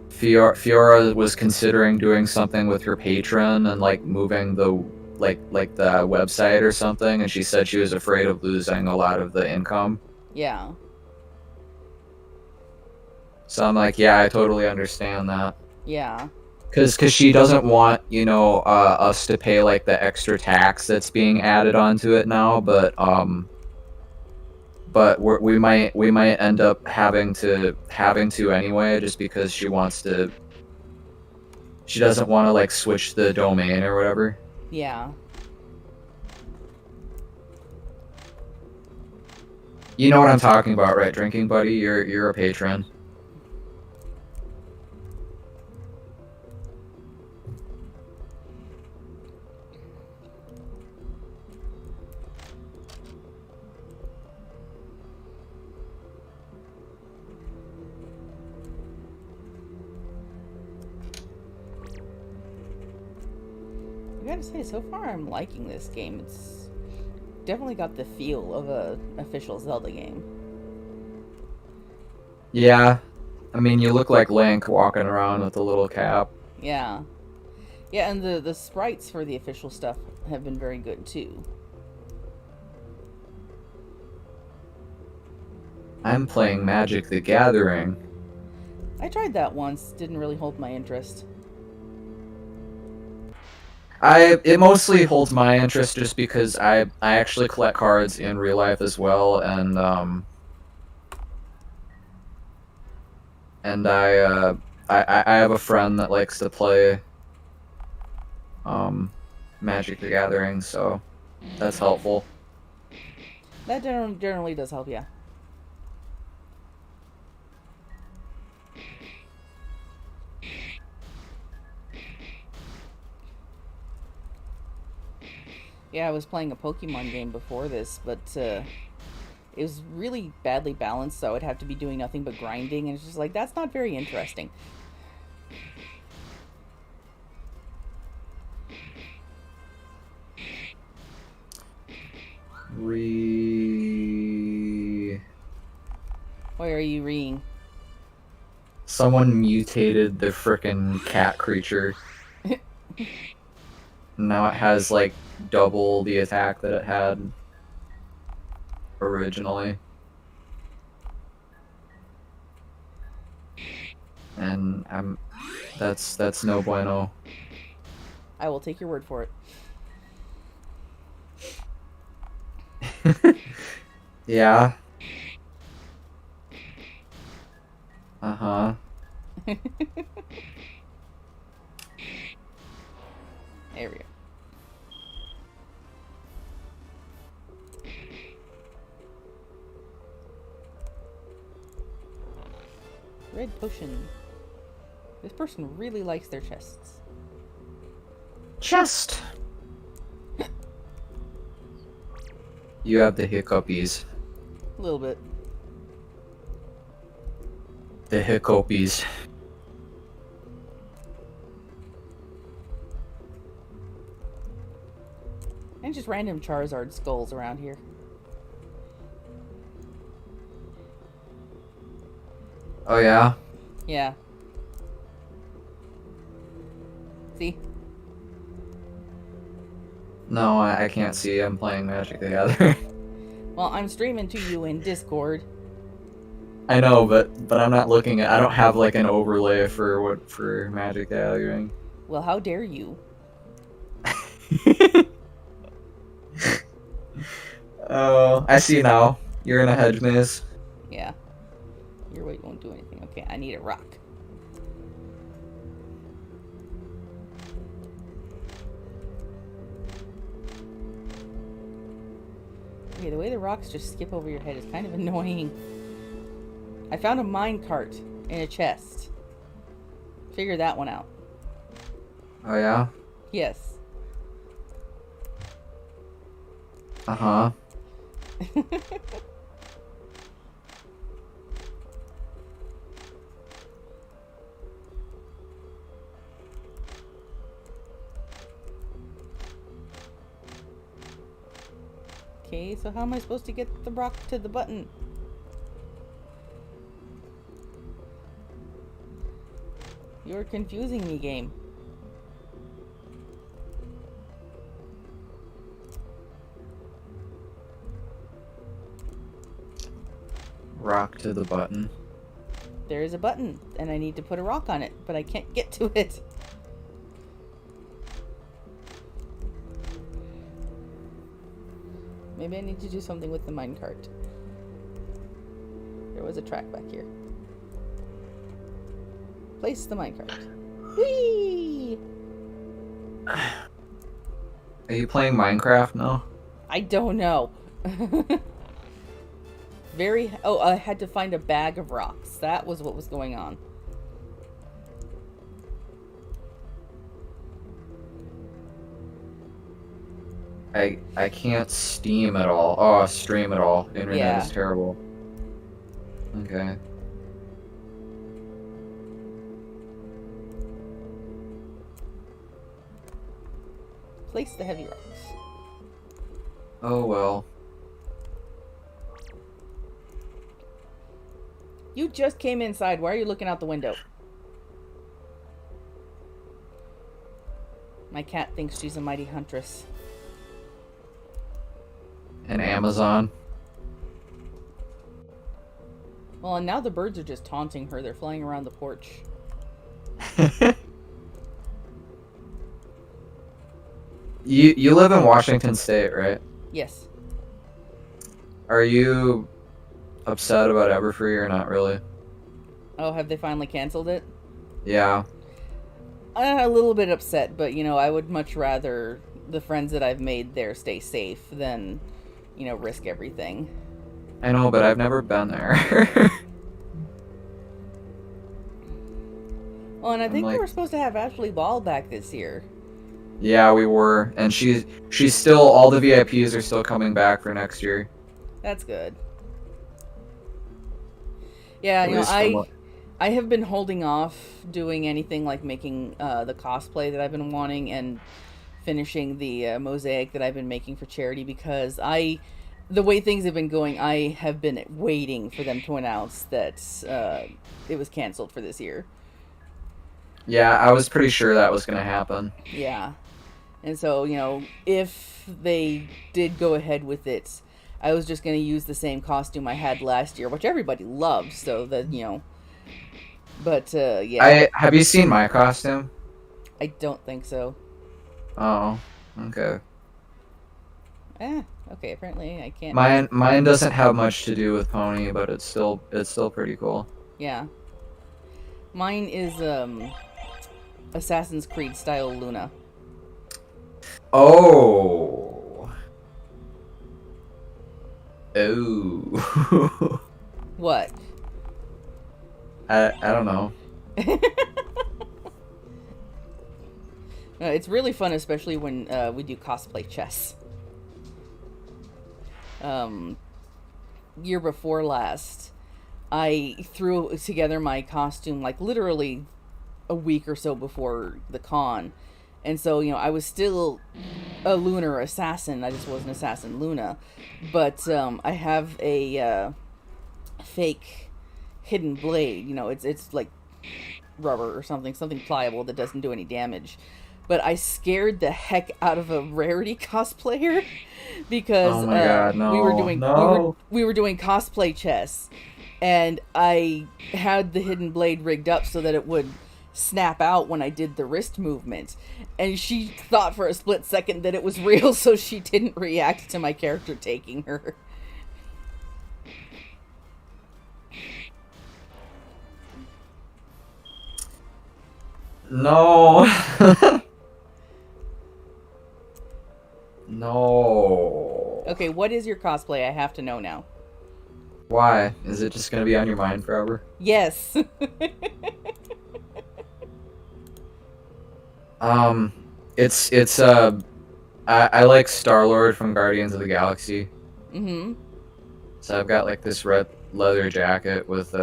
Fiora was considering doing something with her Patreon and like moving the like the website or something, and she said she was afraid of losing a lot of the income. Yeah. So I'm like, yeah, I totally understand that. Yeah. Cause she doesn't want, you know, us to pay like the extra tax that's being added onto it now, but we might end up having to anyway, just because she doesn't want to like switch the domain or whatever. Yeah. You know what I'm talking about, right, Drinking Buddy? You're a patron. I gotta say, so far I'm liking this game. It's definitely got the feel of a official Zelda game. Yeah. I mean, you look like Link walking around with a little cap. Yeah. Yeah, and the sprites for the official stuff have been very good too. I'm playing Magic the Gathering. I tried that once, didn't really hold my interest. It mostly holds my interest just because I actually collect cards in real life as well, and I have a friend that likes to play Magic the Gathering, so that's helpful. That generally does help, yeah. Yeah, I was playing a Pokemon game before this, but it was really badly balanced, so I would have to be doing nothing but grinding, and it's just like, that's not very interesting. Why are you reeing? Someone mutated the frickin' cat creature. Now it has like double the attack that it had originally. And that's no bueno. I will take your word for it. Yeah. Uh-huh. There we go. Red potion. This person really likes their chests. Chest! You have the hiccupies. A little bit. The hiccupies. And just random Charizard skulls around here. Oh yeah? Yeah. See? No, I can't see. I'm playing Magic the Gathering. Well, I'm streaming to you in Discord. I know, but I'm not looking at. I don't have like an overlay for Magic the Gathering. Well, how dare you? Oh, I see now. You're in a hedge maze. Yeah. Your weight won't do anything. Okay, I need a rock. Okay, the way the rocks just skip over your head is kind of annoying. I found a mine cart in a chest. Figure that one out. Oh yeah? Yes. Uh-huh. Okay, so how am I supposed to get the rock to the button? You're confusing me, game. Rock to the button. There is a button, and I need to put a rock on it, but I can't get to it. Maybe I need to do something with the minecart. There was a track back here. Place the minecart. Whee! Are you playing Minecraft now? I don't know. Oh, I had to find a bag of rocks. That was what was going on. I can't Steam at all. Oh, stream at all. Internet Yeah. is terrible. Okay. Place the heavy rocks. Oh well. You just came inside. Why are you looking out the window? My cat thinks she's a mighty huntress. And Amazon. Well, and now the birds are just taunting her. They're flying around the porch. You live in Washington State, right? Yes. Are you upset about Everfree or not really? Oh, have they finally canceled it? Yeah. A little bit upset, but, you know, I would much rather the friends that I've made there stay safe than, you know, risk everything. I know, but I've never been there. Well, and I think like- we were supposed to have Ashley Ball back this year. Yeah, we were. And she's still, all the VIPs are still coming back for next year. That's good. Yeah, At you know, least from what- I have been holding off doing anything like making the cosplay that I've been wanting and finishing the mosaic that I've been making for charity because the way things have been going, I have been waiting for them to announce that it was canceled for this year. Yeah, I was pretty sure that was gonna happen. Yeah. And so, you know, if they did go ahead with it, I was just going to use the same costume I had last year, which everybody loved, so that, you know. But, yeah. Have you seen my costume? I don't think so. Oh, okay. Okay, apparently I can't. Mine doesn't have much to do with Pony, but it's still pretty cool. Yeah. Mine is, Assassin's Creed style Luna. Oh. Oh. What? I don't know. It's really fun, especially when we do cosplay chess. Year before last, I threw together my costume like literally a week or so before the con. And so, you know, I was still a lunar assassin. I just wasn't assassin Luna. But I have a fake hidden blade. You know, it's like rubber or something pliable that doesn't do any damage. But I scared the heck out of a rarity cosplayer because Oh my God, no, we were doing no. we were doing cosplay chess, and I had the hidden blade rigged up so that it would snap out when I did the wrist movement. And she thought for a split second that it was real, so she didn't react to my character taking her. No. No. Okay, what is your cosplay? I have to know now. Why? Is it just gonna be on your mind forever? Yes. I like Star-Lord from Guardians of the Galaxy. Mm-hmm. So I've got like this red leather jacket with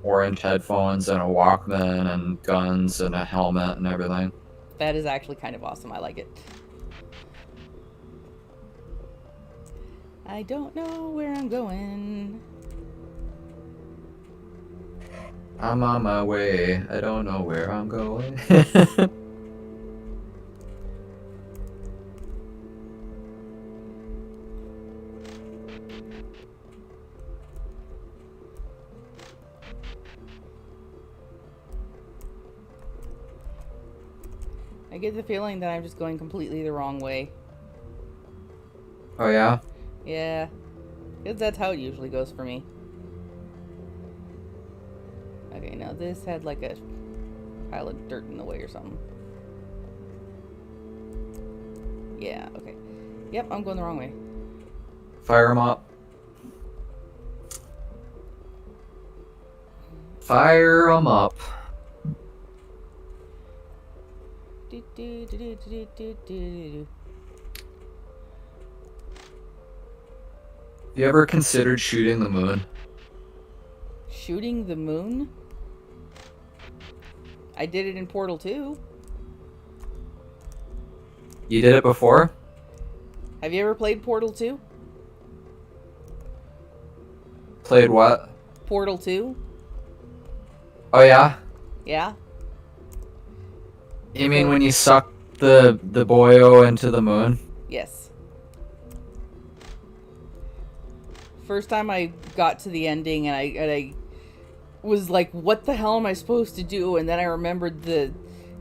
orange headphones and a Walkman and guns and a helmet and everything. That is actually kind of awesome. I like it. I don't know where I'm going. I'm on my way. I don't know where I'm going. I get the feeling that I'm just going completely the wrong way. Oh yeah? Yeah. Because that's how it usually goes for me. Okay, now this had like a pile of dirt in the way or something. Yeah, okay. Yep, I'm going the wrong way. Fire 'em up. Fire 'em up. Do, do, do, do, do, do, do, do. You ever considered shooting the moon? Shooting the moon? I did it in Portal 2. You did it before? Have you ever played Portal 2? Played what? Portal 2? Oh yeah? Yeah? You mean when you suck the boyo into the moon? Yes. First time I got to the ending and I was like, what the hell am I supposed to do? And then I remembered the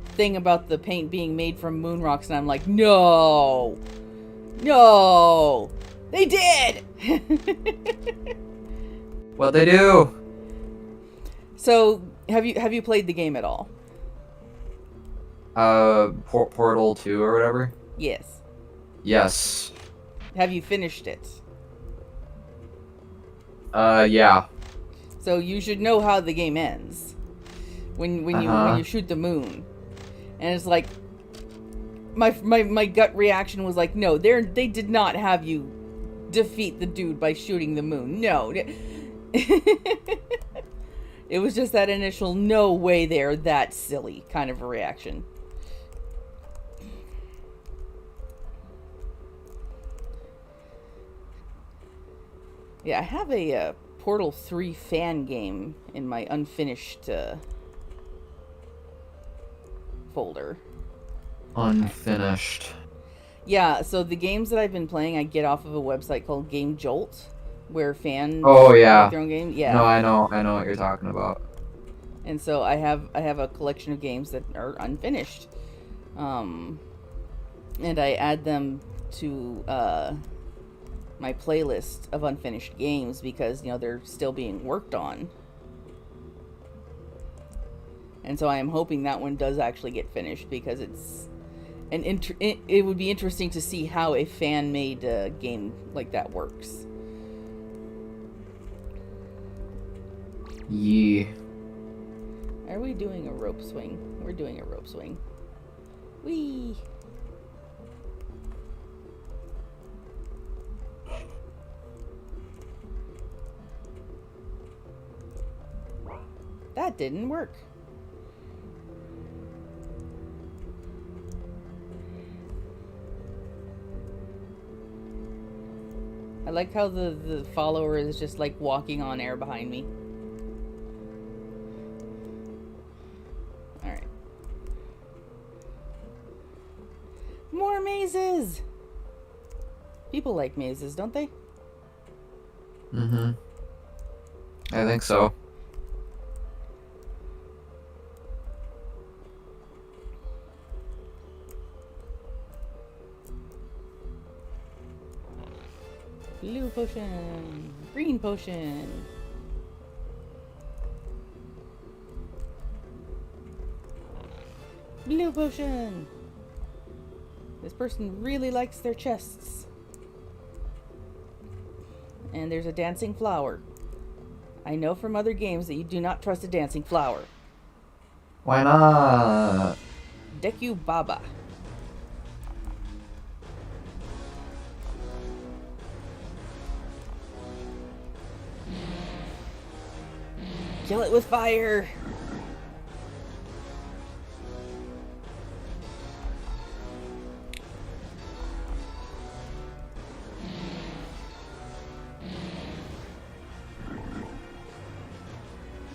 thing about the paint being made from moon rocks, and I'm like, no! No! They did! What'd they do? So, have you played the game at all? Portal 2 or whatever? Yes. Yes. Have you finished it? Yeah. So you should know how the game ends. When you shoot the moon. And it's like my gut reaction was like, no, they did not have you defeat the dude by shooting the moon. No. It was just that initial no way they're that silly kind of a reaction. Yeah, I have a Portal 3 fan game in my unfinished folder. Unfinished. Yeah, so the games that I've been playing, I get off of a website called Game Jolt, where fans Oh yeah. make their own game. Yeah. No, I know what you're talking about. And so I have a collection of games that are unfinished, and I add them to my playlist of unfinished games because they're still being worked on. And so I am hoping that one does actually get finished because it's it would be interesting to see how a fan-made game like that works. Yeah. Are we doing a rope swing? We're doing a rope swing. Whee! That didn't work. I like how the follower is just like walking on air behind me. Alright. More mazes! People like mazes, don't they? Mm-hmm. I think so. Blue potion. Green potion. Blue potion. This person really likes their chests. And there's a dancing flower. I know from other games that you do not trust a dancing flower. Why not? Deku Baba. Kill it with fire.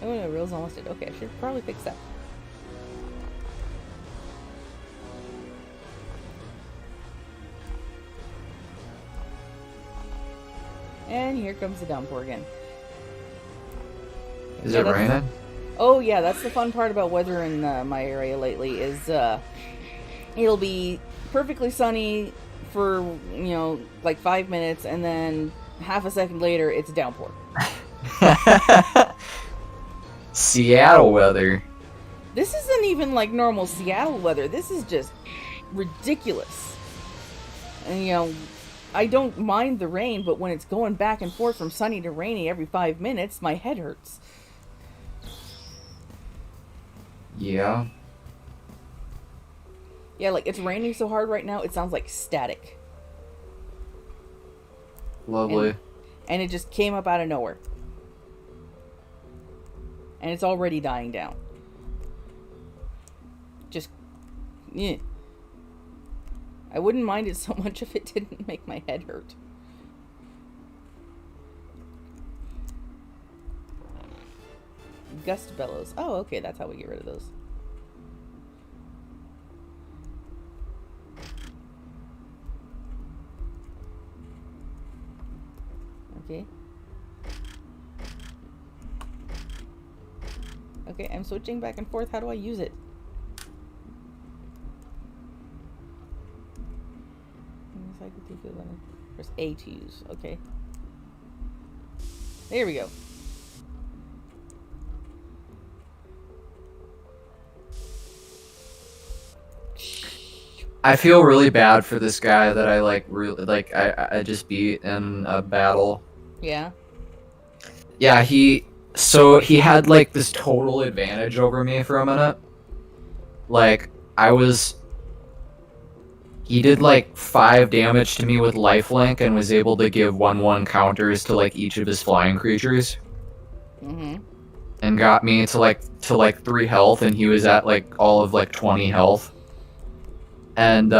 Oh no, reel's almost dead. Okay, I should probably fix that. And here comes the downpour again. Is it raining? Oh yeah, that's the fun part about weather in my area lately is it'll be perfectly sunny for, you know, like 5 minutes, and then half a second later it's a downpour. Seattle weather. This isn't even like normal Seattle weather. This is just ridiculous. And, you know, I don't mind the rain, but when it's going back and forth from sunny to rainy every 5 minutes, my head hurts. Yeah. Yeah, like it's raining so hard right now, it sounds like static. Lovely. And it just came up out of nowhere. And it's already dying down. Just, yeah. I wouldn't mind it so much if it didn't make my head hurt. Gust bellows. Oh, okay, that's how we get rid of those. Okay. Okay, I'm switching back and forth. How do I use it? Press A to use. Okay. There we go. I feel really bad for this guy that I like really like I just beat in a battle. Yeah. Yeah, he had like this total advantage over me for a minute. Like he did like 5 damage to me with lifelink and was able to give 1/1 counters to like each of his flying creatures. Mm-hmm. And got me to like 3 health, and he was at like all of like 20 health. And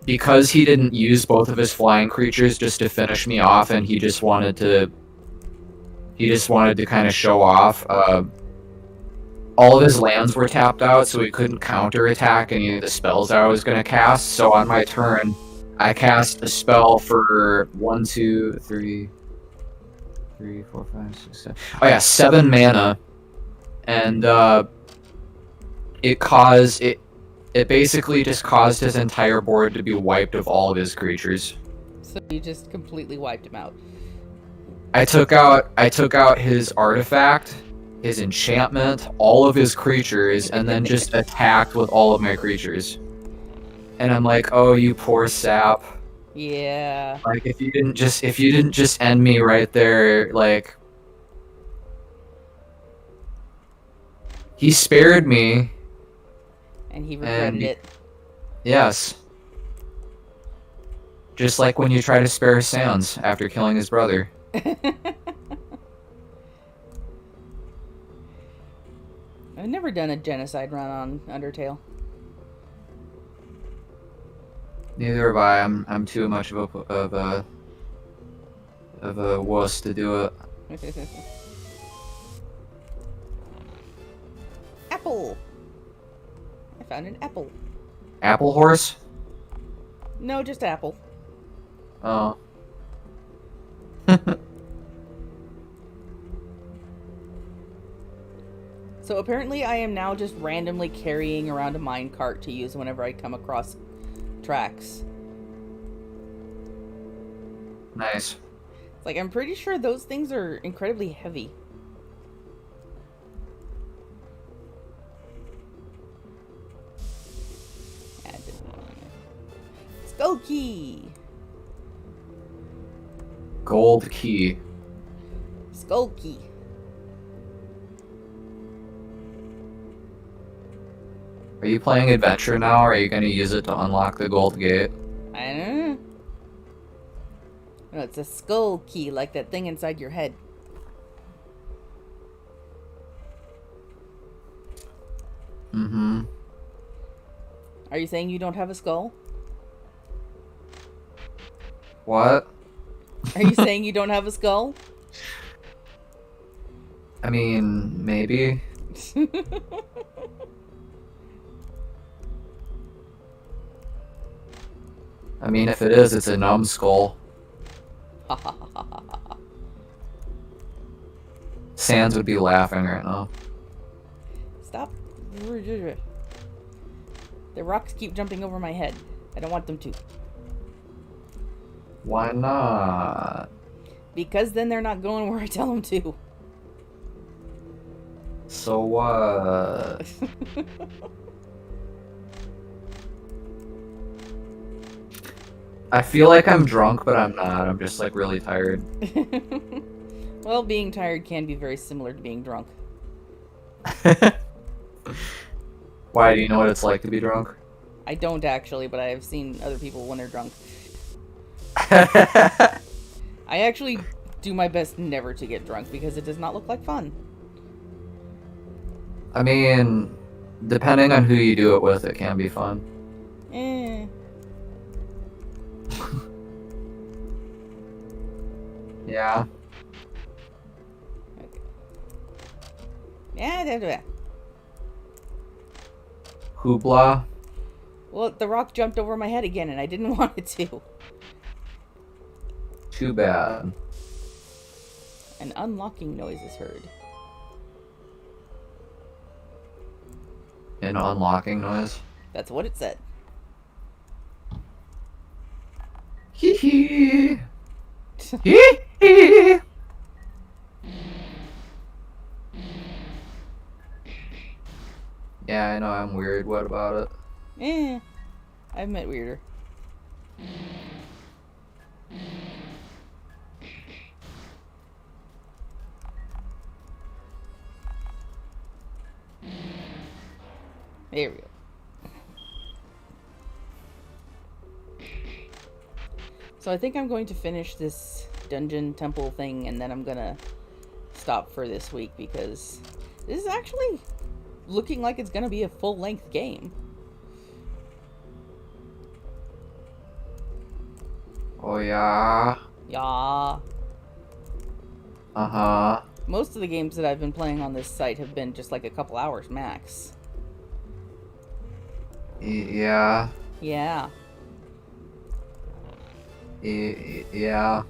because he didn't use both of his flying creatures just to finish me off, and he just wanted to kind of show off, all of his lands were tapped out, so he couldn't counterattack any of the spells I was going to cast. So on my turn, I cast a spell for 1, 2, 3, 4, 5, 6, 7. Oh yeah, 7 mana, and it basically just caused his entire board to be wiped of all of his creatures. So you just completely wiped him out. I took out his artifact, his enchantment, all of his creatures, and then just attacked with all of my creatures. And I'm like, oh, you poor sap. Yeah. Like, if you didn't just end me right there, like, he spared me. And he regretted it. Yes. Just like when you try to spare Sans after killing his brother. I've never done a genocide run on Undertale. Neither have I. I'm too much of a wuss to do it. Apple. I found an apple. Apple horse? No, just apple. Oh. So apparently I am now just randomly carrying around a minecart to use whenever I come across tracks. Nice. It's like, I'm pretty sure those things are incredibly heavy. Skull key! Gold key. Skull key. Are you playing adventure now, or are you gonna use it to unlock the gold gate? I don't know. No, it's a skull key, like that thing inside your head. Mm-hmm. Are you saying you don't have a skull? What? Are you saying you don't have a skull? I mean, maybe. I mean, if it is, it's a numbskull. Sans would be laughing right now. Stop. The rocks keep jumping over my head. I don't want them to. Why not? Because then they're not going where I tell them to. So what? I feel like I'm drunk, but I'm not. I'm just like really tired. Well, being tired can be very similar to being drunk. Why, do you know what it's like to be drunk? I don't actually, but I have seen other people when they're drunk. I actually do my best never to get drunk because it does not look like fun. I mean, depending on who you do it with, it can be fun. Eh. Yeah. Okay. Yeah. Hoopla. Well, the rock jumped over my head again, and I didn't want it to. Too bad. An unlocking noise is heard. An unlocking noise. That's what it said. Hee hee. Hee hee. Yeah, I know I'm weird. What about it? I've met weirder. There we go. So I think I'm going to finish this dungeon temple thing, and then I'm gonna stop for this week because this is actually looking like it's gonna be a full-length game. Oh yeah. Yeah. Uh-huh. Most of the games that I've been playing on this site have been just like a couple hours max. Yeah. Yeah. Yeah.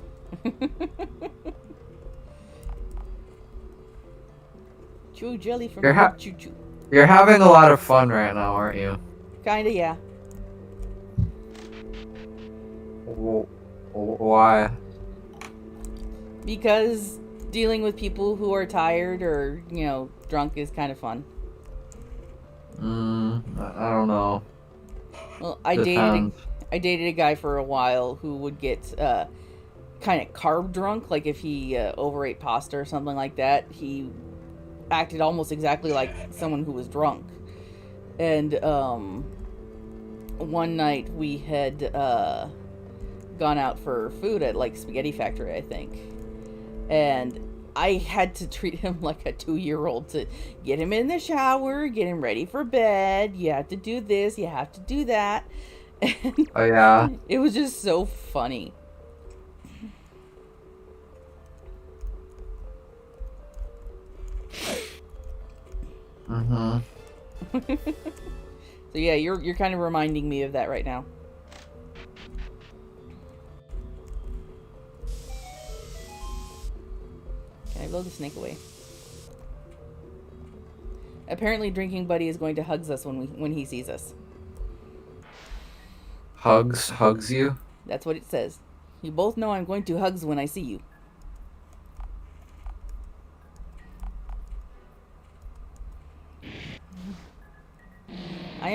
Chew jelly from You're Choo Choo. You're having a lot of fun right now, aren't you? Kinda, yeah. Why? Because dealing with people who are tired or, you know, drunk is kind of fun. I don't know. Well, Depends. I dated a guy for a while who would get kind of carb drunk. Like if he overate pasta or something like that, he acted almost exactly like someone who was drunk. And one night we had gone out for food at like Spaghetti Factory, I think. And I had to treat him like a 2-year-old to get him in the shower, get him ready for bed. You have to do this, you have to do that. And Oh yeah. it was just so funny. Mm-hmm. So yeah, you're kind of reminding me of that right now. Can I blow the snake away? Apparently, Drinking Buddy is going to hugs us when he sees us. Hugs you? That's what it says. You both know I'm going to hugs when I see you.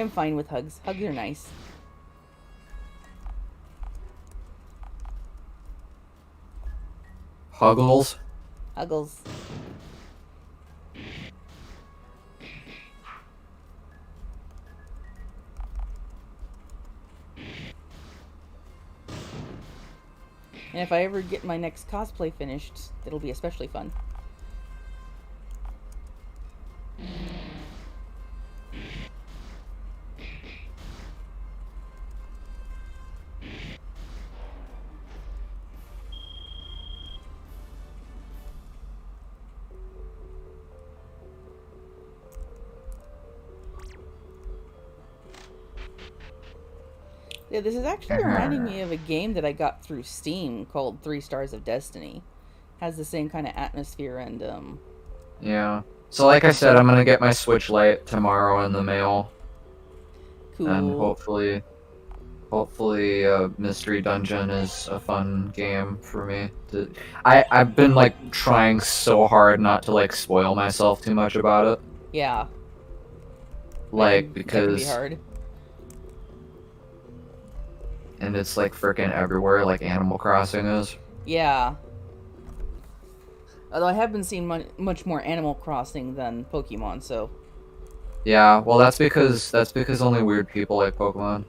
am fine with hugs. Hugs are nice. Huggles. Huggles. And if I ever get my next cosplay finished, it'll be especially fun. Yeah, this is actually reminding me of a game that I got through Steam called 3 Stars of Destiny. Has the same kind of atmosphere and Yeah. So like I said, I'm gonna get my Switch Lite tomorrow in the mail, cool. and hopefully, Mystery Dungeon is a fun game for me. I've been like trying so hard not to like spoil myself too much about it. Yeah. Like That can be because hard. and it's like freaking everywhere, like Animal Crossing is. Yeah. Although I have been seeing much more Animal Crossing than Pokemon, so. Yeah, well that's because only weird people like Pokemon.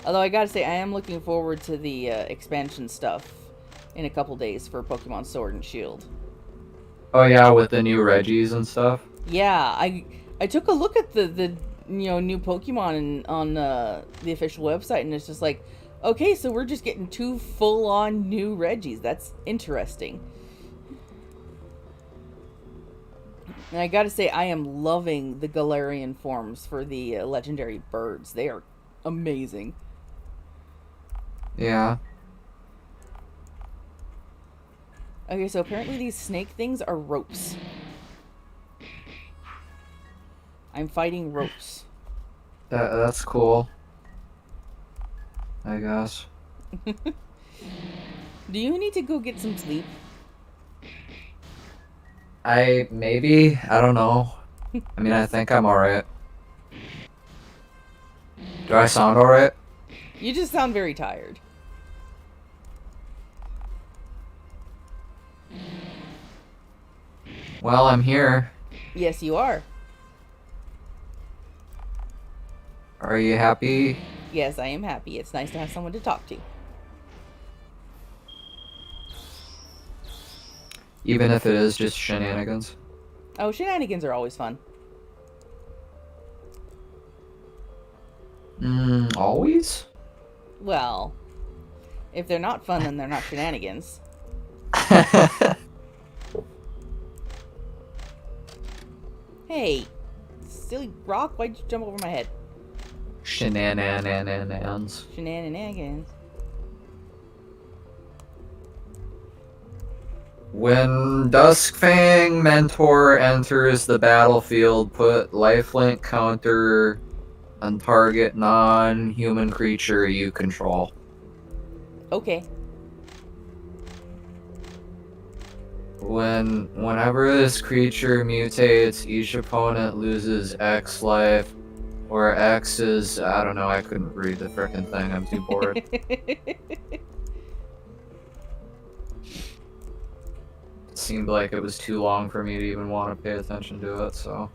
Although I gotta say, I am looking forward to the expansion stuff in a couple days for Pokemon Sword and Shield. Oh yeah, with the new Reggies and stuff. Yeah, I took a look at the new Pokemon on the official website, and it's just like, okay, so we're just getting 2 full-on new Reggies. That's interesting. And I gotta say, I am loving the Galarian forms for the legendary birds. They are amazing. Yeah. Okay, so apparently these snake things are ropes. I'm fighting ropes. That's cool. I guess. Do you need to go get some sleep? I don't know. I mean, I think I'm alright. Do I sound alright? You just sound very tired. Well, I'm here. Yes, you are. Are you happy? Yes, I am happy. It's nice to have someone to talk to. Even if it is just shenanigans? Oh, shenanigans are always fun. Always? Well, if they're not fun, then they're not shenanigans. Hey, silly rock, why'd you jump over my head? Shenanigans. Shenanigans. When Duskfang Mentor enters the battlefield, put lifelink counter on target non-human creature you control. Okay. Whenever this creature mutates, each opponent loses X life, or X is, I don't know, I couldn't read the frickin' thing, I'm too bored. It seemed like it was too long for me to even want to pay attention to it, so.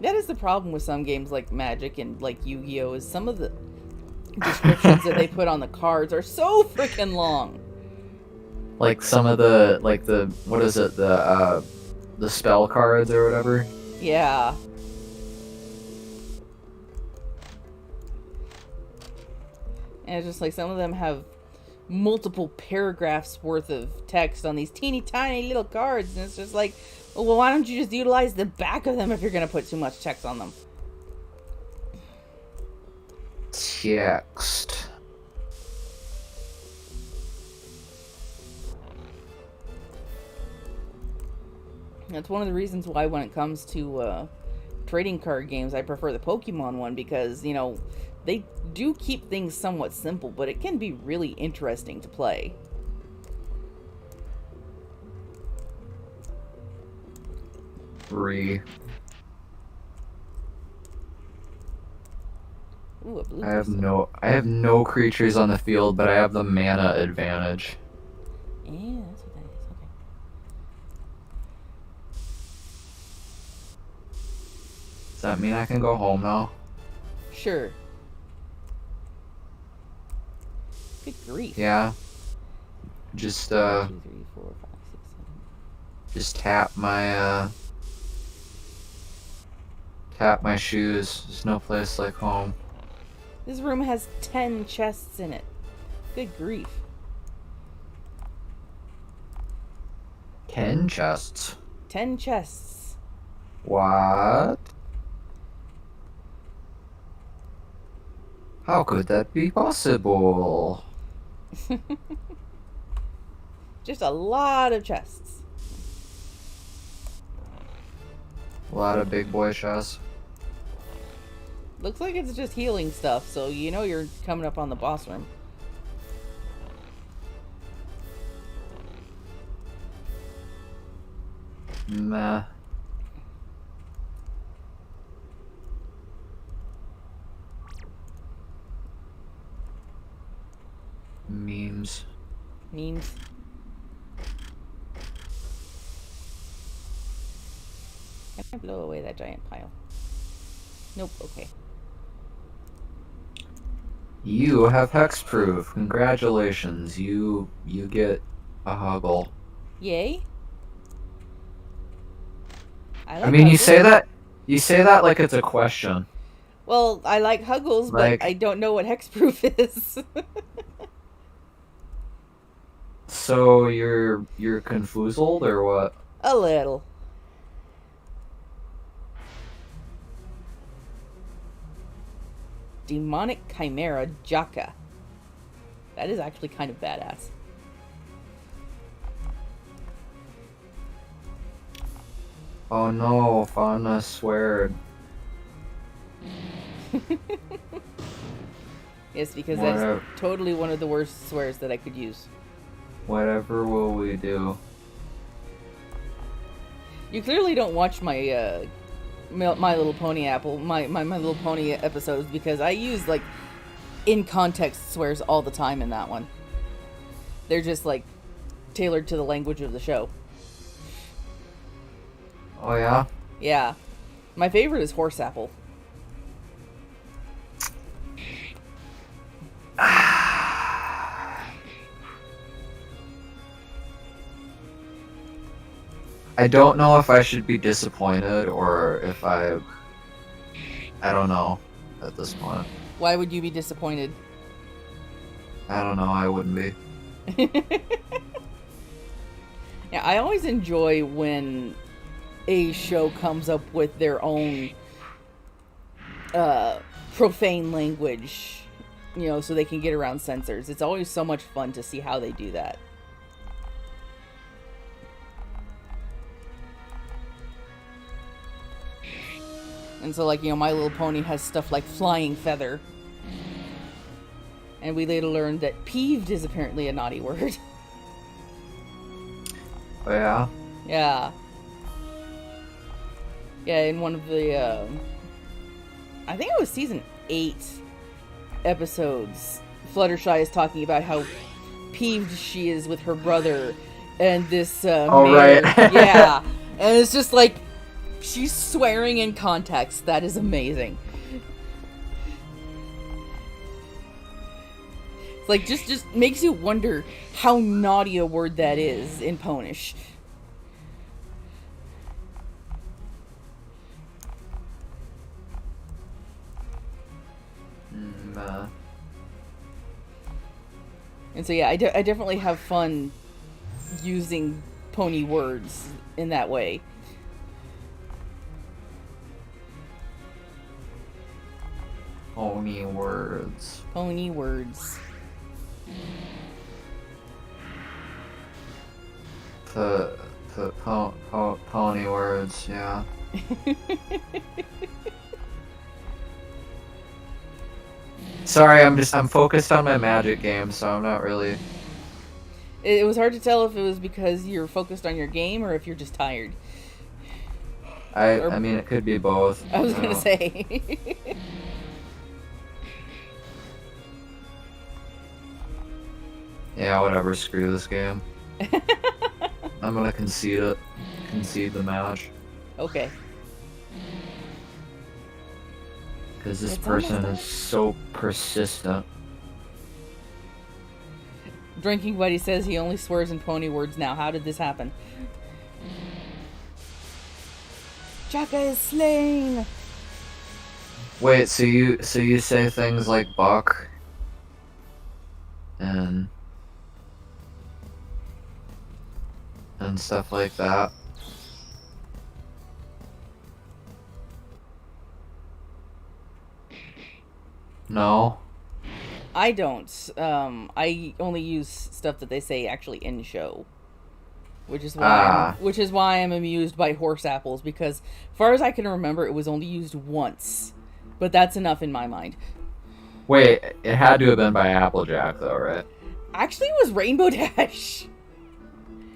That is the problem with some games like Magic and like Yu-Gi-Oh! Is some of the descriptions that they put on the cards are so freaking long. Like some of the, what is it, the spell cards or whatever? Yeah. And it's just like some of them have multiple paragraphs worth of text on these teeny tiny little cards, and it's just like, well, why don't you just utilize the back of them if you're gonna put too much text on them? Text. That's one of the reasons why when it comes to trading card games, I prefer the Pokemon one, because, you know, they do keep things somewhat simple, but it can be really interesting to play. 3. Ooh, a blue I have crystal. no creatures on the field, but I have the mana advantage. Yeah, that's what that is. Okay. Does that mean I can go home now? Sure. Good grief. Yeah. Just 1, 2, 3, 4, 5, 6, 7. just tap my shoes. There's no place like home. This room has 10 chests in it. Good grief. 10 chests. 10 chests. What? How could that be possible? Just a lot of chests. A lot of big boy chests. Looks like it's just healing stuff, so you know you're coming up on the boss room. Meh. Memes. Memes. Can I blow away that giant pile? Nope, okay. You have hexproof. Congratulations. You get a huggle. Yay. I mean, you say that like it's a question. Well, I like Huggles, Like- but I don't know what hexproof is. So you're confuzzled or what? A little. Demonic Chimera Jaka. That is actually kind of badass. Oh no, Fauna sweared. Yes, because Whatever. that's totally one of the worst swears that I could use. Whatever will we do? You clearly don't watch my My Little Pony My Little Pony episodes, because I use like in context swears all the time in that one. They're just like tailored to the language of the show. Oh yeah? Yeah. My favorite is horse apple. I don't know if I should be disappointed or if I don't know at this point. Why would you be disappointed? I don't know, I wouldn't be. Yeah, I always enjoy when a show comes up with their own profane language, you know, so they can get around censors. It's always so much fun to see how they do that. And so, like, you know, My Little Pony has stuff like flying feather. And we later learned that peeved is apparently a naughty word. Oh yeah? Yeah. Yeah, in one of the, I think it was season 8 episodes, Fluttershy is talking about how peeved she is with her brother and this, Oh, mayor. right. Yeah. And it's just like, she's swearing in context. That is amazing. It's like, just makes you wonder how naughty a word that is in Ponish. And so, yeah, I definitely have fun using pony words in that way. Pony words. Pony words. Pony words, yeah. Sorry, I'm focused on my magic game, so I'm not really. It was hard to tell if it was because you're focused on your game or if you're just tired. I mean, it could be both. I was you gonna know. say. Yeah, whatever. Screw this game. I'm gonna concede it. Concede the match. Okay. Because this It's person almost is so persistent. Drinking Buddy says he only swears in pony words now. How did this happen? Chaka is slaying! Wait, so you say things like buck and stuff like that? No. I don't. I only use stuff that they say actually in show. Which is why I'm amused by horse apples, because as far as I can remember it was only used once. But that's enough in my mind. Wait, it had to have been by Applejack though, right? Actually, it was Rainbow Dash.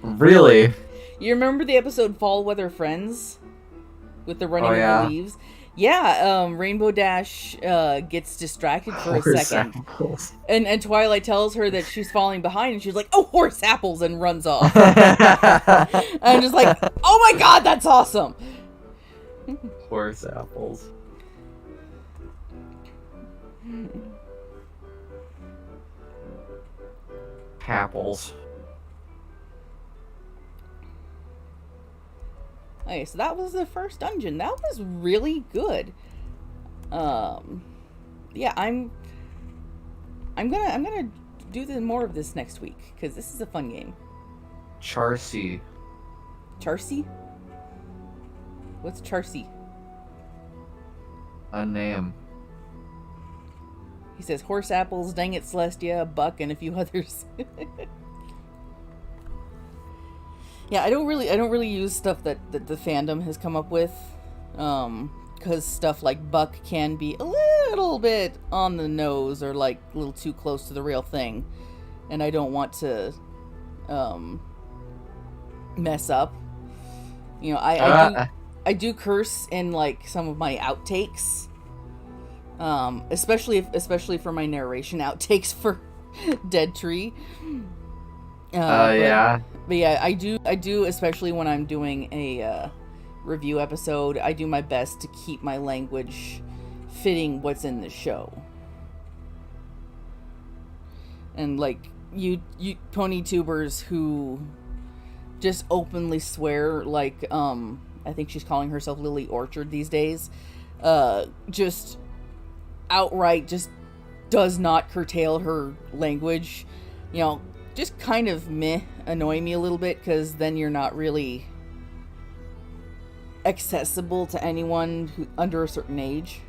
Really? You remember the episode Fall Weather Friends? With the running Oh, of yeah. the leaves? Yeah, Rainbow Dash gets distracted for a Horse second. apples. And Twilight tells her that she's falling behind, and she's like, oh, horse apples, and runs off. And I'm just like, oh my god, that's awesome! Horse apples. Apples. Okay, so that was the first dungeon. That was really good. Yeah, I'm gonna do more of this next week, because this is a fun game. Charcy. Charcy? What's Charcy? A name. He says horse apples, dang it, Celestia, Buck, and a few others. Yeah, I don't really use stuff that the fandom has come up with, because stuff like Buck can be a little bit on the nose or like a little too close to the real thing, and I don't want to mess up. You know, I do curse in like some of my outtakes, especially for my narration outtakes for Dead Tree. Yeah. But yeah, I do, especially when I'm doing a review episode, I do my best to keep my language fitting what's in the show. And like you pony tubers who just openly swear, like I think she's calling herself Lily Orchard these days, just outright just does not curtail her language, you know, just kind of annoy me a little bit, because then you're not really accessible to anyone who under a certain age.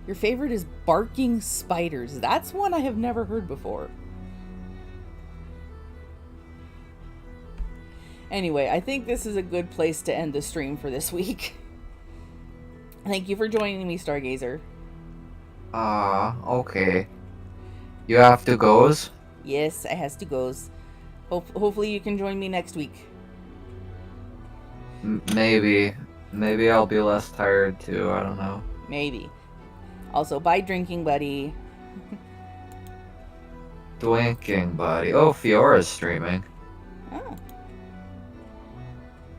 Your favorite is barking spiders. That's one I have never heard before. Anyway, I think this is a good place to end the stream for this week. Thank you for joining me, Stargazer. Okay. You have to goes? Yes, I has to goes. Hopefully you can join me next week. Maybe. Maybe I'll be less tired too, I don't know. Maybe. Also, bye, Drinking Buddy. Drinking buddy. Oh, Fiora's streaming.